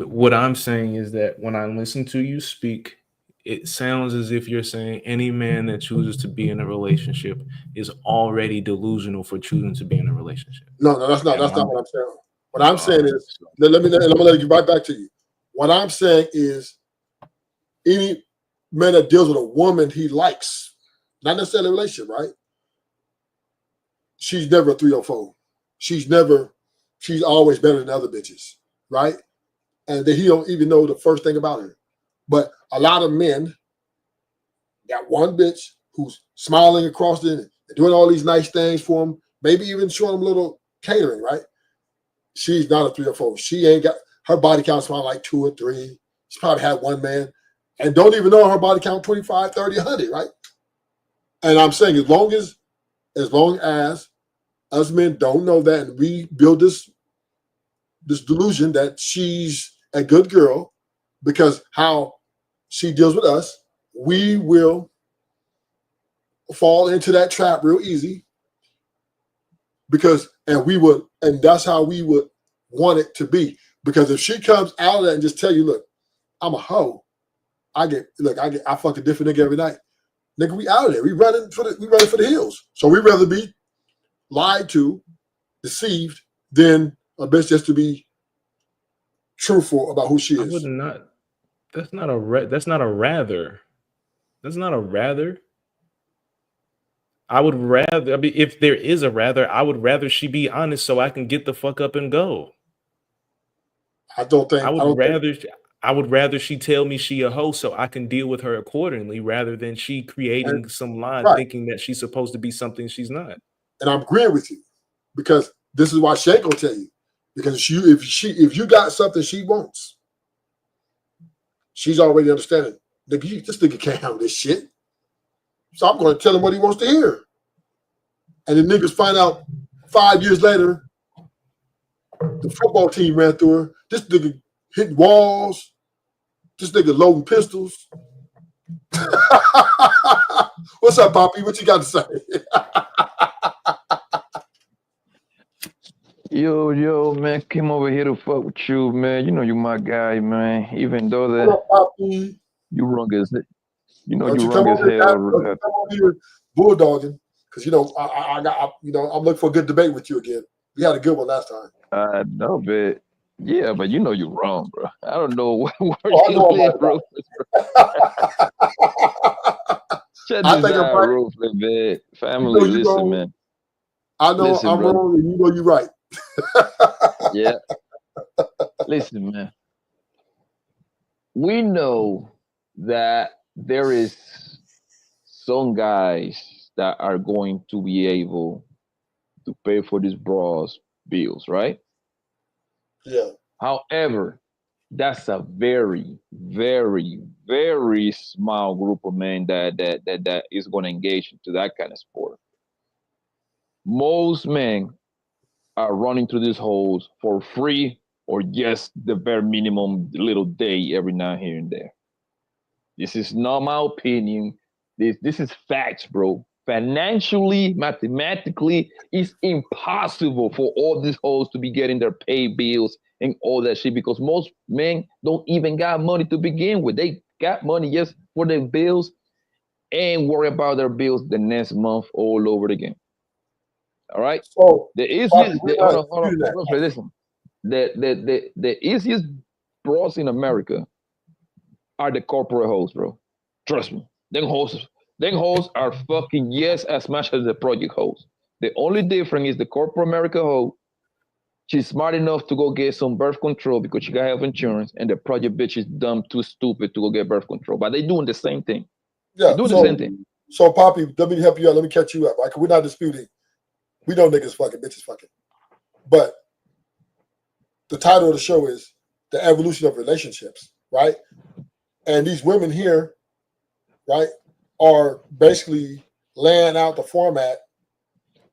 Speaker 2: what I'm saying is that when I listen to you speak, it sounds as if you're saying any man that chooses to be in a relationship is already delusional for choosing to be in a relationship.
Speaker 1: No, that's not what I'm saying. What I'm saying is, I'm gonna let you right back to you. What I'm saying is, any man that deals with a woman he likes, not necessarily a relationship, right? She's never a 304. She's always better than other bitches, right? And that he don't even know the first thing about her. But a lot of men got one bitch who's smiling across them and doing all these nice things for him, maybe even showing them a little catering, right? She's not a 304. She ain't got her body count smile like 2 or 3. She probably had one man and don't even know her body count 25, 30, 100, right? And I'm saying as long as us men don't know that and we build this delusion that she's a good girl because how she deals with us, we will fall into that trap real easy and that's how we would want it to be. Because if she comes out of that and just tell you, look, I'm a hoe, I fuck a different nigga every night. Nigga, we out of there. We running for the hills. So we'd rather be lied to, deceived, than a bitch just to be truthful about who she is.
Speaker 2: I would not. That's not a rather. That's not a rather. I would rather. I mean, if there is a rather, I would rather she be honest so I can get the fuck up and go. I would rather she tell me she a hoe so I can deal with her accordingly, rather than she creating some lie thinking that she's supposed to be something she's not.
Speaker 1: And I'm agreeing with you because this is why Shank will tell you. Because if you got something she wants, she's already understanding. This nigga can't handle this shit. So I'm going to tell him what he wants to hear. And the niggas find out 5 years later, the football team ran through her. This nigga hitting walls. This nigga loading pistols. What's up, Poppy? What you got to say?
Speaker 13: Yo, man, came over here to fuck with you, man. You know you my guy, man. Even though that you wrong as it, you know you wrong as hell.
Speaker 1: Come over here bulldogging, because I'm looking for a good debate with you again. We had a good one last time.
Speaker 13: No, but yeah, but you know you're wrong, bro. I don't know where you live, bro. Check this out, Ruthless, man. Family, listen, man.
Speaker 1: I know I'm wrong, and you know you're right.
Speaker 13: Yeah. Listen, man. We know that there is some guys that are going to be able to pay for these bras bills, right?
Speaker 1: Yeah.
Speaker 13: However, that's a very, very, very small group of men that is going to engage into that kind of sport. Most men are running through these holes for free or just the bare minimum little day every now here and there. This is not my opinion. This is facts, bro. Financially, mathematically, it's impossible for all these hoes to be getting their pay bills and all that shit because most men don't even got money to begin with. They got money just for their bills and worry about their bills the next month all over again. All right.
Speaker 1: So
Speaker 13: the easiest, listen. The easiest bros in America are the corporate hoes, bro. Trust me. Them hoes are fucking as much as the project hoes. The only difference is the corporate America hoe. She's smart enough to go get some birth control because she got health insurance, and the project bitch is dumb, too stupid to go get birth control. But they doing the same thing.
Speaker 1: Yeah,
Speaker 13: they doing the same thing.
Speaker 1: So, Poppy, let me help you out. Let me catch you up. Like, we're not disputing. We know niggas fucking, bitches fucking. But the title of the show is The Evolution of Relationships, right? And these women here, right, are basically laying out the format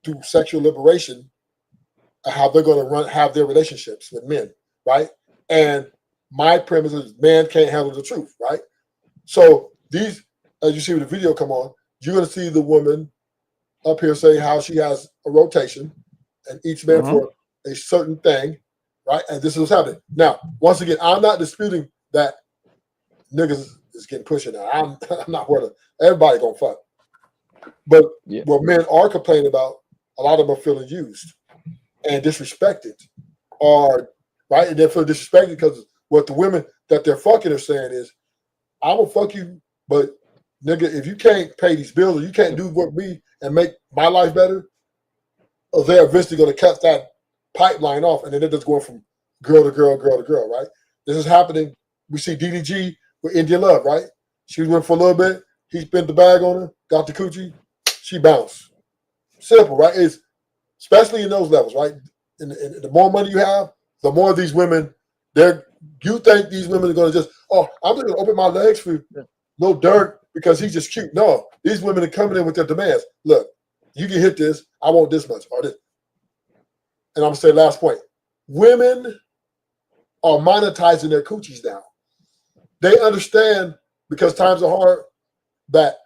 Speaker 1: through sexual liberation of how they're going to have their relationships with men, right? And my premise is man can't handle the truth, right? So these, as you see with the video come on, you're going to see the woman up here say how she has a rotation, and each man for a certain thing, right? And this is what's happening. Now, once again, I'm not disputing that niggas is getting pushed now. I'm not worried. Everybody gonna fuck. But what men are complaining about, a lot of them are feeling used and disrespected, or right, and they feel disrespected because what the women that they're fucking are saying is, "I'm gonna fuck you, but nigga, if you can't pay these bills or you can't do what me and make my life better, they're eventually gonna cut that pipeline off, and then they're just going from girl to girl, girl to girl, right? This is happening. We see DDG with India Love, right? She went for a little bit. He spent the bag on her, got the coochie, she bounced. Simple, right? It's especially in those levels, right? And the more money you have, the more these women, you think these women are going to just, oh, I'm just going to open my legs for Lil Durk because he's just cute. No, these women are coming in with their demands. Look, you can hit this. I want this much or this. And I'm going to say last point. Women are monetizing their coochies now. They understand, because times are hard, that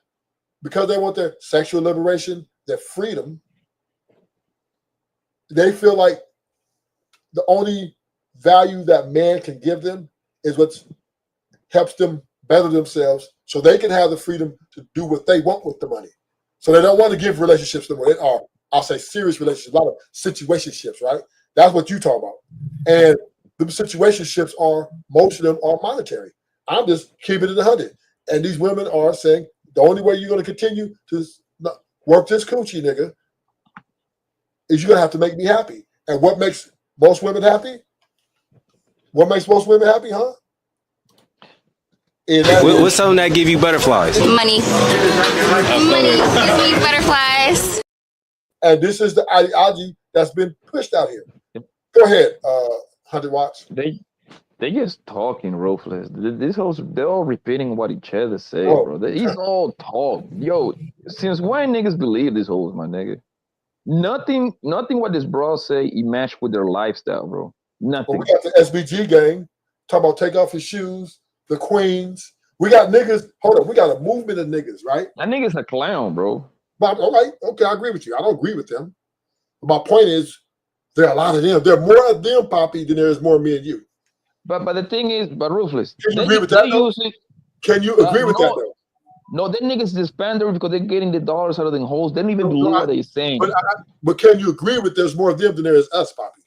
Speaker 1: because they want their sexual liberation, their freedom, they feel like the only value that man can give them is what helps them better themselves so they can have the freedom to do what they want with the money. So they don't want to give relationships to them. They are, I'll say, serious relationships, a lot of situationships, right? That's what you talk about. And the situationships are, most of them are monetary. I'm just keeping it 100. And these women are saying, the only way you're going to continue to work this coochie, nigga, is you're going to have to make me happy. And what makes most women happy? What makes most women happy, huh?
Speaker 11: What's something that give you butterflies?
Speaker 12: Money. Money gives me butterflies.
Speaker 1: And this is the ideology that's been pushed out here. Go ahead, 100 Watts.
Speaker 13: They just talking ruthless. These hoes, they're all repeating what each other say, bro. It's all talk. Yo, since when niggas believe these hoes, my nigga? Nothing what this bro say, it match with their lifestyle, bro. Nothing.
Speaker 1: Well, we got the SBG gang, talk about take off his shoes, the queens. We got niggas, hold on, we got a movement of niggas, right?
Speaker 13: That nigga's a clown, bro.
Speaker 1: But all right, okay, I agree with you. I don't agree with them. But my point is, there are a lot of them. There are more of them, Poppy, than there is more of me and you.
Speaker 13: But the thing is, but ruthless.
Speaker 1: Can you agree with that, though? Can you agree with that, though?
Speaker 13: No, them niggas just pander because they're getting the dollars out of them hoes. They don't even believe what they're saying.
Speaker 1: But can you agree with there's more of them than there is us, Poppy?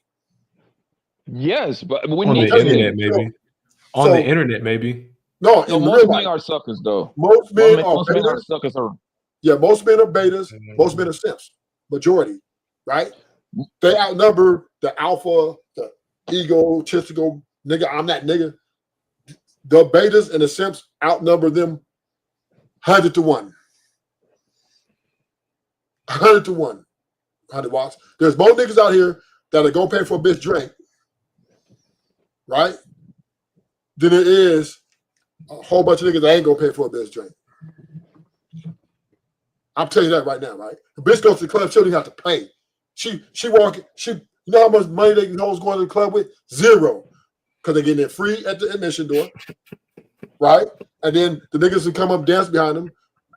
Speaker 13: Yes, but we
Speaker 2: on
Speaker 13: need
Speaker 2: the internet, maybe. On the internet, maybe.
Speaker 1: No,
Speaker 13: most men are suckers, though.
Speaker 1: Most men are
Speaker 13: most men are suckers.
Speaker 1: Yeah, most men are betas. Most men are simps. Majority, right? They outnumber the alpha, the egotistical nigga. I'm that nigga. The betas and the simps outnumber them 100 to 1. 100 to 1. 100 Watts. There's more niggas out here that are gonna pay for a bitch drink, right? Than it is a whole bunch of niggas that ain't gonna pay for a bitch drink. I'm telling you that right now, right? The bitch goes to the club, she don't even have to pay. She walking, you know how much money they hoes going to the club with? Zero. Because they're getting it free at the admission door. Right? And then the niggas who come up dance behind him,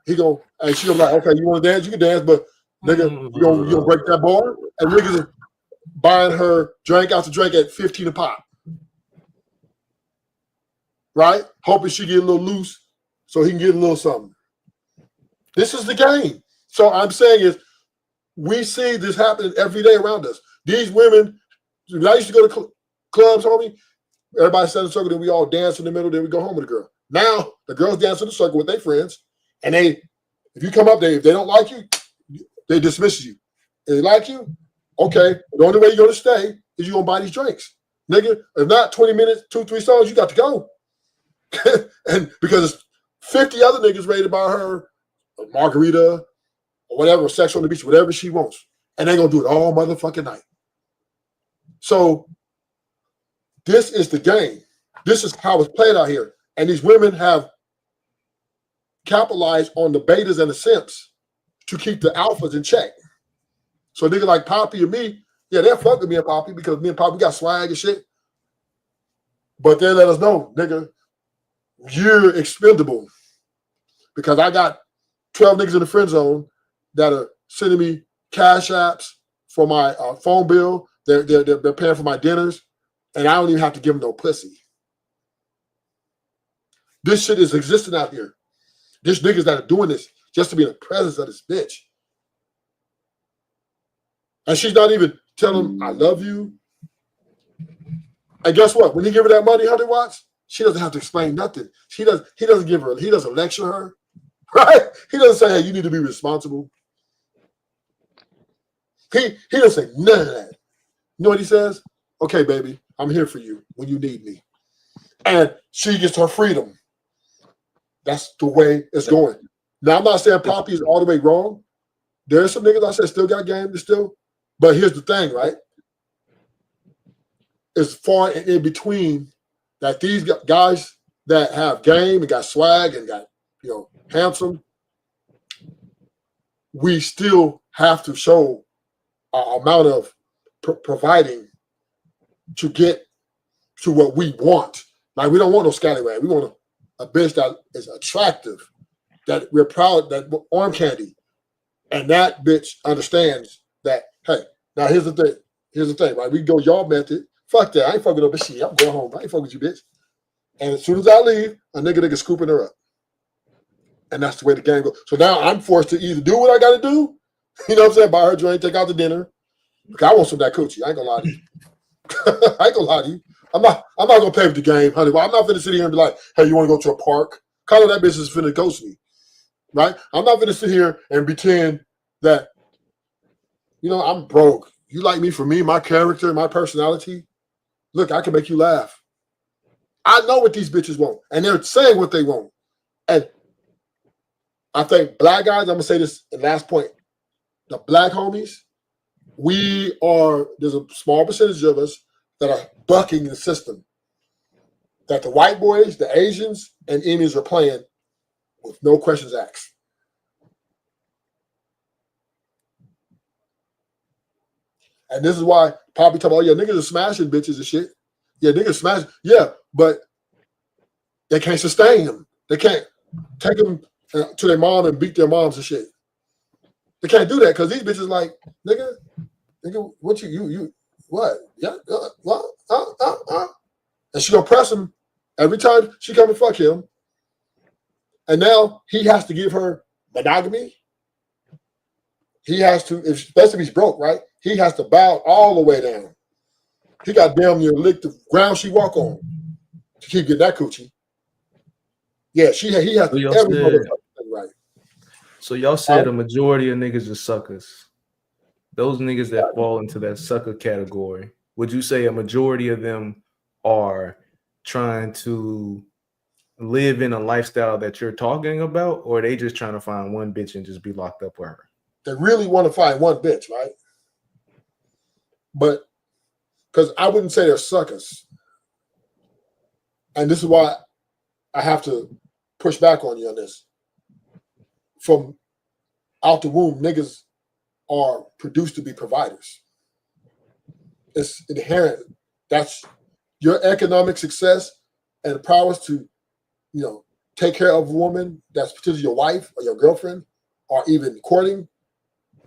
Speaker 1: and she gonna like, okay, you want to dance? You can dance, but nigga, you gonna break that bar? And niggas are buying her drink out to drink at 15 a pop. Right? Hoping she get a little loose so he can get a little something. This is the game. So I'm saying is, we see this happening every day around us. These women, when I used to go to clubs, homie, everybody sat in a circle, then we all dance in the middle, then we go home with the girl. Now, the girls dance in the circle with their friends, and if you come up there, if they don't like you, they dismiss you. If they like you, okay, the only way you're going to stay is you're going to buy these drinks. Nigga, if not 20 minutes, 2-3 songs, you got to go. And because 50 other niggas ready to buy her a margarita, or whatever, sex on the beach, whatever she wants. And they're going to do it all motherfucking night. So this is the game. This is how it's played out here. And these women have capitalized on the betas and the simps to keep the alphas in check. So nigga like Poppy and me, yeah, they'll fuck with me and Poppy because me and Poppy got swag and shit. But they let us know, nigga, you're expendable. Because I got 12 niggas in the friend zone that are sending me cash apps, for my phone bill. They're paying for my dinners, and I don't even have to give them no pussy. This shit is existing out here. There's niggas that are doing this just to be in the presence of this bitch. And she's not even telling him, I love you. And guess what? When he give her that money, 100 watts, she doesn't have to explain nothing. He doesn't give her, he doesn't lecture her. Right? He doesn't say, hey, you need to be responsible. He doesn't say none of that. You know what he says? Okay, baby, I'm here for you when you need me. And she gets her freedom. That's the way it's going. Now, I'm not saying Poppy is all the way wrong. There's some niggas I said still got game still. But here's the thing, right? It's far in between that these guys that have game and got swag and got, handsome, we still have to show an amount of providing to get to what we want. Like, we don't want no scallywag. We want a bitch that is attractive, that we're proud, that arm candy. And that bitch understands that, hey, now here's the thing, right? We go y'all method. Fuck that. I ain't fucking up this shit. I'm going home. I ain't fucking with you, bitch. And as soon as I leave, a nigga scooping her up. And that's the way the game goes. So now I'm forced to either do what I got to do, you know what I'm saying, buy her drink, take out the dinner. Because I want some of that coochie. I ain't gonna lie to you. I ain't gonna lie to you. I'm not gonna pay for the game, honey. Well, I'm not finna sit here and be like, hey, you want to go to a park? Call that bitch is finna ghost me, right? I'm not finna sit here and pretend that, I'm broke. You like me for me, my character, my personality. Look, I can make you laugh. I know what these bitches want, and they're saying what they want. And I think black guys, I'm gonna say this the last point. The black homies, there's a small percentage of us that are bucking the system. That the white boys, the Asians, and Indians are playing with no questions asked. And this is why Poppy talking about, niggas are smashing bitches and shit. Yeah, niggas smash. Yeah, but they can't sustain them. They can't take them to their mom and beat their moms and shit. They can't do that because these bitches like, nigga, what you what? Yeah, what? And she gonna press him every time she come and fuck him. And now he has to give her monogamy. He has to, especially if he's broke, right? He has to bow all the way down. He got damn near lick the ground she walk on to keep getting that coochie. Yeah, he has to every motherfucking right.
Speaker 2: So y'all said a majority of niggas are suckers. Those niggas that fall into that sucker category, would you say a majority of them are trying to live in a lifestyle that you're talking about, or are they just trying to find one bitch and just be locked up with her?
Speaker 1: They really want to find one bitch, right? But because I wouldn't say they're suckers. And this is why I have to push back on you on this. From out the womb, niggas are produced to be providers. It's inherent. That's your economic success and the prowess to, take care of a woman that's potentially your wife or your girlfriend or even courting.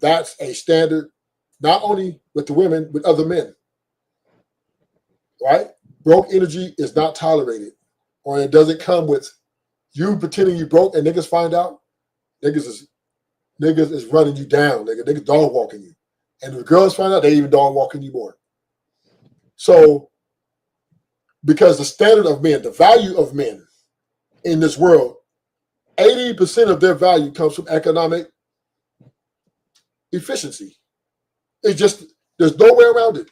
Speaker 1: That's a standard, not only with the women, with other men. Right? Broke energy is not tolerated, or it doesn't come with you pretending you broke and niggas find out. Niggas is running you down. Niggas dog walking you. And if the girls find out, they even dog walking you more. So, because the standard of men, the value of men in this world, 80% of their value comes from economic efficiency. It's just, there's no way around it.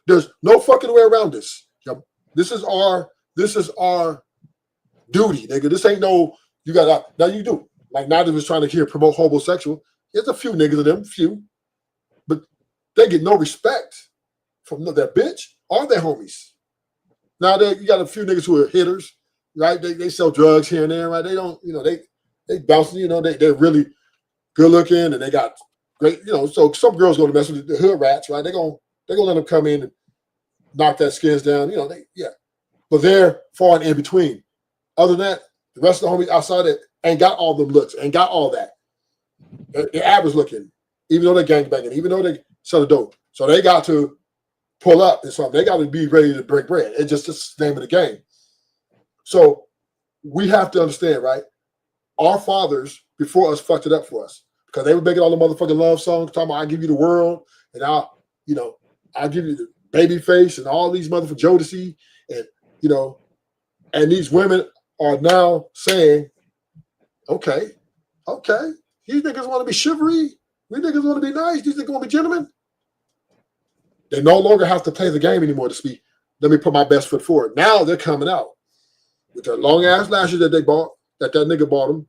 Speaker 1: There's no fucking way around this. This is our duty, nigga. This ain't no, now you do. Like Nadia was trying to promote homosexual. There's a few niggas of them, but they get no respect from their bitch or their homies. Now you got a few niggas who are hitters, right? They sell drugs here and there, right? They don't, they bouncing, they're really good looking and they got great, so some girls going to mess with the hood rats, right? They're gonna let them come in and knock that skins down, But they're falling in between. Other than that, the rest of the homies outside it ain't got all them looks, ain't got all that. They're average looking, even though they're gangbanging, even though they sell the dope. So they got to pull up and something. They got to be ready to break bread. It's just the name of the game. So we have to understand, right? Our fathers before us fucked it up for us because they were making all the motherfucking love songs talking about I give you the world and I'll give you the baby face and all these motherfuckers Jodeci and and these women are now saying, okay, these niggas want to be chivalry. We niggas want to be nice. These niggas want to be gentlemen. They no longer have to play the game anymore to speak. Let me put my best foot forward. Now they're coming out with their long ass lashes that they bought, that nigga bought them,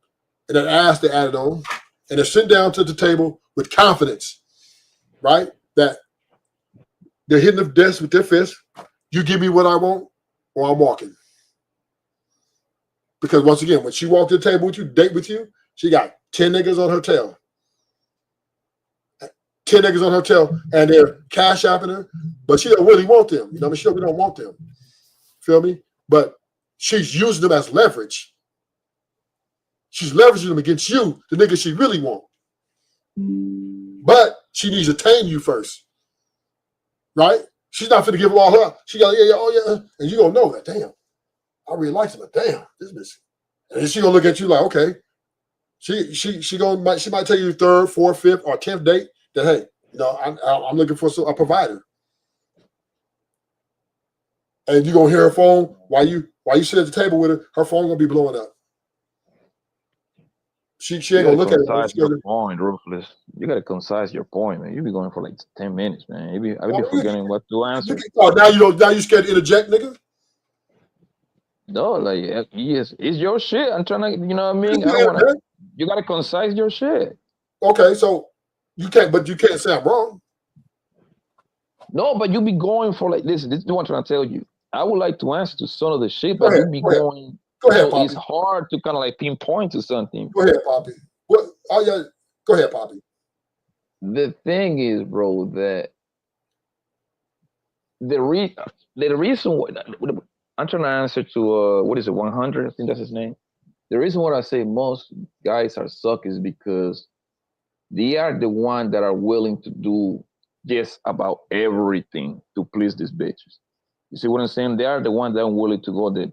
Speaker 1: and that ass they added on, and they're sitting down to the table with confidence, right? That they're hitting the desk with their fist. You give me what I want, or I'm walking. Because once again, when she walked to the table with you, date with you, she got 10 niggas on her tail. 10 niggas on her tail, and they're cash apping her, but she don't really want them. You know what I mean? She really don't want them. Feel me? But she's using them as leverage. She's leveraging them against you, the nigga she really want. But she needs to tame you first. Right? She's not finna give them all her. She got, yeah. And you gonna know that, damn. I really like him, but damn, this bitch. And then she gonna look at you like, okay. She might tell you third, fourth, fifth, or 10th date that, hey, I'm looking for a provider. And you gonna hear her phone while you sit at the table with her phone gonna be blowing up. She ain't gonna look at it.
Speaker 13: Concise your point, Ruthless. You gotta concise your point, man. You be going for like 10 minutes, man. I be forgetting what to answer.
Speaker 1: Oh, now you scared to interject, nigga?
Speaker 13: No, like yes, it's your shit. I'm trying to, you know what I mean? I don't wanna, you gotta concise your shit.
Speaker 1: Okay, so you can't say I'm wrong.
Speaker 13: No, but you be going for like this. This is what I'm trying to tell you. I would like to answer to some of the shit, but you be going.
Speaker 1: Go ahead, Poppy.
Speaker 13: It's hard to kind of like pinpoint to something.
Speaker 1: Go ahead, Poppy. Go ahead, Poppy.
Speaker 13: The thing is, bro, that the reason why I'm trying to answer to what is it, 100? I think that's his name. The reason why I say most guys are suck is because they are the ones that are willing to do just about everything to please these bitches. You see what I'm saying? They are the ones that are willing to go the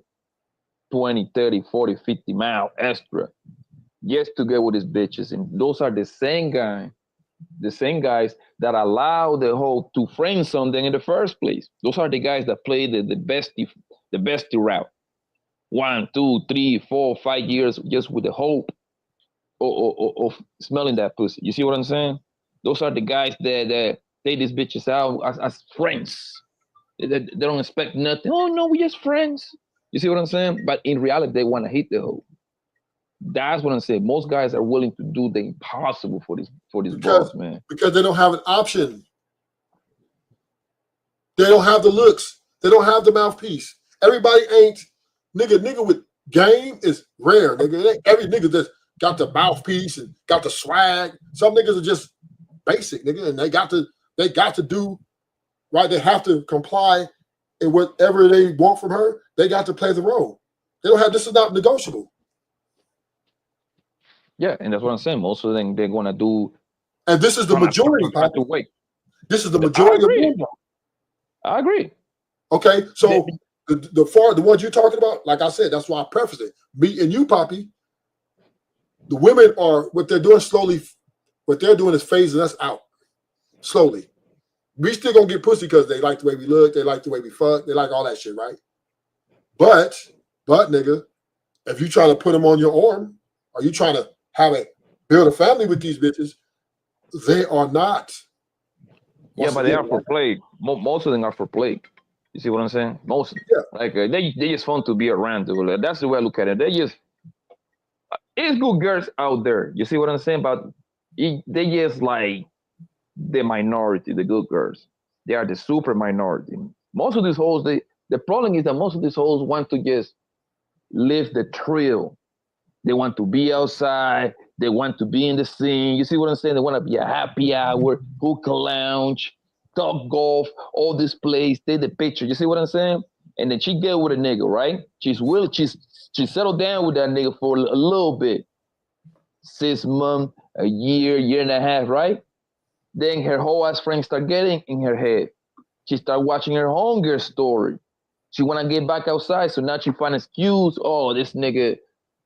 Speaker 13: 20, 30, 40, 50 mile extra just to get with these bitches. And those are the same guys that allow the whole to frame something in the first place. Those are the guys that play the bestie route. 1, 2, 3, 4, 5 years just with the hope of smelling that pussy. You see what I'm saying? Those are the guys that take these bitches out as friends. They don't expect nothing. Oh no, we just friends. You see what I'm saying? But in reality, they want to hit the hoe. That's what I'm saying. Most guys are willing to do the impossible for this boss, man.
Speaker 1: Because they don't have an option. They don't have the looks. They don't have the mouthpiece. Everybody ain't nigga with game is rare. Nigga, every nigga that's got the mouthpiece and got the swag. Some niggas are just basic, nigga, and they got to do right. They have to comply in whatever they want from her. They got to play the role. They don't have. This is not negotiable.
Speaker 13: Yeah, and that's what I'm saying. Most of them they're gonna do.
Speaker 1: And this is the majority. This is the majority of men.
Speaker 13: I agree.
Speaker 1: Okay, so the ones you're talking about, like I said, that's why I preface it. Me and you, Poppy. The women are what they're doing slowly. What they're doing is phasing us out slowly. We still gonna get pussy because they like the way we look, they like the way we fuck, they like all that shit, right? But nigga, if you try to put them on your arm, or you trying to build a family with these bitches, they are not.
Speaker 13: Yeah, but they are for play. Most of them are for play. You see what I'm saying? Most of them. Yeah. Like they just fun to be around. Dude. That's the way I look at it. It's good girls out there. You see what I'm saying? But they just like the minority, the good girls. They are the super minority. Most of these hoes, the problem is that most of these hoes want to just live the thrill. They want to be outside. They want to be in the scene. You see what I'm saying? They want to be a happy hour, hookah lounge, talk golf, all this place, take the picture. You see what I'm saying? And then she get with a nigga, right? She settled down with that nigga for a little bit. 6 months, a year and a half, right? Then her whole ass friends start getting in her head. She start watching her hunger story. She wanna get back outside, so now she find excuse. Oh, this nigga,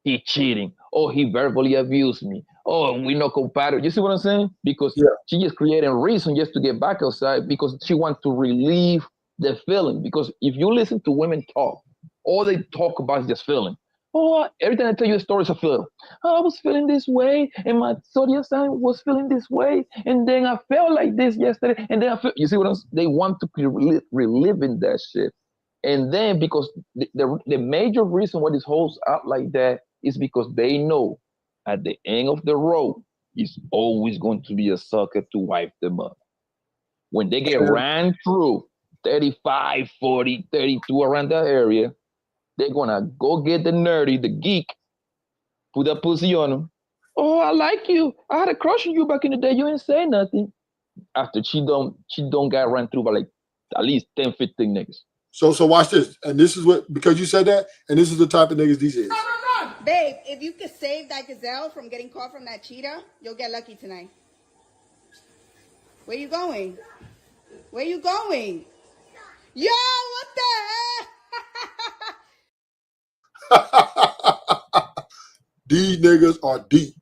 Speaker 13: he cheating. Oh, he verbally abused me. Oh, we not compatible. You see what I'm saying? Because she just creating a reason just to get back outside because she wants to relieve the feeling. Because if you listen to women talk, all they talk about is just feeling. Oh, every time I tell you a story, it's a feeling. Oh, I was feeling this way, and my zodiac sign was feeling this way, and then I felt like this yesterday, and then I feel. You see what I'm saying? They want to be reliving that shit. And then because the major reason why this holds up like that is because they know at the end of the road, it's always going to be a sucker to wipe them up. When they get ran through 35, 40, 32 around that area, they're gonna go get the nerdy, the geek, put a pussy on them. Oh, I like you. I had a crush on you back in the day. You ain't say nothing. After she don't get ran through by like at least 10, 15 niggas.
Speaker 1: So watch this. And this is what, because you said that, and this is the type of niggas these is.
Speaker 14: Babe, if you could save that gazelle from getting caught from that cheetah, you'll get lucky tonight. Where you going? Where you going? Yo, what the heck?
Speaker 1: These niggas are deep.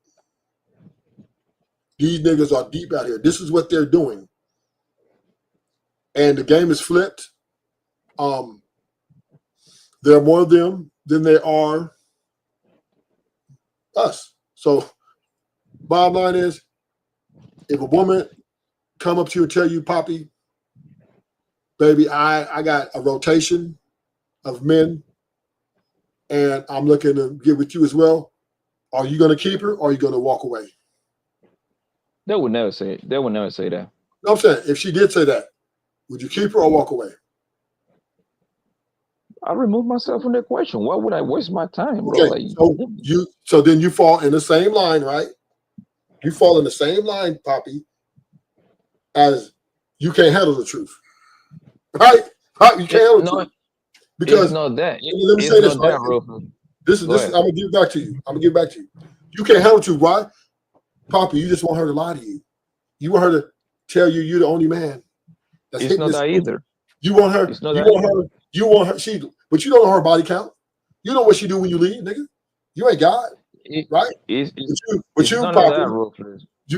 Speaker 1: These niggas are deep out here. This is what they're doing. And the game is flipped. There are more of them than there are us. So bottom line is, if a woman come up to you and tell you, Poppy, baby, I got a rotation of men and I'm looking to get with you as well, are you going to keep her or are you going to walk away?
Speaker 13: They would never say it. They would never say that.
Speaker 1: No, I'm saying, if she did say that, would you keep her or walk away?
Speaker 13: I remove myself from the question. Why would I waste my time, bro?
Speaker 1: Okay, so then you fall in the same line, right? You fall in the same line, Poppy, as you can't handle the truth, right? You can't handle the truth because
Speaker 13: it's not that.
Speaker 1: Let me say this, right? This is I'm gonna give it back to you. I'm gonna give it back to you. You can't handle the truth, why? Poppy, you just want her to lie to you. You want her to tell you you're the only man.
Speaker 13: It's not that either.
Speaker 1: You want her. You want her. But you don't know her body count. You know what she do when you leave, nigga. You ain't God, right? But you,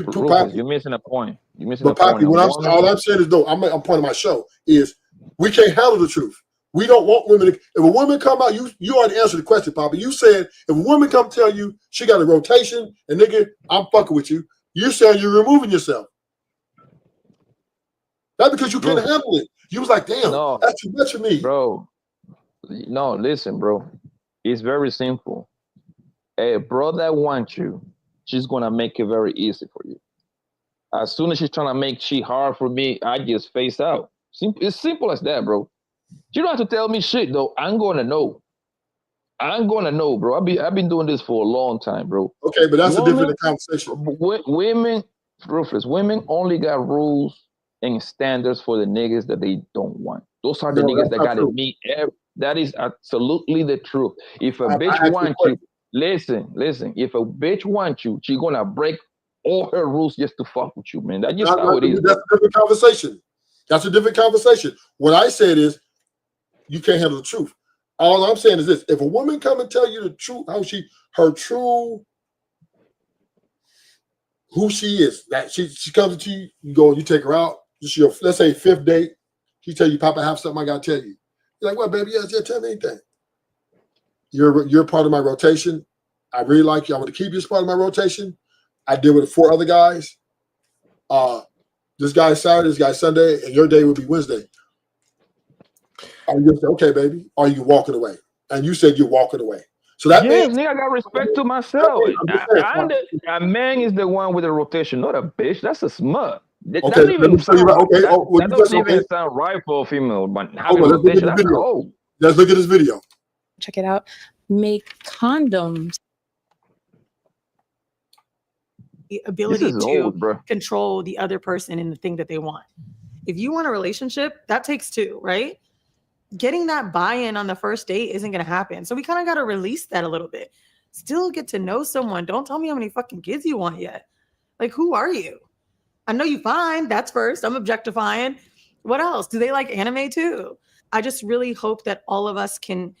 Speaker 1: Poppy,
Speaker 13: you're missing a point. You're missing a
Speaker 1: Poppy,
Speaker 13: point.
Speaker 1: All I'm saying is, though, I'm pointing my show is we can't handle the truth. We don't want women. If a woman come out, you already answered the question, Poppy. You said if a woman come tell you she got a rotation and nigga, I'm fucking with you. You saying you're removing yourself. Not because you can't handle it. You was like, damn, that's too much for me,
Speaker 13: bro. No, listen, bro. It's very simple. A brother wants you, she's gonna make it very easy for you. As soon as she's trying to make shit hard for me, I just face out. It's simple as that, bro. You don't have to tell me shit though. I'm gonna know. I'm gonna know, bro. I've been doing this for a long time, bro.
Speaker 1: Okay, but that's a different conversation.
Speaker 13: Women, Rufus, women only got rules and standards for the niggas that they don't want. Those are the niggas that gotta meet. That is absolutely the truth. If a bitch wants you, listen. If a bitch wants you, she's gonna break all her rules just to fuck with you, man. That's just how it is.
Speaker 1: That's a different conversation. That's a different conversation. What I said is, you can't handle the truth. All I'm saying is this: if a woman come and tell you the truth, who she is, that she comes to you, you go, you take her out. Let's say 5th date. She tell you, Papa, I have something I gotta tell you. You're like, well, baby, yeah, tell me anything. You're part of my rotation. I really like you. I want to keep you as part of my rotation. I did with 4 other guys. This guy's Saturday, this guy's Sunday, and your day would be Wednesday. Are you gonna say, okay, baby? Or are you walking away? And you said you're walking away. So that means
Speaker 13: nigga, I got respect to myself. A man is the one with a rotation, not a bitch. That's a smut. That doesn't even sound right for a female, but having a rotation, that's old.
Speaker 1: Let's look at this video.
Speaker 10: Check it out. Make condoms.
Speaker 7: The ability to control the other person and the thing that they want. If you want a relationship, that takes 2, right? Getting that buy-in on the first date isn't going to happen. So we kind of got to release that a little bit. Still get to know someone. Don't tell me how many fucking kids you want yet. Like, who are you? I know you fine. That's first. I'm objectifying. What else? Do they like anime too? I just really hope that all of us can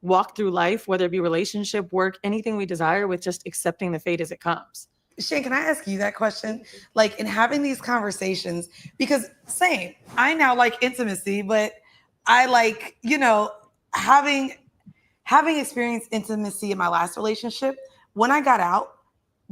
Speaker 7: walk through life, whether it be relationship, work, anything we desire, with just accepting the fate as it comes.
Speaker 6: Shane, can I ask you that question? Like, in having these conversations, because same, I now like intimacy, but I like, having experienced intimacy in my last relationship, when I got out,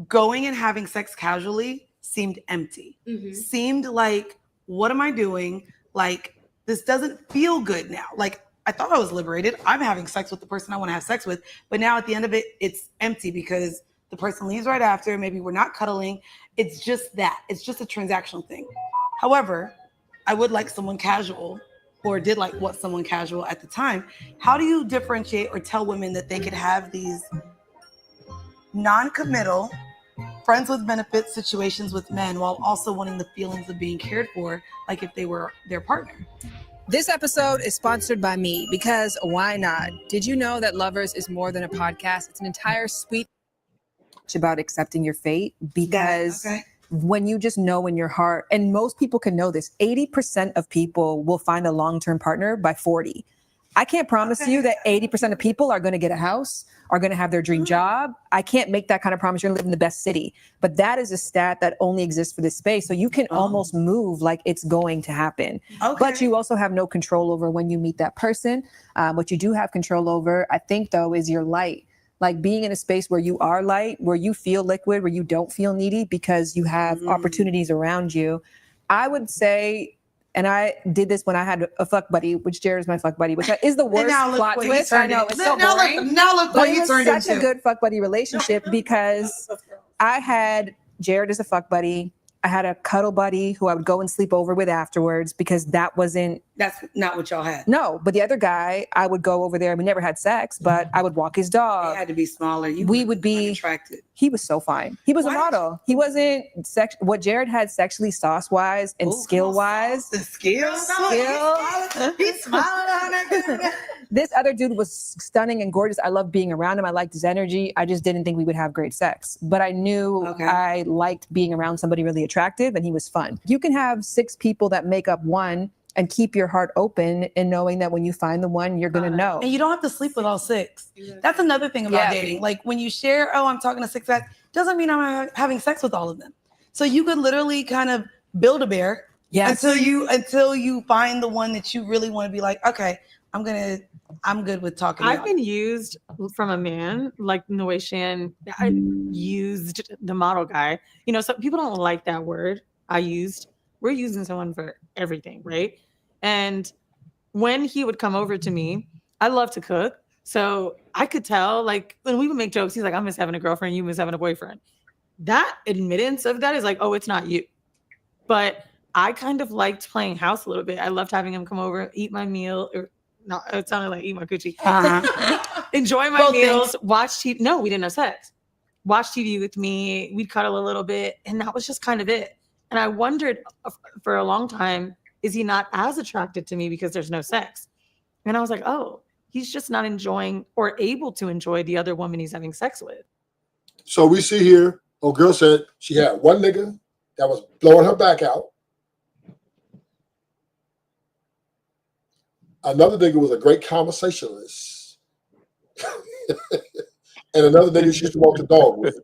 Speaker 6: going and having sex casually seemed empty. Seemed like, what am I doing? Like, this doesn't feel good now. Like, I thought I was liberated. I'm having sex with the person I want to have sex with, but now at the end of it, it's empty because the person leaves right after. Maybe we're not cuddling. It's just that. It's just a transactional thing. However, I would like someone casual, or did like what someone casual at the time. How do you differentiate or tell women that they could have these non-committal, friends with benefits situations with men while also wanting the feelings of being cared for, like if they were their partner?
Speaker 9: This episode is sponsored by me because why not? Did you know that Lovers is more than a podcast? It's an entire suite about accepting your fate, because when you just know in your heart, and most people can know this, 80% of people will find a long-term partner by 40. I can't promise you that 80% of people are going to get a house, are going to have their dream job. I can't make that kind of promise. You're going to live in the best city. But that is a stat that only exists for this space. So you can almost move like it's going to happen. But you also have no control over when you meet that person. What you do have control over, I think, though, is your light. Like being in a space where you are light, where you feel liquid, where you don't feel needy because you have opportunities around you. I would say, and I did this when I had a fuck buddy, which Jared is my fuck buddy, which is the worst plot twist. I know, it's so boring.
Speaker 6: Now look what you turned
Speaker 9: It's such
Speaker 6: into.
Speaker 9: a good fuck buddy relationship because I had Jared as a fuck buddy. I had a cuddle buddy who I would go and sleep over with afterwards because that's
Speaker 6: not what y'all had.
Speaker 9: No, but the other guy, I would go over there. We never had sex, but I would walk his dog.
Speaker 6: It had to be smaller.
Speaker 9: We would be
Speaker 6: attracted.
Speaker 9: He was so fine. He was a model. He wasn't what Jared had sexually, sauce wise and skill wise.
Speaker 6: The skills. He's smiling on that.
Speaker 9: This other dude was stunning and gorgeous. I loved being around him. I liked his energy. I just didn't think we would have great sex. But I knew I liked being around somebody really attractive, and he was fun. You can have 6 people that make up one and keep your heart open and knowing that when you find the one, you're going to know.
Speaker 6: And you don't have to sleep with all 6. That's another thing about dating. Like when you share, I'm talking to 6 guys, doesn't mean I'm having sex with all of them. So you could literally kind of build a bear until you find the one that you really want to be like, okay, I'm good with talking.
Speaker 7: I've been used from a man, like in the way Shan used the model guy. Some people don't like that word. We're using someone for everything, right? And when he would come over to me, I love to cook. So I could tell, like, when we would make jokes, he's like, I miss having a girlfriend, you miss having a boyfriend. That admittance of that is like, oh, it's not you. But I kind of liked playing house a little bit. I loved having him come over, eat my meal, or no, it sounded like eat my coochie. Enjoy my meals, watch TV. No, we didn't have sex. Watch TV with me. We'd cuddle a little bit. And that was just kind of it. And I wondered for a long time, is he not as attracted to me because there's no sex? And I was like, oh, he's just not enjoying or able to enjoy the other woman he's having sex with.
Speaker 1: So we see here, girl said she had one nigga that was blowing her back out. Another nigga was a great conversationalist. And another nigga she used to walk the dog with.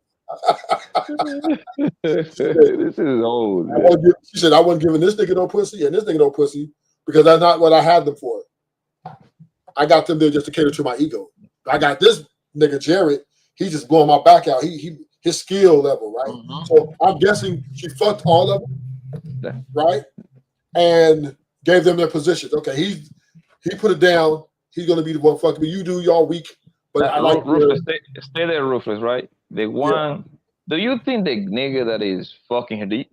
Speaker 13: This is old.
Speaker 1: She said, I wasn't giving this nigga no pussy and this nigga no pussy because that's not what I had them for. I got them there just to cater to my ego. I got this nigga, Jared, he's just blowing my back out. His skill level, right? So I'm guessing she fucked all of them, right? And gave them their positions. Okay, he put it down. He's going to be the one fucking me. You do y'all weak. But I like
Speaker 13: Ruthless. Stay there, Ruthless, right? The one. Do you think the nigga that is fucking her,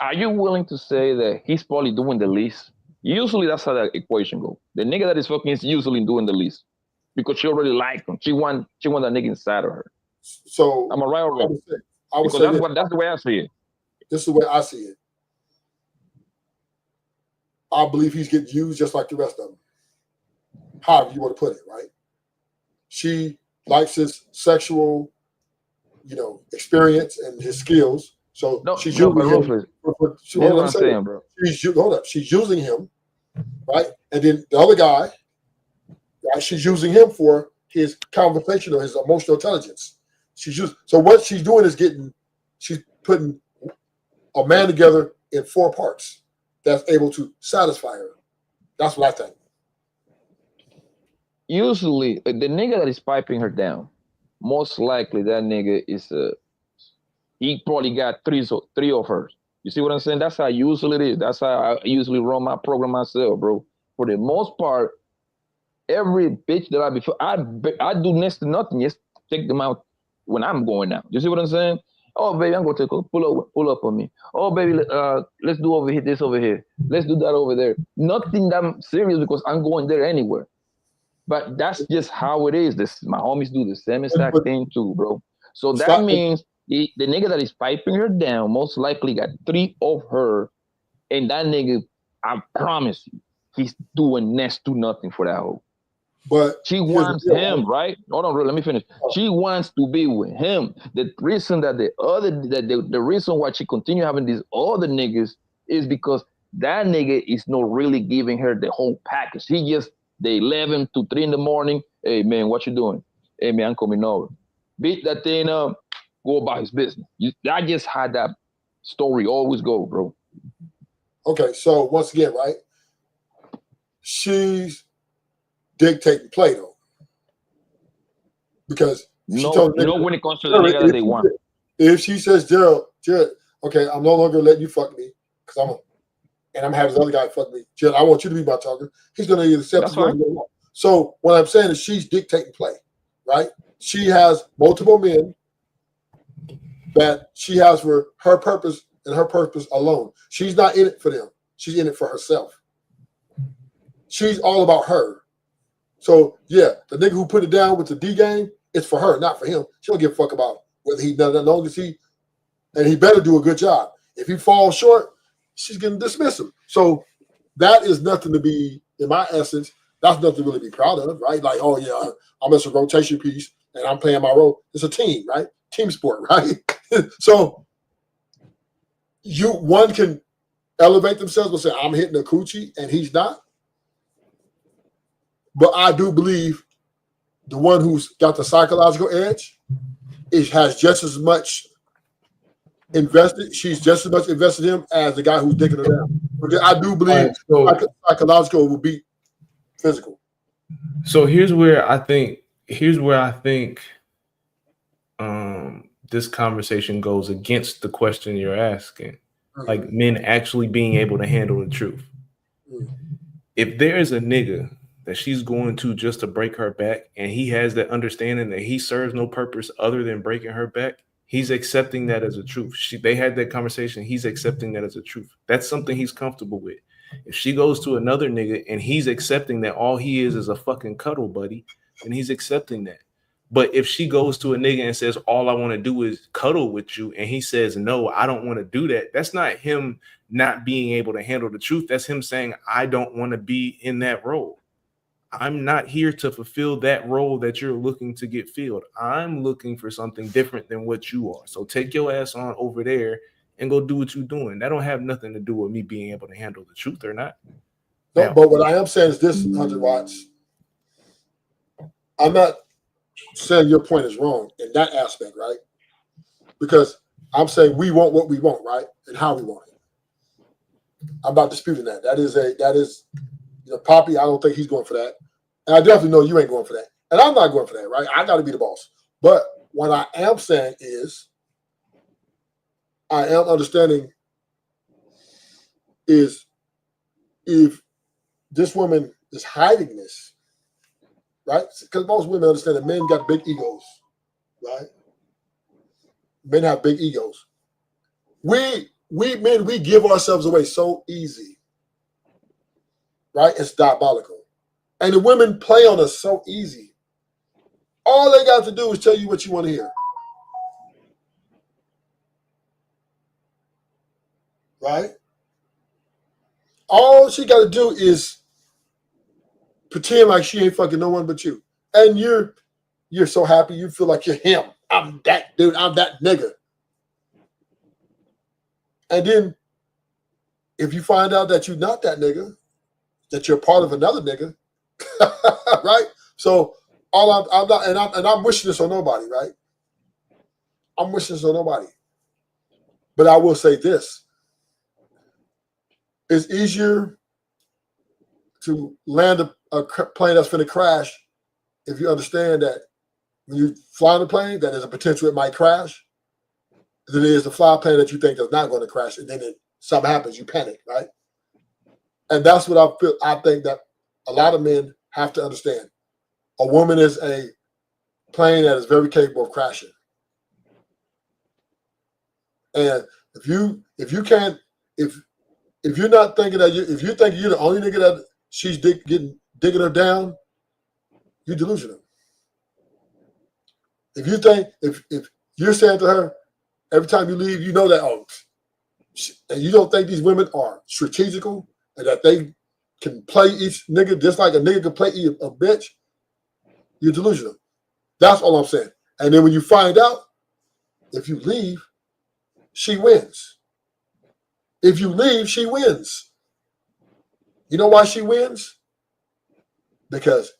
Speaker 13: are you willing to say that he's probably doing the least? Usually that's how that equation goes. The nigga that is fucking is usually doing the least because she already liked him. She want that nigga inside of her.
Speaker 1: So
Speaker 13: am I right or wrong?
Speaker 1: I would say
Speaker 13: that's the way I see it.
Speaker 1: This is the way I see it. I believe he's getting used just like the rest of them. However you want to put it, right? She likes his sexual, experience and his skills. So
Speaker 13: No,
Speaker 1: she's
Speaker 13: no,
Speaker 1: using
Speaker 13: but
Speaker 1: him.
Speaker 13: Ruthless,
Speaker 1: Hold
Speaker 13: this is what
Speaker 1: on,
Speaker 13: I'm saying, bro.
Speaker 1: hold up. She's using him, right? And then the other guy, right, she's using him for his conversational, his emotional intelligence. So what she's doing is she's putting a man together in 4 parts that's able to satisfy her. That's what I think.
Speaker 13: Usually, the nigga that is piping her down, most likely that nigga is he probably got three of hers. You see what I'm saying? That's how usually it is. That's how I usually run my program myself, bro. For the most part, every bitch that I do next to nothing, just take them out when I'm going out. You see what I'm saying? Oh, baby, I'm gonna take a pull up on me. Oh, baby, let's do over here, this over here. Let's do that over there. Nothing that serious because I'm going there anywhere. But that's just how it is. My homies do the same exact thing too, bro. So that means the nigga that is piping her down most likely got 3 of her, and that nigga, I promise you, he's doing next to nothing for that hoe.
Speaker 1: But
Speaker 13: she wants him, right? Hold on, let me finish. She wants to be with him. The reason that the reason why she continue having these other niggas is because that nigga is not really giving her the whole package. He just the 11 to 3 in the morning. Hey man, what you doing? Hey man, I'm coming over. Beat that thing up. Go about his business. I just had that story always go, bro.
Speaker 1: Okay, so once again, right? She's dictating play though, because she told
Speaker 13: no, when it comes to the nigga that they want.
Speaker 1: If she says, Gerald, okay, I'm no longer letting you fuck me because I'm having this other guy fuck me. Gerald, I want you to be my talker. He's gonna either accept it. So what I'm saying is she's dictating play, right? She has multiple men that she has for her purpose and her purpose alone. She's not in it for them. She's in it for herself. She's all about her. So yeah, the nigga who put it down with the D game, it's for her, not for him. She don't give a fuck about whether he does as long as he better do a good job. If he falls short, she's gonna dismiss him. So that is nothing to be, in my essence, that's nothing to really be proud of, right? Like, oh yeah, I'm just a rotation piece and I'm playing my role. It's a team, right? Team sport, right? So one can elevate themselves and say, I'm hitting a coochie and he's not. But I do believe the one who's got the psychological edge has just as much invested. She's just as much invested in him as the guy who's digging her down. But I do believe psychological will beat physical.
Speaker 2: So here's where I think this conversation goes against the question you're asking, like men actually being able to handle the truth. If there is a nigga that she's going to just to break her back, and he has that understanding that he serves no purpose other than breaking her back, he's accepting that as a truth. They had that conversation. He's accepting that as a truth. That's something he's comfortable with. If she goes to another nigga and he's accepting that all he is a fucking cuddle buddy, then he's accepting that. But if she goes to a nigga and says, all I want to do is cuddle with you, and he says, no, I don't want to do that, that's not him not being able to handle the truth. That's him saying, I don't want to be in that role. I'm not here to fulfill that role that you're looking to get filled. I'm looking for something different than what you are. So take your ass on over there and go do what you're doing. That don't have nothing to do with me being able to handle the truth or not.
Speaker 1: No, but what I am saying is this, 100 watts. I'm not saying your point is wrong in that aspect, right? Because I'm saying we want what we want, right? And how we want it. I'm not disputing that. That is Poppy, I don't think he's going for that. And I definitely know you ain't going for that. And I'm not going for that, right? I got to be the boss. But what I am saying is, I am understanding is if this woman is hiding this, right? Because most women understand that men got big egos, right? Men have big egos. We men, we give ourselves away so easy, right? It's diabolical. And the women play on us so easy. All they got to do is tell you what you want to hear. Right? All she got to do is pretend like she ain't fucking no one but you. And you're so happy, you feel like you're him. I'm that dude, I'm that nigga. And then if you find out that you're not that nigga, that you're part of another nigga, right? So I'm not, and I'm wishing this on nobody, right? I'm wishing this on nobody. But I will say this. It's easier to land a plane that's going to crash if you understand that when you fly the plane, that there's a potential it might crash, than it is to fly a plane that you think is not going to crash, and then something happens, you panic, right? And that's what I think that a lot of men have to understand. A woman is a plane that is very capable of crashing. And if you're not thinking that if you think you're the only nigga that she's digging her down, you're delusional. If you think if you're saying to her every time you leave, you know that and you don't think these women are strategical and that they can play each nigga just like a nigga can play a bitch, you're delusional. That's all I'm saying. And then when you find out, if you leave, she wins. If you leave, she wins. You know why she wins? Because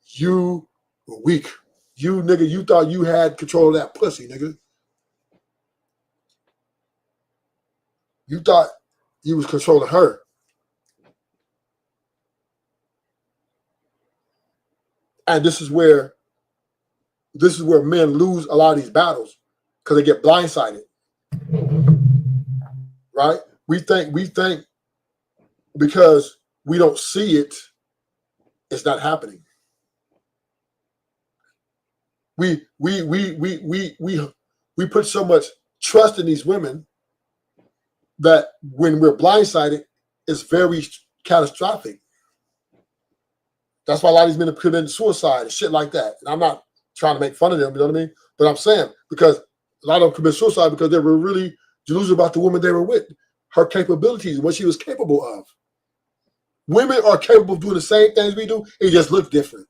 Speaker 1: you were weak. You nigga, you thought you had control of that pussy, nigga. You thought you was controlling her. And this is where men lose a lot of these battles because they get blindsided. Right? We think because we don't see it, it's not happening. We put so much trust in these women that when we're blindsided, it's very catastrophic. That's why a lot of these men have committed suicide and shit like that. And I'm not trying to make fun of them, you know what I mean? But I'm saying because a lot of them commit suicide because they were really delusional about the woman they were with, her capabilities, what she was capable of. Women are capable of doing the same things we do. It just looks different.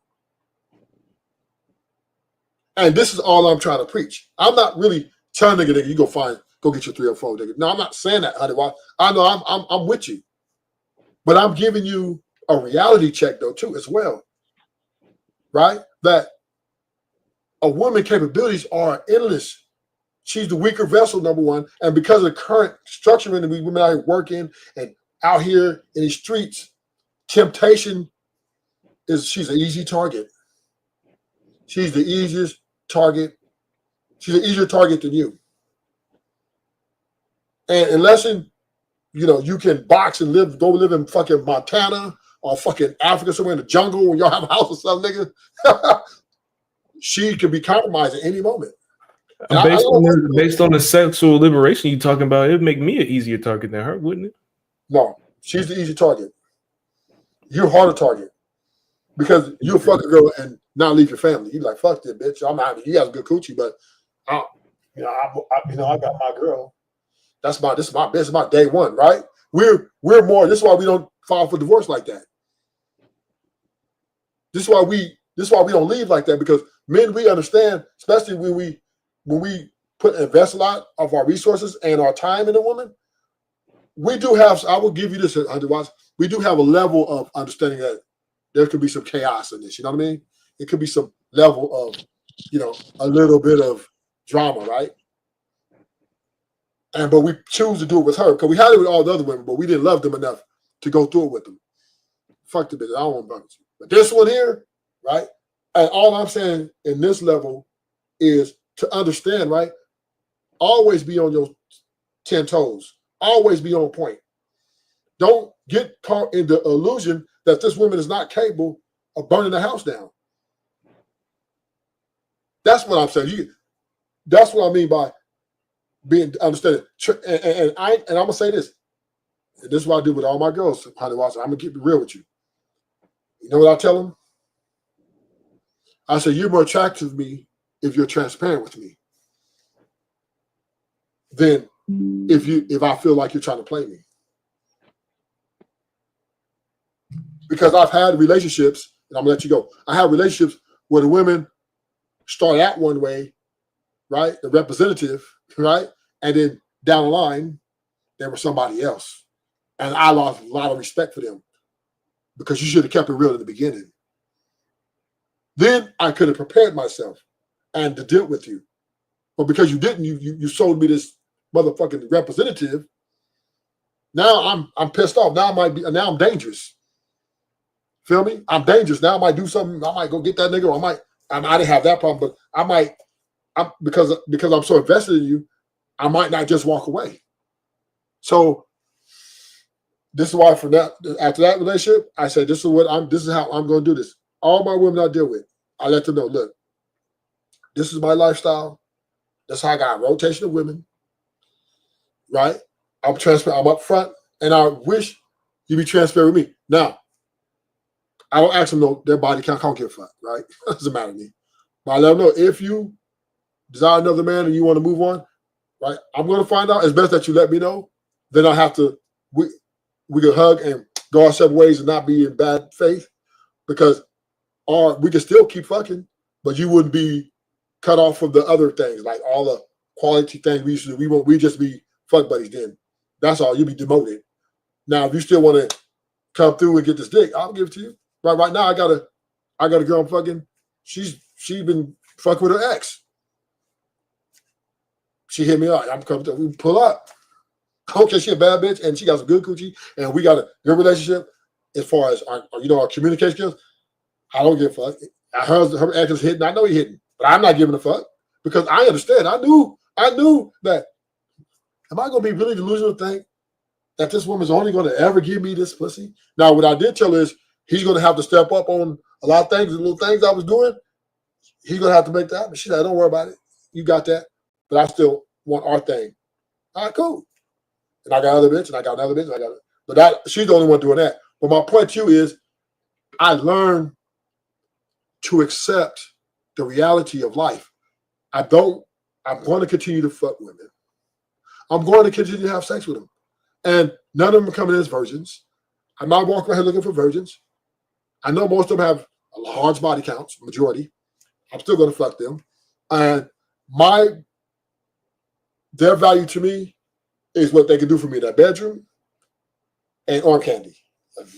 Speaker 1: And this is all I'm trying to preach. I'm not really trying to get you go get your 3 or 4 nigga. No, I'm not saying that, honey. I know I'm with you, but I'm giving you a reality check though too as well, right? That a woman's capabilities are endless. She's the weaker vessel, number one, and because of the current structure in the women out here working and out here in the streets, temptation is she's an easy target. She's the easiest target. She's an easier target than you. And unless you can box and go live in fucking Montana or fucking Africa somewhere in the jungle when y'all have a house or something, nigga, she can be compromised at any moment.
Speaker 2: Based on the sexual liberation you talking about, it'd make me an easier target than her, wouldn't it?
Speaker 1: No, she's the easy target. You're a harder target because you'll fuck a girl and not leave your family. You're like, fuck this bitch. I'm out. He has a good coochie, but I got my girl. This is my day one, right? We're more. This is why we don't file for divorce like that. This is why we don't leave like that, because men, we understand, especially when we invest a lot of our resources and our time in a woman. We do have. I will give you this, otherwise, we do have a level of understanding that there could be some chaos in this. You know what I mean? It could be some level of, a little bit of drama, right? But we choose to do it with her because we had it with all the other women, but we didn't love them enough to go through it with them. Fuck the bitch. I don't want to bunch. But this one here, right? And all I'm saying in this level is to understand, right? Always be on your 10 toes. Always be on point. Don't get caught in the illusion that this woman is not capable of burning the house down. That's what I'm saying. That's what I mean by being understanding. And I'm gonna say this. And this is what I do with all my girls, Honey Watson. I'm gonna keep it real with you. You know what I tell them? I say, you're more attractive to me if you're transparent with me than if I feel like you're trying to play me. Because I've had relationships, and I'm gonna let you go. I have relationships where the women start out one way, right? The representative, right? And then down the line, they were somebody else. And I lost a lot of respect for them because you should have kept it real in the beginning. Then I could have prepared myself and to deal with you. But because you didn't, you sold me this motherfucking representative. Now I'm pissed off. Now I'm dangerous. Feel me? I'm dangerous. Now I might do something. I might go get that nigga, or I didn't have that problem, but because I'm so invested in you, I might not just walk away. So this is why after that relationship, I said, this is how I'm gonna do this. All my women I deal with, I let them know, look, this is my lifestyle. That's how I got a rotation of women. Right? I'm transparent, I'm upfront, and I wish you be transparent with me. Now, I don't ask them their body count, I don't give a fuck, right? It doesn't matter to me. But I let them know if you desire another man and you want to move on, right? I'm going to find out. It's best that you let me know. Then I'll have to, we can hug and go our separate ways and not be in bad faith, because we can still keep fucking, but you wouldn't be cut off from the other things, like all the quality things we used to do. We just be fuck buddies then. That's all. You'll be demoted. Now, if you still want to come through and get this dick, I'll give it to you. Right now, I got a girl I'm fucking. She been fucking with her ex. She hit me up. I'm coming to. We pull up. Okay, she a bad bitch and she got some good coochie, and we got a good relationship as far as our communication skills. I don't give a fuck. Her ex is hitting. I know he hitting, but I'm not giving a fuck because I understand. I knew that. Am I going to be really delusional to think that this woman's only going to ever give me this pussy? Now, what I did tell her is he's going to have to step up on a lot of things, the little things I was doing. He's going to have to make that happen. She said, don't worry about it. You got that. But I still want our thing. All right, cool. And I got another bitch, and I got another bitch, and I got it. But she's the only one doing that. But my point to you is I learned to accept the reality of life. I'm going to continue to fuck women. I'm going to continue to have sex with them. And none of them are coming in as virgins. I'm not walking around looking for virgins. I know most of them have large body counts, majority. I'm still going to fuck them. And their value to me is what they can do for me in that bedroom and arm candy.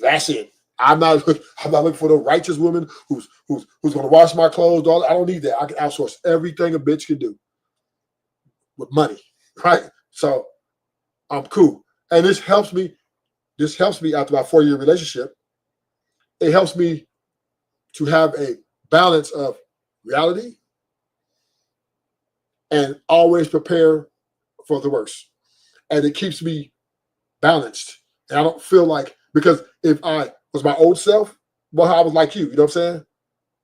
Speaker 1: That's it. I'm not looking for the righteous woman who's going to wash my clothes. I don't need that. I can outsource everything a bitch can do with money, right? So I'm cool. And this helps me after my 4-year relationship. It helps me to have a balance of reality and always prepare for the worst. And it keeps me balanced. And I don't feel like, because if I was my old self, well, I was like you know what I'm saying?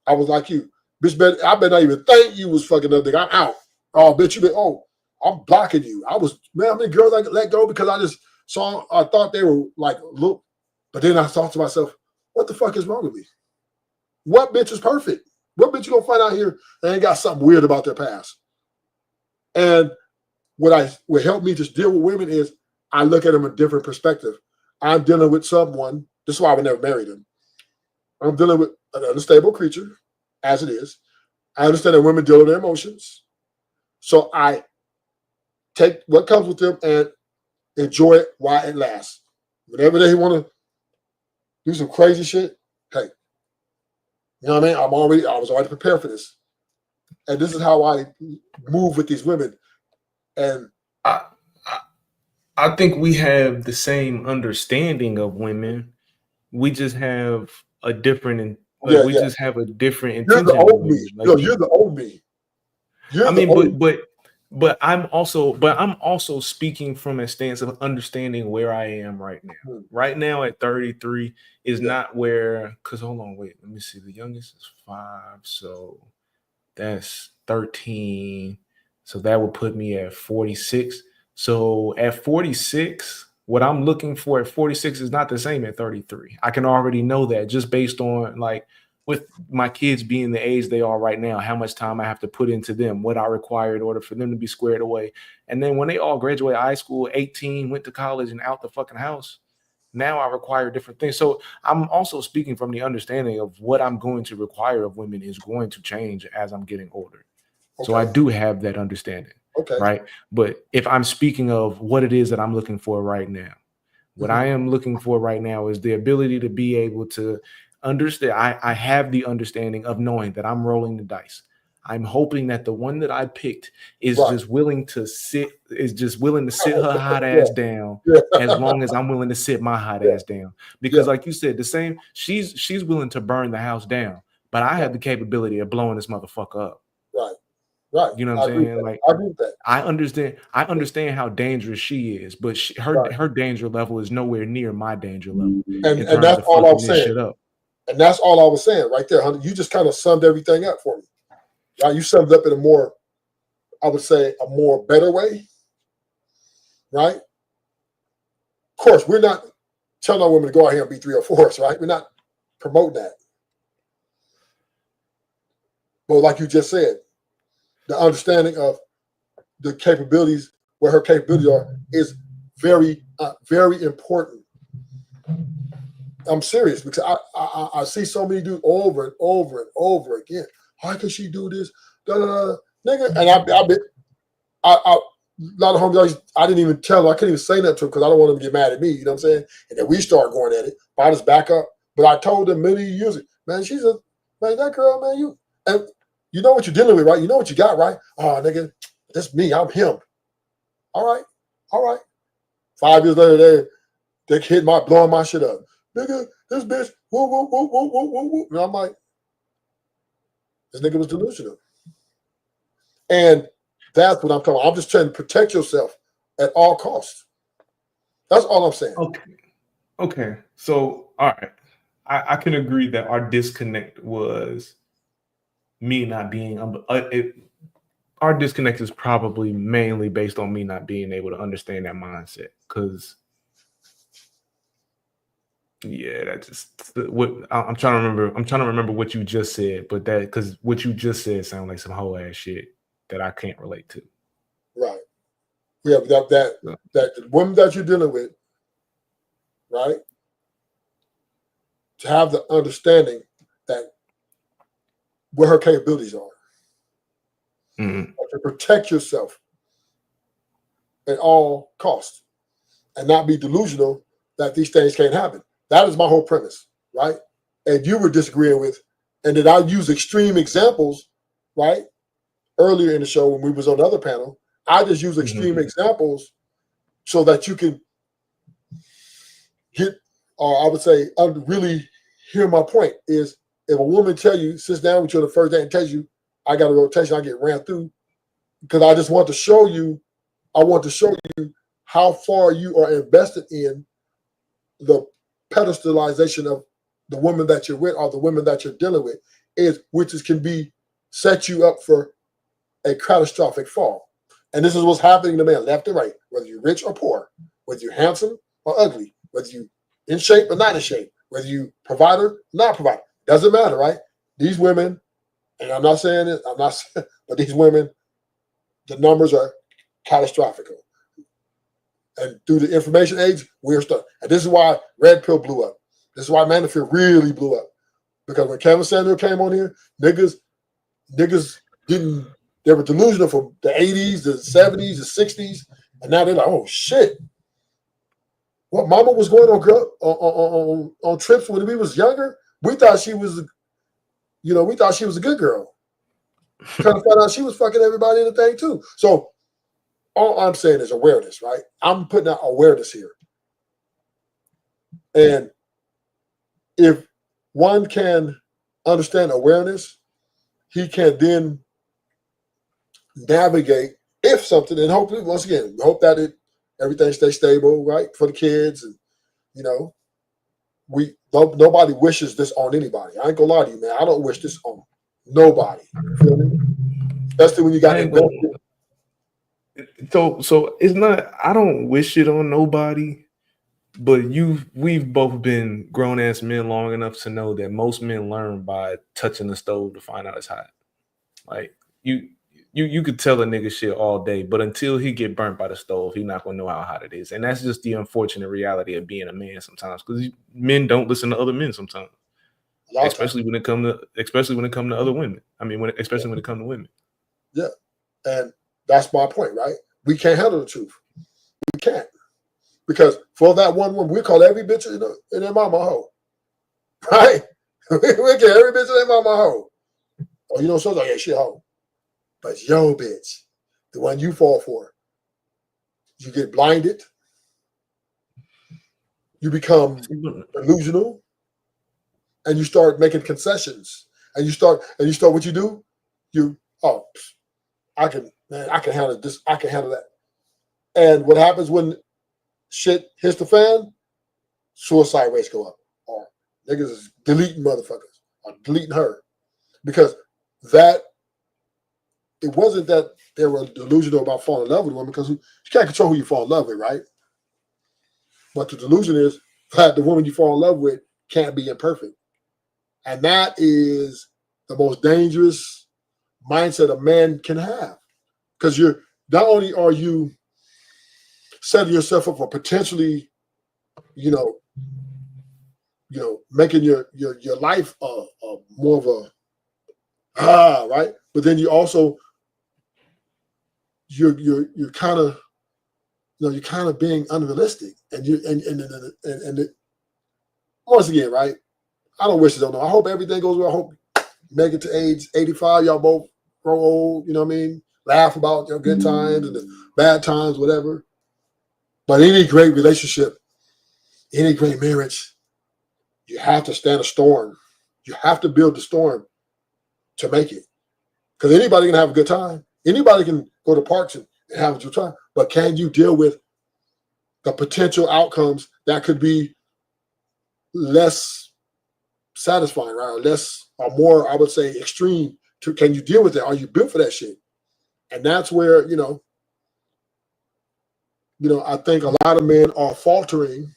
Speaker 1: I was like you. Bitch, I better not even think you was fucking up. I'm out. Oh, bitch, I'm blocking you. How many girls I let go because I thought they were like, look, but then I thought to myself, what the fuck is wrong with me? What bitch is perfect? What bitch you gonna find out here that ain't got something weird about their past? And what helped me to deal with women is I look at them in a different perspective. I'm dealing with someone, this is why I would never marry them. I'm dealing with an unstable creature, as it is. I understand that women deal with their emotions. So I take what comes with them and enjoy it while it lasts. Whenever they want to do some crazy shit, hey, you know what I mean? I was already prepared for this. And this is how I move with these women. And
Speaker 2: I think we have the same understanding of women. We just have a different just have a different intention.
Speaker 1: You're the old me. You're the old me.
Speaker 2: But I'm also speaking from a stance of understanding where I am right now. Right now at 33 is not where, because hold on, wait, let me see. The youngest is 5, so that's 13. So that would put me at 46. So at 46, what I'm looking for at 46 is not the same at 33. I can already know that just based on like with my kids being the age they are right now, how much time I have to put into them, what I require in order for them to be squared away. And then when they all graduate high school, 18, went to college and out the fucking house, now I require different things. So I'm also speaking from the understanding of what I'm going to require of women is going to change as I'm getting older. Okay. So I do have that understanding.
Speaker 1: Okay.
Speaker 2: Right. But if I'm speaking of what it is that I'm looking for right now, what I am looking for right now is the ability to be able to understand. I have the understanding of knowing that I'm rolling the dice. I'm hoping that the one that I picked is just willing to sit her hot ass down as long as I'm willing to sit my hot ass down. Because like you said, the same, she's willing to burn the house down, but I have the capability of blowing this motherfucker up.
Speaker 1: Right.
Speaker 2: You know what I'm saying? Like
Speaker 1: I agree with that.
Speaker 2: I understand how dangerous she is, but her danger level is nowhere near my danger level.
Speaker 1: And that's all I was saying. And that's all I was saying right there, honey. You just kind of summed everything up for me. Right? You summed it up in a more, I would say, a more better way. Right? Of course, we're not telling our women to go out here and be 3 or 4s, right? We're not promoting that. But like you just said, the understanding of the capabilities, where her capabilities are, is very, very important. I'm serious because I see so many dudes over and over and over again. How can she do this? Da, da, da. Nigga, and a lot of homies, I didn't even tell them. I couldn't even say nothing to them because I don't want them to get mad at me. You know what I'm saying? And then we start going at it. But I just back up. But I told them many years ago, man, that girl, man, and you know what you're dealing with, right? You know what you got, right? Oh, nigga, that's me. I'm him. All right. 5 years later, they hit blowing my shit up. Nigga, this bitch, woo, woo, woo, woo, woo, woo, woo. And I'm like, this nigga was delusional. And that's what I'm talking about. I'm just trying to protect yourself at all costs. That's all I'm saying.
Speaker 2: Okay. So, all right. I can agree that our disconnect was me not being our disconnect is probably mainly based on me not being able to understand that mindset. Because that's just what I'm trying to remember. I'm trying to remember what you just said, but that because what you just said sounds like some whole ass shit that I can't relate to.
Speaker 1: Right. Yeah, that woman that you're dealing with, right? To have the understanding that what her capabilities are. To protect yourself at all costs and not be delusional that these things can't happen. That is my whole premise, right? And you were disagreeing with, and then I use extreme examples, right? Earlier in the show when we was on the other panel, I just use extreme examples so that you can hit, or I would say, really hear my point is if a woman sits down with you on the first day and tells you, I got a rotation, I get ran through, because I just want to show you, how far you are invested in the pedestalization of the woman that you're with or the women that you're dealing with, can set you up for a catastrophic fall. And this is what's happening to men left and right, whether you're rich or poor, whether you're handsome or ugly, whether you in shape or not in shape, whether you provider, not provider, doesn't matter, right? These women, and I'm not saying it, but these women, the numbers are catastrophic. And through the information age, we're stuck. And this is why Red Pill blew up. This is why Manosphere really blew up. Because when Kevin Samuel came on here, niggas didn't, they were delusional from the 80s, the 70s, the 60s, and now they're like, oh shit. What mama was going on trips when we was younger, we thought she was a good girl. Trying to find out she was fucking everybody in the thing too. So all I'm saying is awareness, right? I'm putting out awareness here. And if one can understand awareness, he can then navigate if something, and hopefully, once again, we hope that everything stays stable, right, for the kids. And, nobody wishes this on anybody. I ain't gonna lie to you, man. I don't wish this on nobody. You feel me? Especially when you got invested.
Speaker 2: So it's not, I don't wish it on nobody, but we've both been grown ass men long enough to know that most men learn by touching the stove to find out it's hot. Like you could tell a nigga shit all day, but until he get burnt by the stove, he's not gonna know how hot it is. And that's just the unfortunate reality of being a man sometimes, because men don't listen to other men sometimes. Especially when it comes to other women. I mean, especially when it comes to women.
Speaker 1: Yeah. And That's my point, right? We can't handle the truth. We can't. Because for that one woman, we call every bitch in their mama a hoe. Right? we get every bitch in their mama a hoe. Or you know, so like, yeah, she a hoe. But yo, bitch, the one you fall for, you get blinded. You become delusional, and you start making concessions. And you start what you do? I can handle this, I can handle that. And what happens when shit hits the fan? Suicide rates go up. Or niggas is deleting motherfuckers or deleting her. Because it wasn't that they were delusional about falling in love with a woman, because you can't control who you fall in love with, right? But the delusion is that the woman you fall in love with can't be imperfect. And that is the most dangerous mindset a man can have. Because you're not only are you setting yourself up for potentially, making your life more of a right, but then you also you're kind of you're kind of being unrealistic, and once again, right? I don't wish it on. I hope everything goes well. I hope make it to age 85. Y'all both grow old. You know what I mean? Laugh about your good times and the bad times, whatever. But any great relationship, any great marriage, you have to stand a storm. You have to build the storm to make it. Because anybody can have a good time. Anybody can go to parks and have a good time. But can you deal with the potential outcomes that could be less satisfying, right? Or less, or more, I would say, extreme. Can you deal with that? Are you built for that shit? And that's where, I think a lot of men are faltering,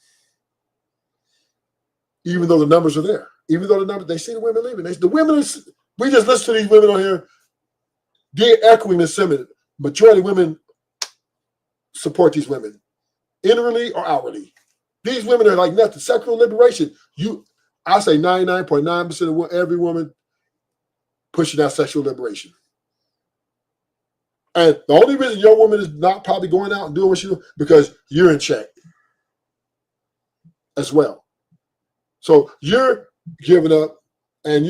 Speaker 1: even though the numbers are there. Even though the numbers, they see the women leaving. We just listen to these women on here. They're echoing the sentiment. Majority of women support these women, inwardly or outwardly. These women are like nothing. Sexual liberation. I say 99.9% of every woman pushing that sexual liberation. And the only reason your woman is not probably going out and doing what she do, because you're in check as well. So you're giving up, and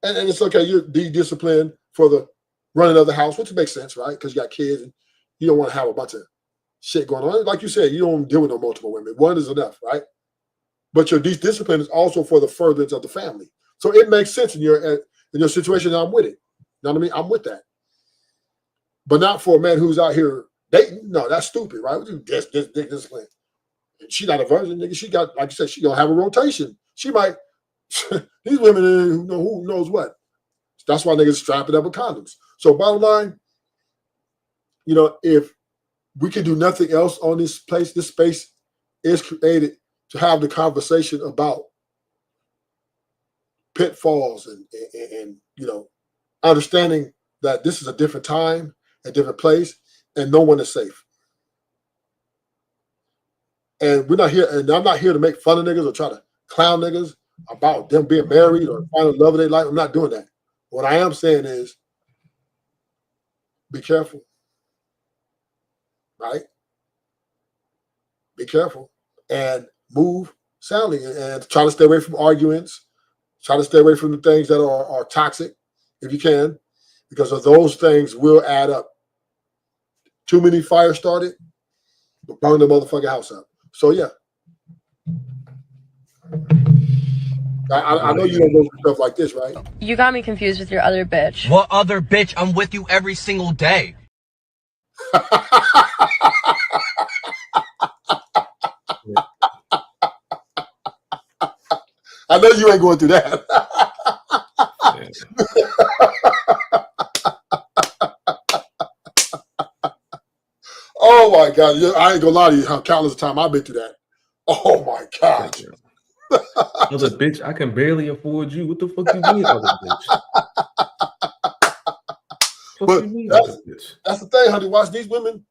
Speaker 1: it's okay. You're de-disciplined for the running of the house, which makes sense, right? Because you got kids and you don't want to have a bunch of shit going on. Like you said, you don't deal with no multiple women. One is enough, right? But your discipline is also for the furtherance of the family. So it makes sense in your situation. I'm with it. You know what I mean? I'm with that. But not for a man who's out here dating. No, that's stupid, right? Discipline. And she's not a virgin, nigga. She got, like you said, she gonna have a rotation. She might. These women who knows what. That's why niggas strapping up with condoms. So bottom line, if we can do nothing else on this place, this space is created to have the conversation about pitfalls and understanding that this is a different time, a different place, and no one is safe. And we're not here, and I'm not here to make fun of niggas or try to clown niggas about them being married or finding love of their life. I'm not doing that. What I am saying is, be careful, right? Be careful and move soundly, and try to stay away from arguments. Try to stay away from the things that are toxic, if you can, because of those things will add up. Too many fires started, but burn the motherfucking house up. So yeah, I know you don't go through stuff like this, right?
Speaker 15: You got me confused with your other bitch.
Speaker 16: What other bitch? I'm with you every single day.
Speaker 1: I know you ain't going through that. Oh my God. I ain't gonna lie to you how countless time I've been through that. Oh my God.
Speaker 2: Other bitch, I can barely afford you. What the fuck you mean, other bitch?
Speaker 1: That's the thing, honey. Watch these women.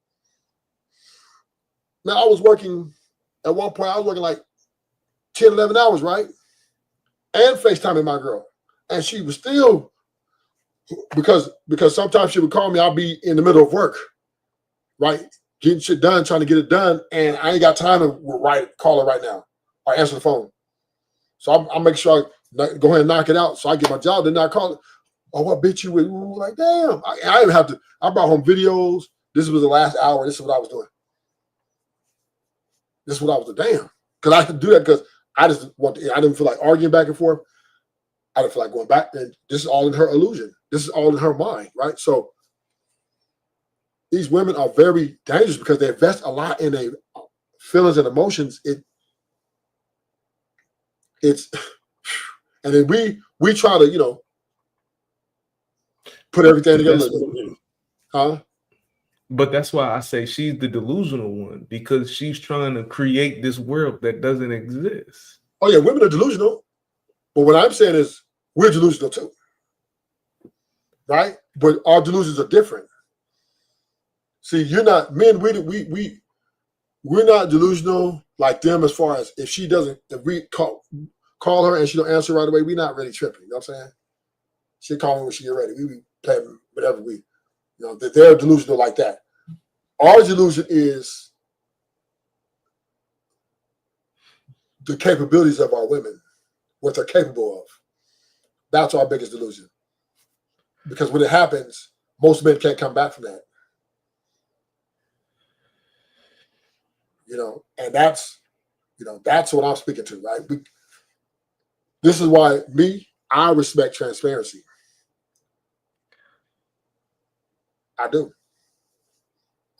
Speaker 1: Now, I was working, at one point, I was working like 10, 11 hours, right? And FaceTiming my girl. And she was still, because sometimes she would call me, I'll be in the middle of work. right? Getting shit done, trying to get it done, and I ain't got time to call her right now or answer the phone. So I'll make sure I go ahead and knock it out so I get my job. Then I call it. Oh, what bitch you with? Ooh, like, damn. I didn't have to. I brought home videos. This was the last hour. This is what I was doing. This is what I was doing. Damn. Because I could do that because I just I didn't feel like arguing back and forth. I didn't feel like going back. And this is all in her illusion. This is all in her mind, right? So these women are very dangerous because they invest a lot in their feelings and emotions. It's and then we try to, put everything together. Huh?
Speaker 2: But that's why I say she's the delusional one, because she's trying to create this world that doesn't exist.
Speaker 1: Oh yeah, women are delusional. But what I'm saying is we're delusional too. Right? But our delusions are different. See, you're not men, we're not delusional like them as far as if we call her and she don't answer right away, we're not really tripping. You know what I'm saying? She call me when she get ready. We be playing whatever they're delusional like that. Our delusion is the capabilities of our women, what they're capable of. That's our biggest delusion. Because when it happens, most men can't come back from that. And that's what I'm speaking to, right? This is why I respect transparency. I do.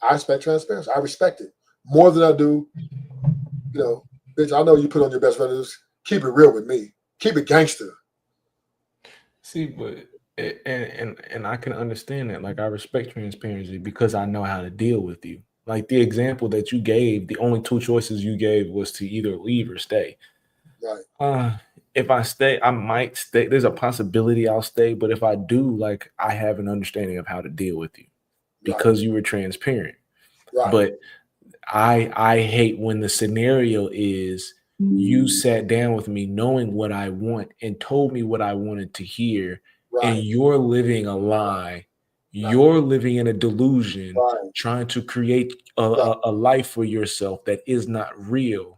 Speaker 1: I respect transparency. I respect it more than I do. Bitch, I know you put on your best friend. Keep it real with me. Keep it gangster.
Speaker 2: See, but and I can understand that. Like, I respect transparency because I know how to deal with you. Like the example that you gave, the only two choices you gave was to either leave or stay.
Speaker 1: Right.
Speaker 2: If I stay, I might stay. There's a possibility I'll stay, but if I do, like, I have an understanding of how to deal with you because you were transparent.
Speaker 1: Right.
Speaker 2: But I hate when the scenario is you sat down with me knowing what I want and told me what I wanted to hear, and you're living a lie. You're living in a delusion, trying to create a life for yourself that is not real.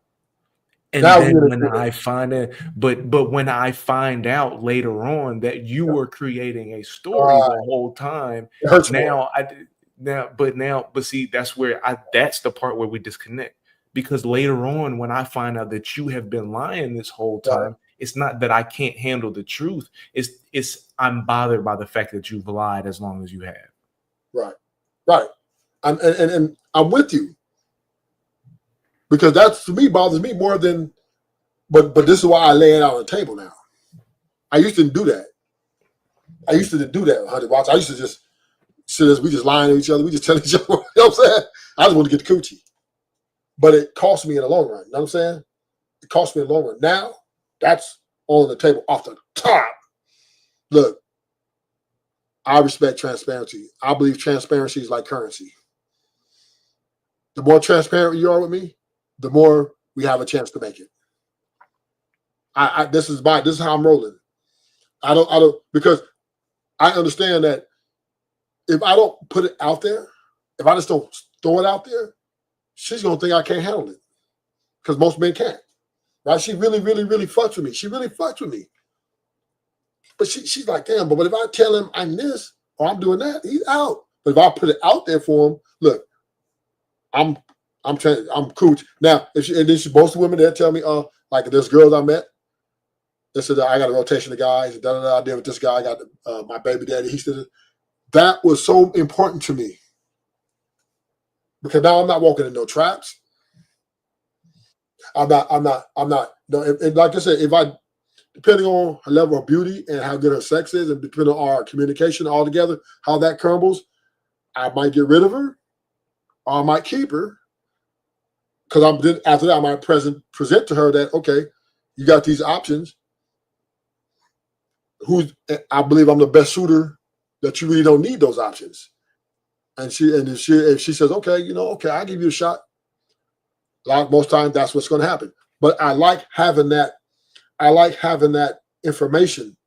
Speaker 2: And then when I find it, but when I find out later on that you were creating a story the whole time, but see, that's the part where we disconnect. Because later on, when I find out that you have been lying this whole time, it's not that I can't handle the truth. It's I'm bothered by the fact that you've lied as long as you have.
Speaker 1: Right. And I'm with you. Because that, to me, bothers me more than, but this is why I lay it out on the table now. I used to do that. I used to do that, 100 watts. I used to just sit as we just lying to each other. We just tell each other, you know what I'm saying? I just want to get the coochie. But it cost me in the long run. You know what I'm saying? It cost me in the long run. Now, that's on the table off the top. Look, I respect transparency. I believe transparency is like currency. The more transparent you are with me, the more we have a chance to make it. This is how I'm rolling. I don't because I understand that if I don't put it out there, if I just don't throw it out there, she's gonna think I can't handle it. Because most men can't. Right? She really, really, really fucks with me. She really fucks with me. But she's like, damn, but if I tell him I'm this or I'm doing that, he's out. But if I put it out there for him, look, I'm cool. Now, and then most women that tell me, like there's girls I met, they said I got a rotation of guys, I did with this guy, I got my baby daddy, he said that was so important to me. Because now I'm not walking in no traps. I'm not, like I said, depending on her level of beauty and how good her sex is, and depending on our communication all together, how that crumbles, I might get rid of her or I might keep her. Because after that, I might present to her that, okay, you got these options. I believe I'm the best suitor that you really don't need those options. And if she says, okay, I'll give you a shot. Like most times, that's what's going to happen. But I like having that. I like having that information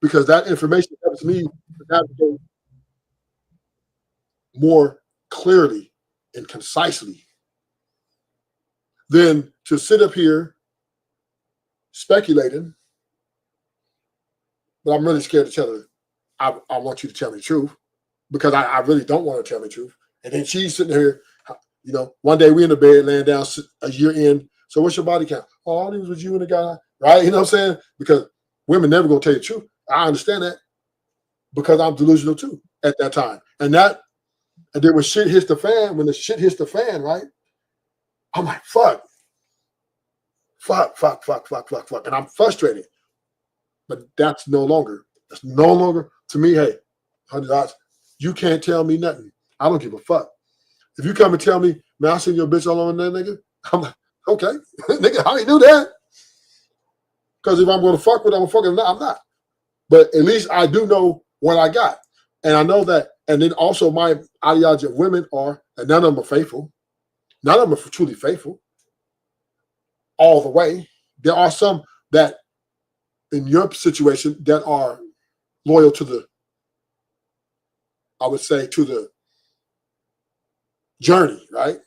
Speaker 1: because that information helps me to navigate more clearly and concisely than to sit up here speculating. But I'm really scared to tell her, I want you to tell me the truth, because I really don't want her to tell me the truth. And then she's sitting here, you know, one day we in the bed laying down a year in. So what's your body count? Oh, all these was you and the guy, right? You know what I'm saying? Because women never gonna tell you the truth. I understand that because I'm delusional too at that time. And then when shit hits the fan, right? I'm like, fuck. And I'm frustrated. But that's no longer to me, hey, $100, you can't tell me nothing. I don't give a fuck. If you come and tell me, man, I seen your bitch all on that nigga, I'm like, okay, nigga, how you do that? Because if I'm going to fuck with, I'm going to fuck with. I'm not. But at least I do know what I got. And I know that. And then also my ideology of women are, and none of them are faithful. None of them are truly faithful all the way. There are some that in your situation that are loyal to the, I would say, to the journey, right?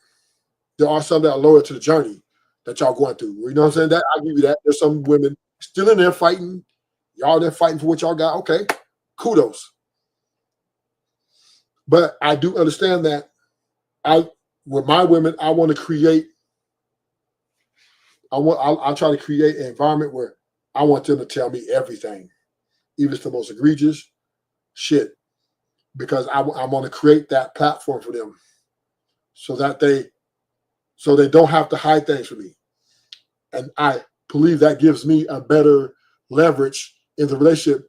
Speaker 1: There are some that are loyal to the journey that y'all going through. You know what I'm saying? That I'll give you that. There's some women still in there fighting. Y'all there fighting for what y'all got. Okay, kudos. But I do understand that with my women, I want to create. I'll try to create an environment where I want them to tell me everything, even if it's the most egregious shit, because I want to create that platform for them, so they don't have to hide things from me, and I believe that gives me a better leverage in the relationship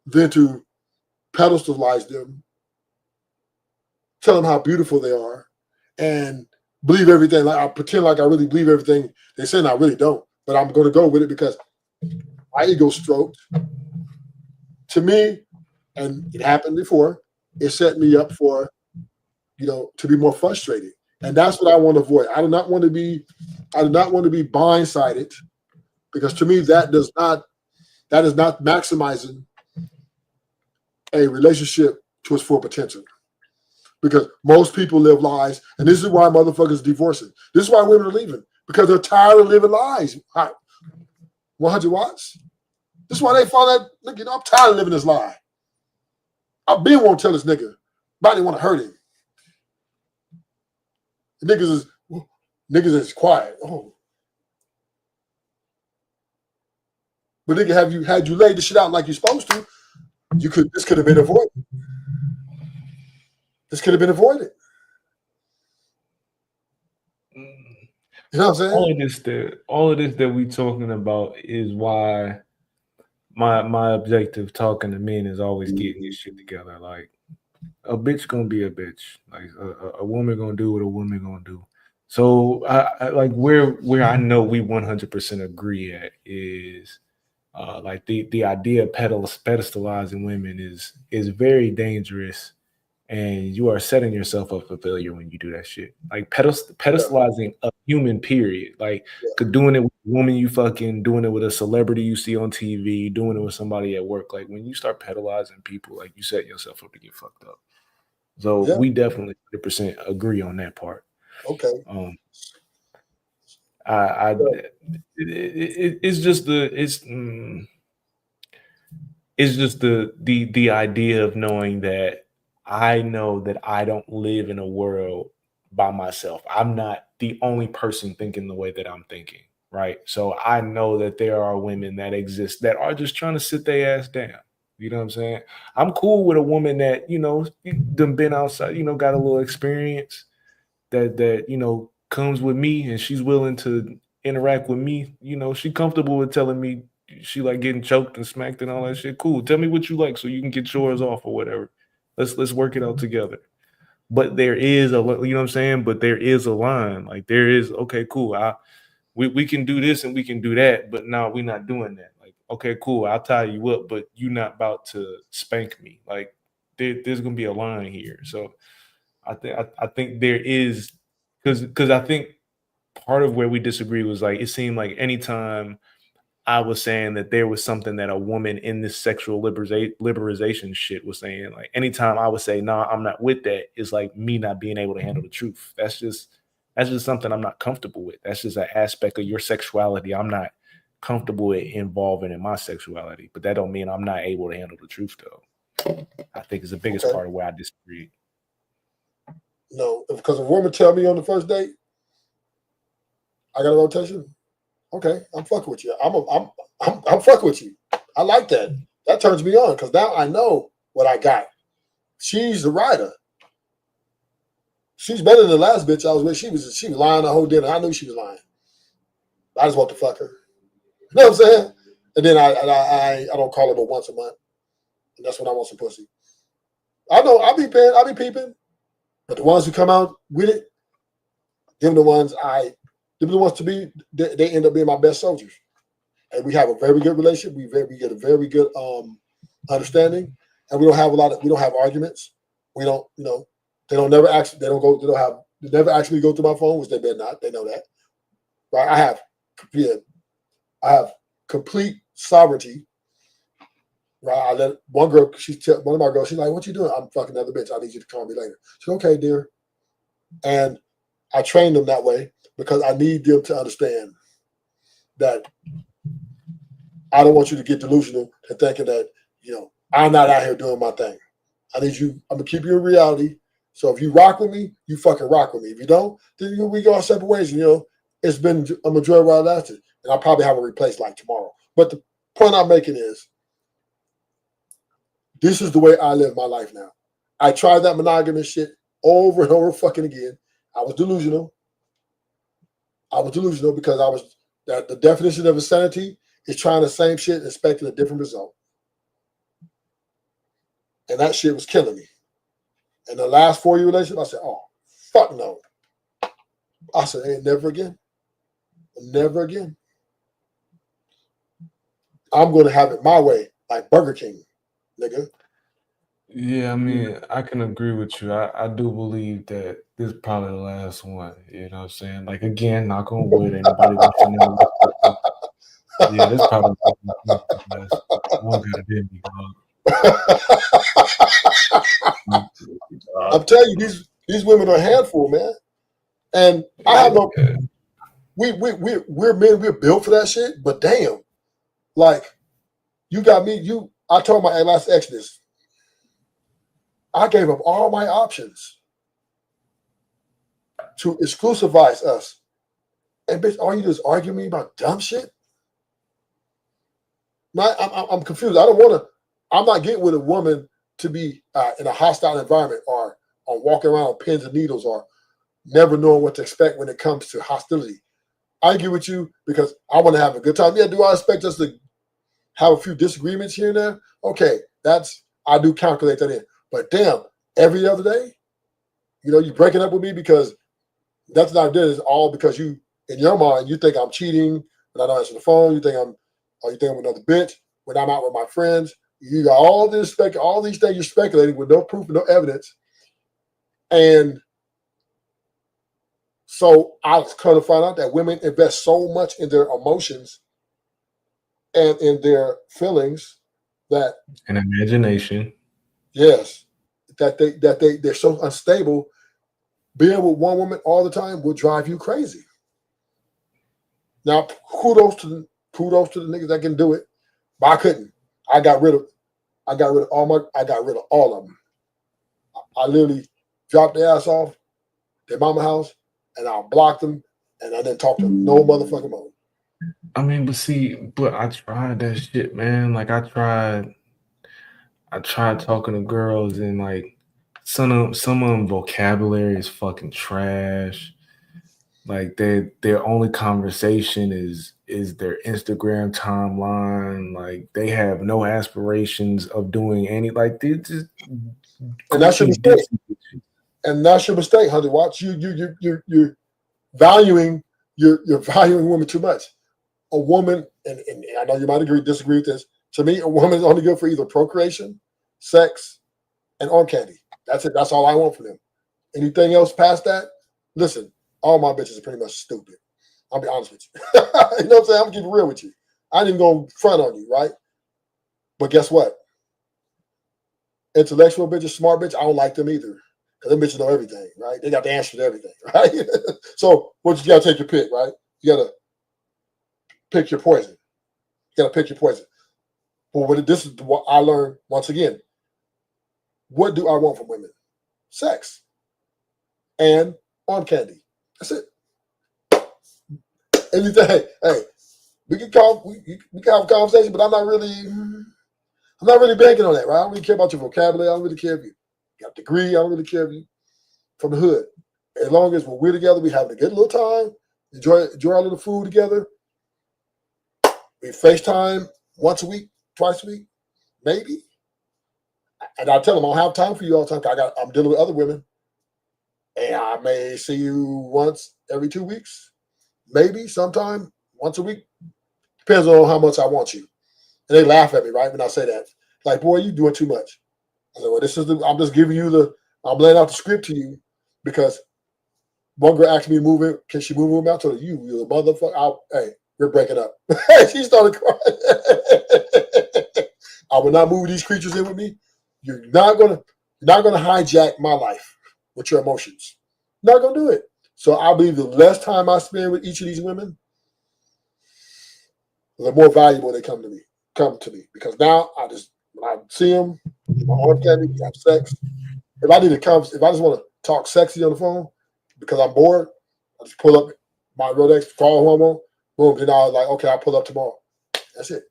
Speaker 1: than to pedestalize them, tell them how beautiful they are, and believe everything. Like I pretend like I really believe everything they say, and I really don't. But I'm going to go with it because my ego stroked. To me, and it happened before, it set me up for, to be more frustrated. And that's what I want to avoid. I do not want to be blindsided, because to me that is not maximizing a relationship to its full potential. Because most people live lies, and this is why motherfuckers divorcing. This is why women are leaving, because they're tired of living lies. 100 watts. This is why they fall that. Look, I'm tired of living this lie. I've been won't tell this nigga, but I didn't want to hurt him. Niggas is quiet. Oh, but nigga, had you laid the shit out like you're supposed to, this could have been avoided. This could have been avoided. You know what I'm saying?
Speaker 2: All of this that we talking about is why my objective talking to men is always getting this shit together. Like, a bitch gonna be a bitch. Like a woman gonna do what a woman gonna do. So I like where I know we 100% agree at is like the idea of pedestalizing women is very dangerous. And you are setting yourself up for failure when you do that shit. Like pedestalizing a human, period. Like doing it with a woman you fucking, doing it with a celebrity you see on TV, doing it with somebody at work. Like when you start pedalizing people, like you set yourself up to get fucked up. So we definitely 100% agree on that part.
Speaker 1: Okay.
Speaker 2: It's just the idea of knowing that I know that I don't live in a world by myself. I'm not the only person thinking the way that I'm thinking, right? So I know that there are women that exist that are just trying to sit their ass down. You know what I'm saying? I'm cool with a woman that, done been outside, got a little experience that comes with me, and she's willing to interact with me. She comfortable with telling me she like getting choked and smacked and all that shit. Cool. Tell me what you like so you can get yours off or whatever. Let's work it out together. But there is but there is a line. Like there is, okay, cool. We can do this and we can do that, but no, we're not doing that. Like, okay, cool. I'll tie you up, but you're not about to spank me. Like there's gonna be a line here. So I think there is, because I think part of where we disagree was like it seemed like anytime I was saying that there was something that a woman in this sexual liberalization shit was saying. Like anytime I would say, "Nah, I'm not with that," it's like me not being able to handle the truth. That's just something I'm not comfortable with. That's just an aspect of your sexuality I'm not comfortable with involving in my sexuality. But that don't mean I'm not able to handle the truth, though. I think it's the biggest part of where I disagree.
Speaker 1: No, because a woman tell me on the first date, I got a rotation. Okay, I'm fucking with you. I'm fucking with you. I like that. That turns me on because now I know what I got. She's the rider. She's better than the last bitch I was with. She was lying the whole dinner. I knew she was lying. I just want to fuck her. You know what I'm saying? And then I don't call her but once a month. And that's when I want some pussy. I know I be peeping. But the ones who come out with it, them the ones to be, they end up being my best soldiers. And we have a very good relationship. We get a very good understanding. And we don't have arguments. We don't, they never actually go through my phone, which they better not. They know that. Right? I have complete sovereignty. Right? I let one of my girls, she's like, "What you doing?" "I'm fucking another bitch. I need you to call me later." She's "Okay, dear." And I train them that way because I need them to understand that I don't want you to get delusional to thinking that, I'm not out here doing my thing. I'm gonna keep you in reality. So if you rock with me, you fucking rock with me. If you don't, then we go our separate ways. It's been a majority while I lasted. And I'll probably have a replace like tomorrow. But the point I'm making is, this is the way I live my life now. I tried that monogamous shit over and over fucking again. I was delusional. Because the definition of insanity is trying the same shit and expecting a different result. And that shit was killing me. And the last 4-year relationship, I said, "Oh, fuck no." I said, "Hey, never again. Never again. I'm going to have it my way, like Burger King, nigga."
Speaker 2: Yeah, I mean, I can agree with you. I do believe that this is probably the last one. You know what I'm saying? Like, again, knock on wood, anybody listening. Yeah, this probably the last one. Gotta be me, dog.
Speaker 1: I'm telling you, these women are a handful, man. And I have no. We're men. We're built for that shit. But damn, like you got me. I told my last ex this. I gave up all my options to exclusivize us. And bitch, all you do is argue me about dumb shit. I'm confused. I'm not getting with a woman to be in a hostile environment or walking around with pins and needles or never knowing what to expect when it comes to hostility. I get with you because I want to have a good time. Yeah, do I expect us to have a few disagreements here and there? Okay, I do calculate that in. But damn, every other day, you breaking up with me because nothing I did is all because you, in your mind, you think I'm cheating when I don't answer the phone. You think I'm another bitch when I'm out with my friends. You got all these things you're speculating with no proof and no evidence. And so I was kind of find out that women invest so much in their emotions and in their feelings that
Speaker 2: and imagination.
Speaker 1: Yes, they're so unstable. Being with one woman all the time will drive you crazy. Now, kudos to the niggas that can do it, but I couldn't. I got rid of all of them. I literally dropped their ass off their mama house, and I blocked them, and I didn't talk to them no motherfucking more.
Speaker 2: I mean, but I tried that shit, man. Like I tried talking to girls, and like some of them vocabulary is fucking trash. Like their only conversation is their Instagram timeline. Like they have no aspirations of doing any, like they just.
Speaker 1: And that's your mistake. And that's your mistake, honey. Watch you're valuing women too much. A woman, and I know you might disagree with this. To me, a woman is only good for either procreation, sex, and arm candy. That's it. That's all I want from them. Anything else past that, listen, all my bitches are pretty much stupid. I'll be honest with you. You know what I'm saying? I'm gonna keep it real with you. I didn't go front on you, right? But guess what? Intellectual bitches, smart bitch, I don't like them either. Because them bitches know everything, right? They got the answer to everything, right? So what you gotta take your pick, right? You gotta pick your poison. You gotta pick your poison. But this is what I learned once again. What do I want from women? Sex and arm candy. That's it. Anything. Hey, we can have a conversation, but I'm not really banking on that, right? I don't really care about your vocabulary. I don't really care if you got a degree. I don't really care if you from the hood. As long as when we're together, we have a good little time, enjoy our little food together. We FaceTime once a week, twice a week, maybe. And I tell them I don't have time for you all the time. I'm dealing with other women. And I may see you once every 2 weeks, maybe sometime once a week. Depends on how much I want you. And they laugh at me, right, when I say that. Like, boy, you doing too much. I said, well, I'm just giving you I'm laying out the script to you because one girl asked me to move in. Can she move in? I told her, you motherfucker. Hey, we're breaking up. She started crying. I will not move these creatures in with me. You're not gonna hijack my life with your emotions. Not gonna do it. So I believe the less time I spend with each of these women, the more valuable they come to me. Because now when I see them, my arm candy, we have sex. If I just want to talk sexy on the phone because I'm bored, I just pull up my Rolex, call who I want, boom. Then I was like, okay, I'll pull up tomorrow. That's it.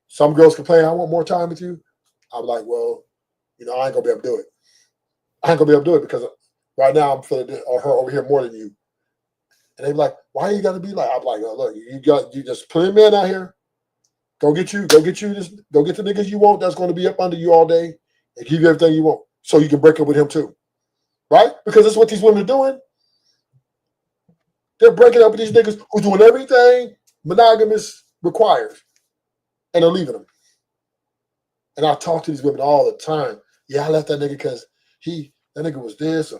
Speaker 1: Some girls complain, I want more time with you. I'm like, well, I ain't gonna be able to do it. I ain't gonna be able to do it because right now I'm feeling her over here more than you. And they be like, why you gotta be like? I'm like, oh, look, you just put a man out here. Go get the niggas you want that's gonna be up under you all day and give you everything you want. So you can break up with him too. Right? Because that's what these women are doing. They're breaking up with these niggas who's doing everything monogamous requires. And they're leaving them. And I talk to these women all the time. Yeah, I left that nigga because that nigga was this,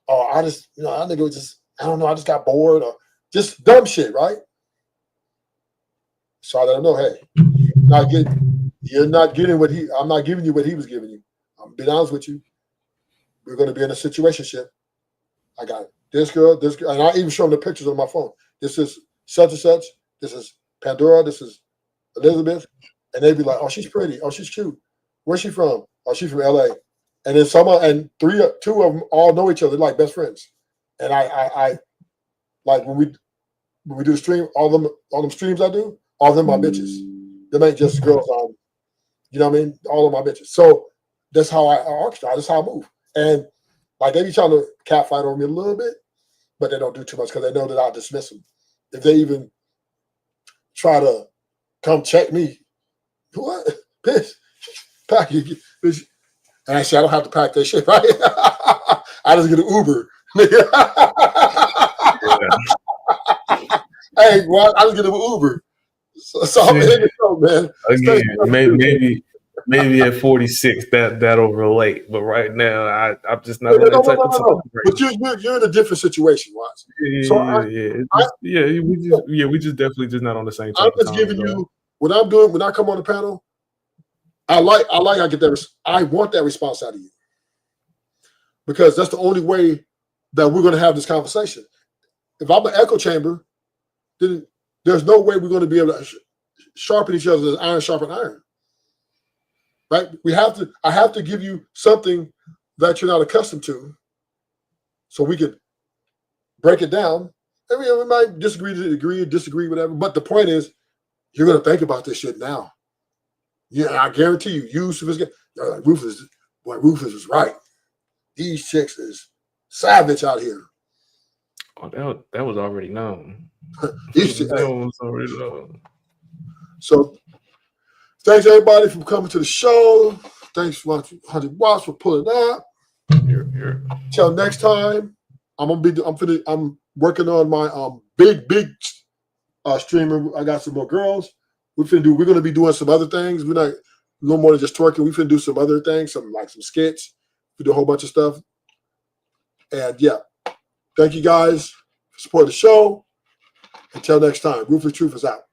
Speaker 1: or I just, that nigga was just, I don't know, I just got bored, or just dumb shit, right? So I let him know, hey, you're not getting I'm not giving you what he was giving you. I'm being honest with you. We're going to be in a situationship. I got this girl, and I even show them the pictures on my phone. This is such and such. This is Pandora. This is Elizabeth. And they'd be like, oh, she's pretty. Oh, she's cute. Where's she from? Oh, she's from LA. And then two of them all know each other, like best friends. And I like when we do stream, all them streams I do, all of them are bitches. Them ain't just girls on, you know what I mean? All of my bitches. So that's how I orchestrate. That's how I move. And like they be trying to catfight over me a little bit, but they don't do too much because they know that I'll dismiss them. If they even try to come check me, what? Bitch, pack you, bitch. And actually, I don't have to pack that shit, right? I just get an Uber. Hey, well, I just get an Uber. So I'm in the show, man.
Speaker 2: Again, maybe at 46 that'll relate, but right now I'm just not.
Speaker 1: No. But you're in a different situation, Watts.
Speaker 2: We just definitely just not on the same.
Speaker 1: I'm just giving you what I'm doing when I come on the panel. I get that. I want that response out of you because that's the only way that we're going to have this conversation. If I'm an echo chamber, then there's no way we're going to be able to sharpen each other as iron sharpen iron. Right? I have to give you something that you're not accustomed to, so we could break it down. I mean, we might disagree, whatever. But the point is, you're going to think about this shit now. Yeah, I guarantee you, sophisticated. Like, Rufus was right. These chicks is savage out here.
Speaker 2: Oh, that was already known.
Speaker 1: That was already known. So, thanks everybody for coming to the show. Thanks 100 Watts for pulling up. Till next time, I'm working on my big streamer. I got some more girls. We're gonna be doing some other things. We're not no more than just twerking. We're finna do some other things, some skits. We do a whole bunch of stuff. And yeah, thank you guys for supporting the show. Until next time, Ruthless Truth is out.